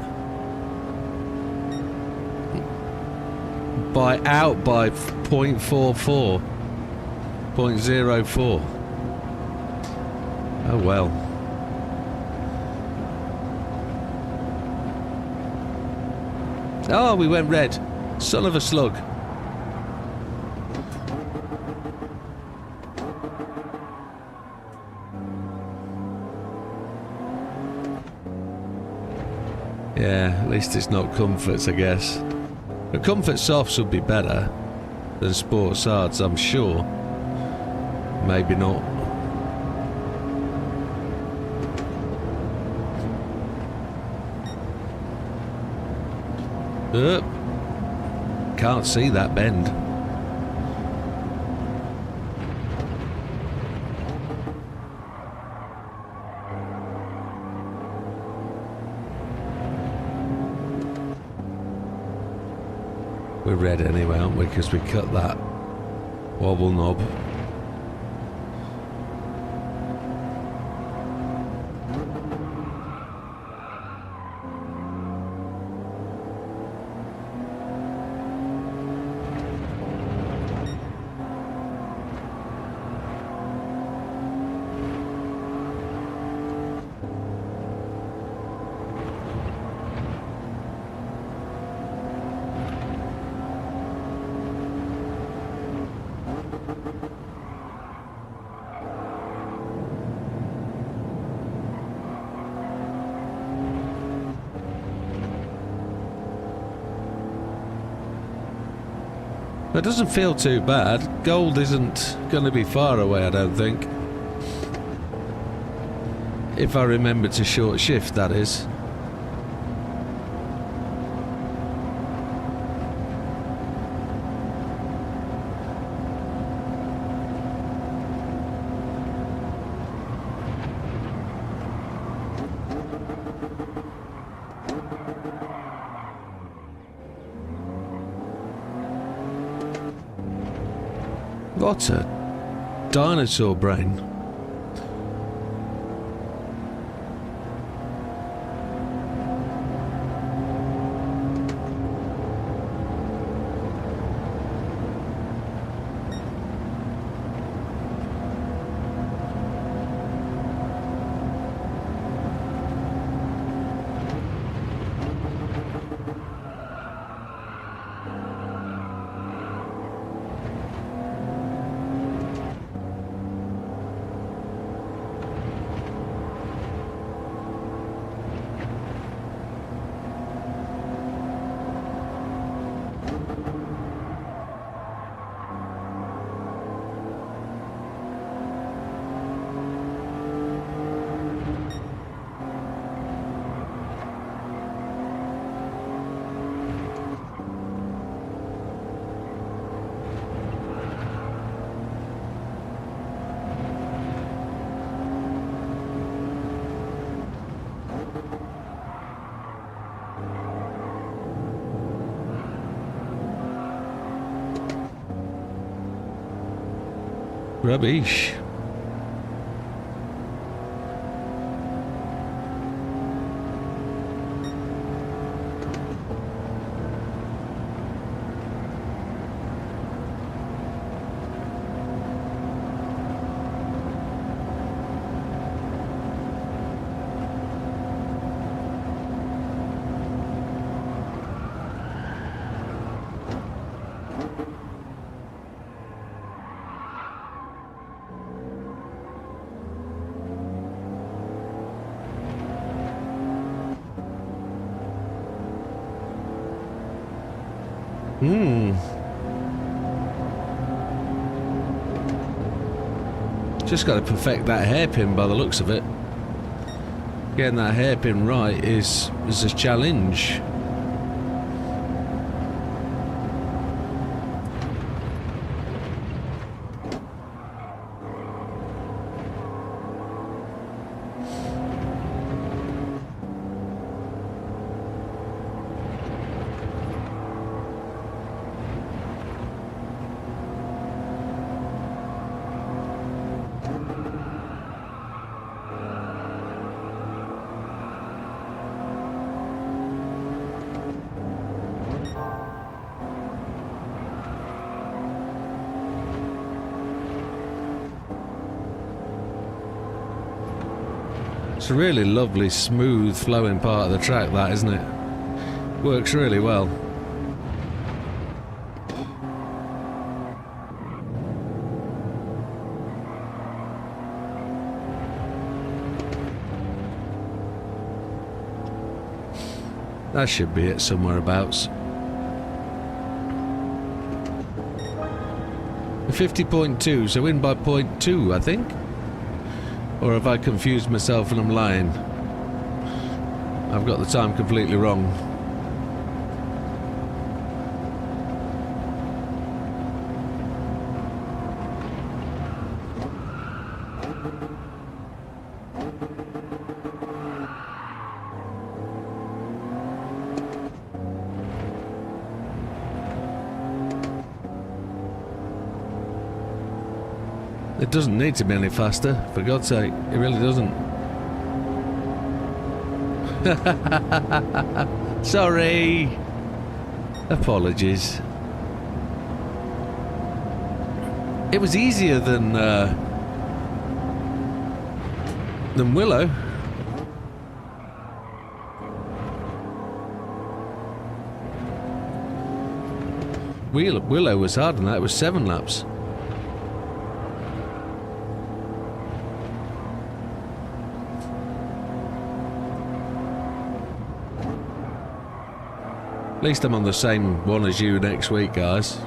Out by 0.44. 0.04. Oh well. Oh, we went red. Son of a slug. Yeah, at least it's not comforts, I guess. The comfort softs would be better than sports hards, I'm sure. Maybe not. Can't see that bend. We're red anyway, aren't we? Because we cut that wobble knob. It doesn't feel too bad. Gold isn't going to be far away, I don't think. If I remember to short shift, that is. What a dinosaur brain. Rubbish. Just got to perfect that hairpin by the looks of it. Getting that hairpin right is a challenge. It's a really lovely, smooth, flowing part of the track, that, isn't it? Works really well. That should be it somewhere abouts. 50.2, so in by 0.2, I think. Or have I confused myself and I'm lying? I've got the time completely wrong. It doesn't need to be any faster, for God's sake. It really doesn't. Sorry. Apologies. It was easier than Willow. Willow was harder than that. It was 7 laps. At least I'm on the same one as you next week, guys.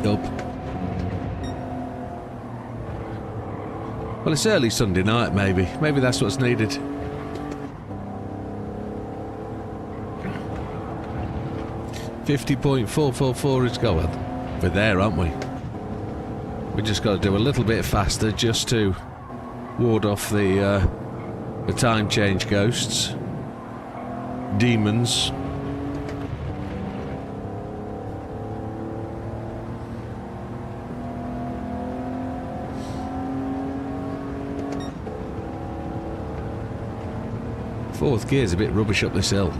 Yup. Well, it's early Sunday night, maybe. Maybe that's what's needed. .444 is going. We're there, aren't we? We just got to do a little bit faster just to ward off the time change ghosts. Demons. Fourth gear's a bit rubbish up this hill.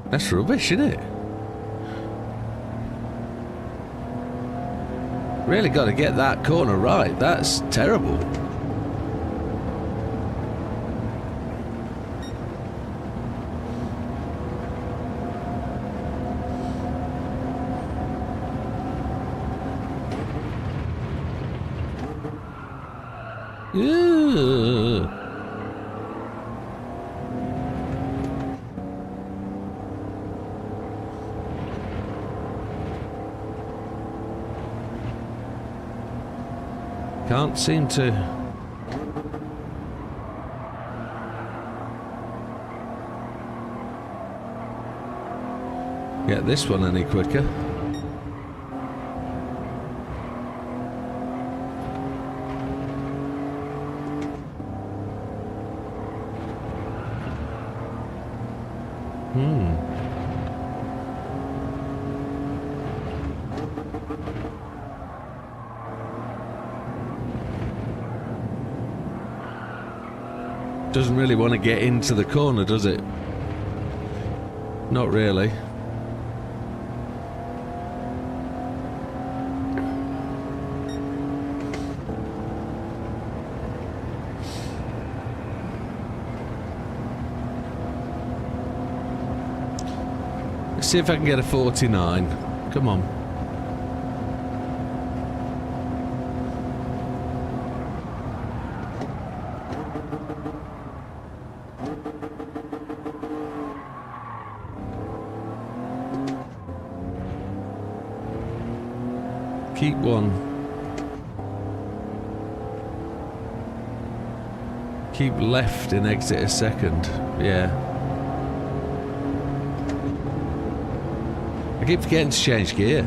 That's rubbish, isn't it? Really got to get that corner right. That's terrible. Ugh. Can't seem to get this one any quicker. Doesn't really want to get into the corner, does it? Not really. Let's see if I can get a 49. Come on. Keep one. Keep left and exit a second. Yeah. I keep forgetting to change gear.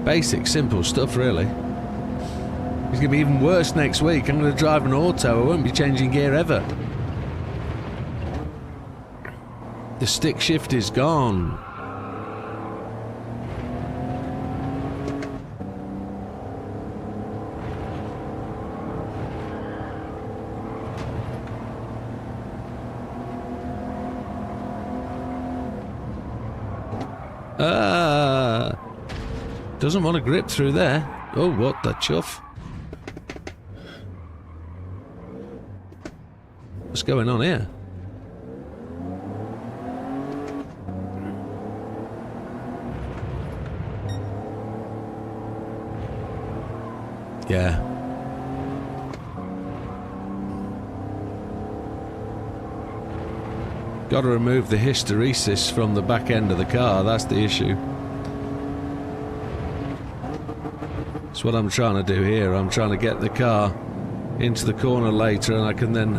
Basic, simple stuff, really. It's going to be even worse next week. I'm going to drive an auto. I won't be changing gear ever. The stick shift is gone. Doesn't want to grip through there. Oh, what the chuff. What's going on here? Yeah. Got to remove the hysteresis from the back end of the car, that's the issue. That's what I'm trying to do here. I'm trying to get the car into the corner later and I can then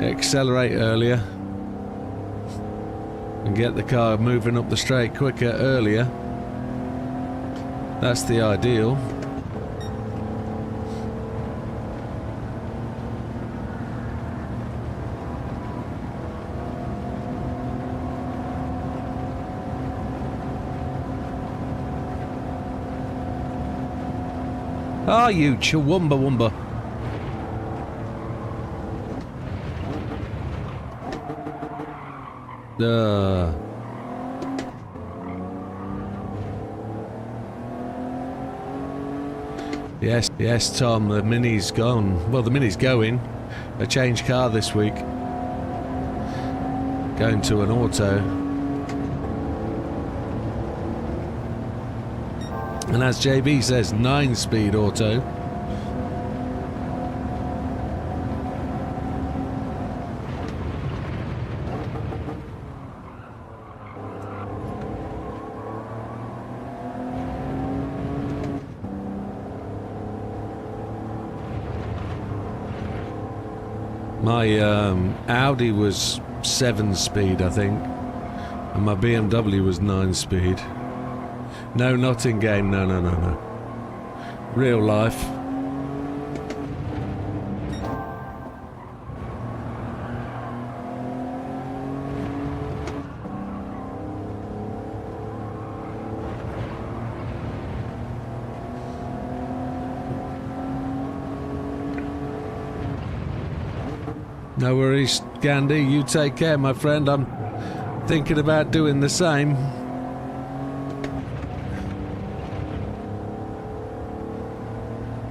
accelerate earlier and get the car moving up the straight quicker earlier. That's the ideal. Ah, you Chuwumba. Yes, Tom, the Mini's gone. Well, the Mini's going. A changed car this week. going to an auto. And as JB says, 9-speed auto. My Audi was 7-speed, I think, and my BMW was 9-speed. No, not in game. No. Real life. No worries, Gandhi. You take care, my friend. I'm thinking about doing the same.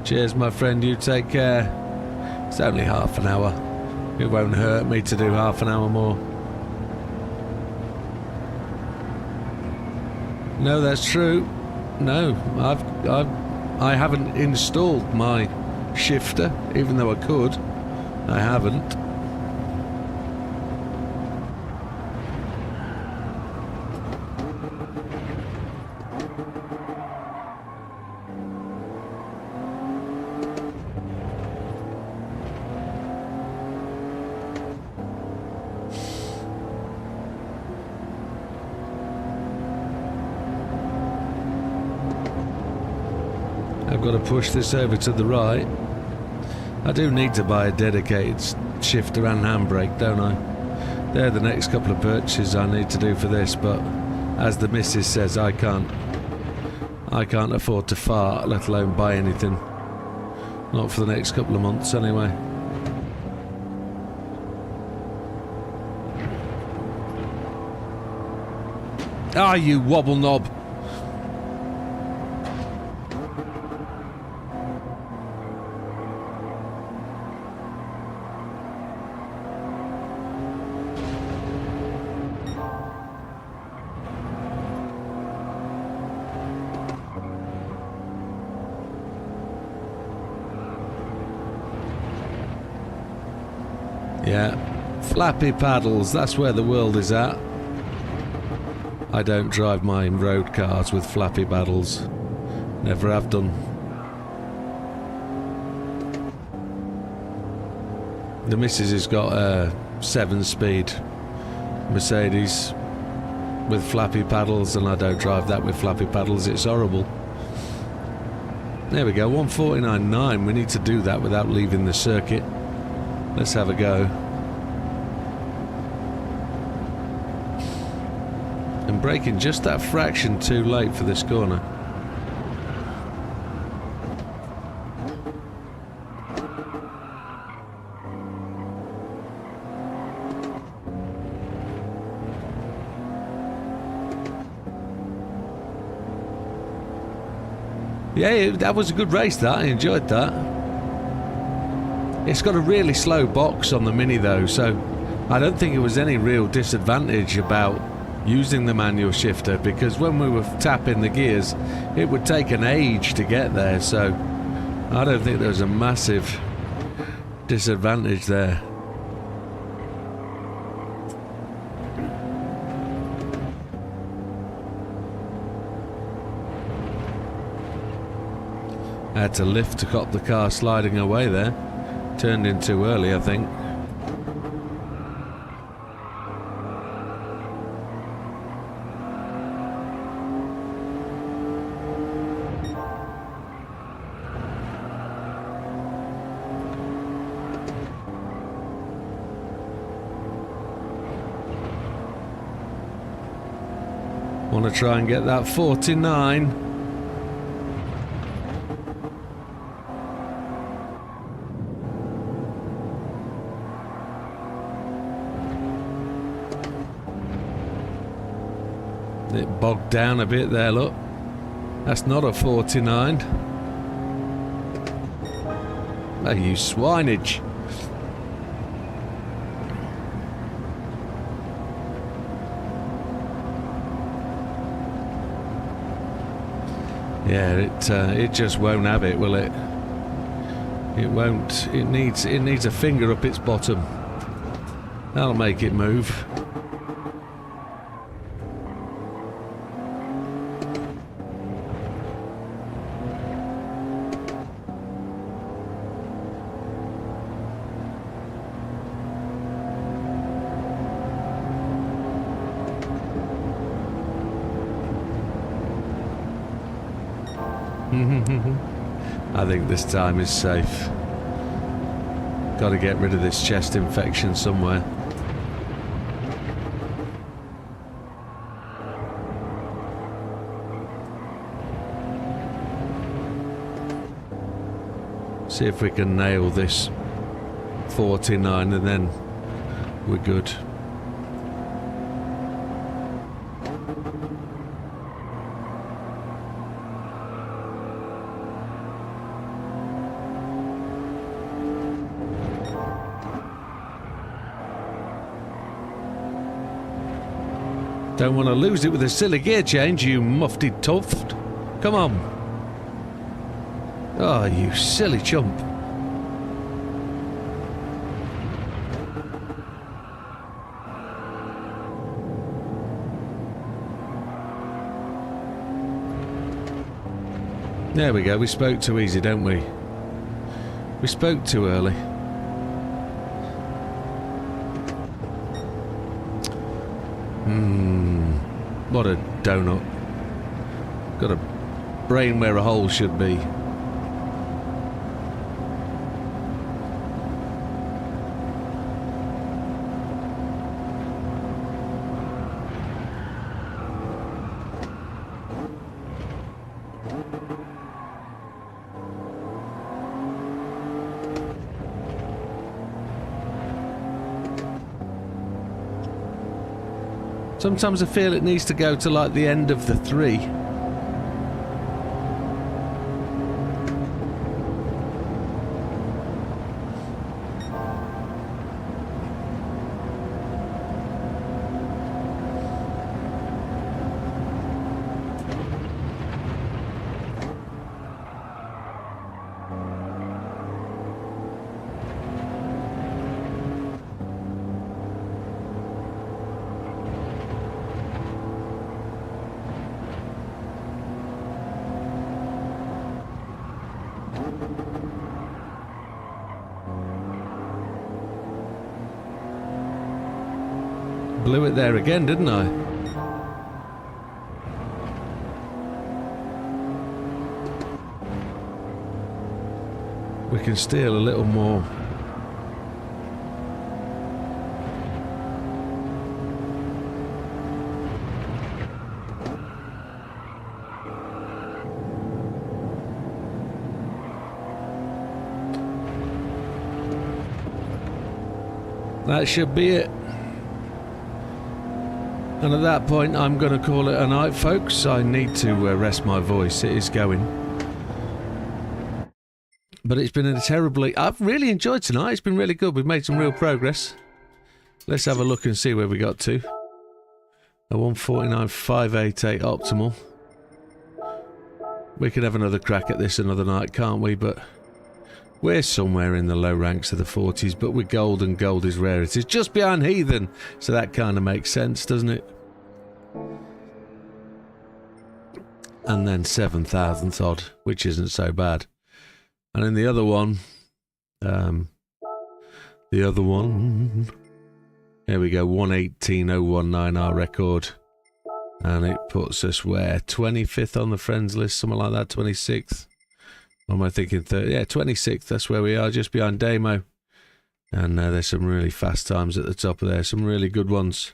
Cheers, my friend. You take care. It's only half an hour. It won't hurt me to do half an hour more. No, that's true. No, I haven't installed my shifter, even though I could. I haven't. I've got to push this over to the right. I do need to buy a dedicated shifter and handbrake, don't I? They're the next couple of purchases I need to do for this, but as the missus says, I can't afford to fart, let alone buy anything. Not for the next couple of months anyway. Ah, you wobble knob. Yeah, flappy paddles, that's where the world is at. I don't drive my road cars with flappy paddles. Never have done. The missus has got a 7-speed Mercedes with flappy paddles, and I don't drive that with flappy paddles. It's horrible. There we go, 149.9. We need to do that without leaving the circuit. Let's have a go. And braking just that fraction too late for this corner. Yeah, that was a good race, that. I enjoyed that. It's got a really slow box on the Mini though, so I don't think it was any real disadvantage about using the manual shifter, because when we were tapping the gears it would take an age to get there, so I don't think there was a massive disadvantage there. I had to lift to stop the car sliding away there. Turned in too early, I think. Want to try and get that 49. It bogged down a bit there, look. That's not a 49. Oh, you swineage. Yeah, it just won't have it, will it? It won't. It needs a finger up its bottom. That'll make it move. I think this time is safe. Got to get rid of this chest infection somewhere. See if we can nail this 49 and then we're good. Don't want to lose it with a silly gear change, you mufti tuft. Come on. Oh, you silly chump. There we go, we spoke too easy, don't we? We spoke too early. What a donut. Got a brain where a hole should be. Sometimes I feel it needs to go to like the end of the 3. Blew it there again, didn't I? We can steal a little more. That should be it. And at that point, I'm going to call it a night, folks. I need to rest my voice. It is going. But it's been a terribly... I've really enjoyed tonight. It's been really good. We've made some real progress. Let's have a look and see where we got to. A 149.588 optimal. We could have another crack at this another night, can't we? But we're somewhere in the low ranks of the 40s, but we're gold, and gold is rarity. It's just behind Heathen, so that kind of makes sense, doesn't it? And then 7,000th odd, which isn't so bad. And in the other one, here we go, 118.019, our record. And it puts us where? 25th on the friends list, something like that, 26th. What am I thinking? Yeah, 26th, that's where we are, just behind Damo. And there's some really fast times at the top of there, some really good ones.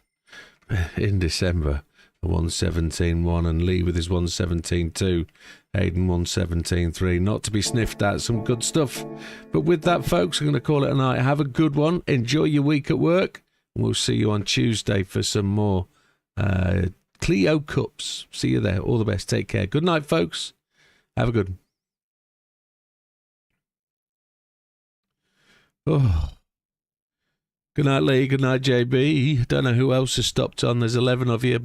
In December, a 117.1, and Lee with his 117.2. Hayden 117.3, not to be sniffed at, some good stuff. But with that, folks, I'm going to call it a night. Have a good one, enjoy your week at work, and we'll see you on Tuesday for some more Clio Cups. See you there, all the best, take care. Good night, folks, have a good one. Oh. Good night, Lee, good night, JB. Don't know who else has stopped on, there's 11 of you, but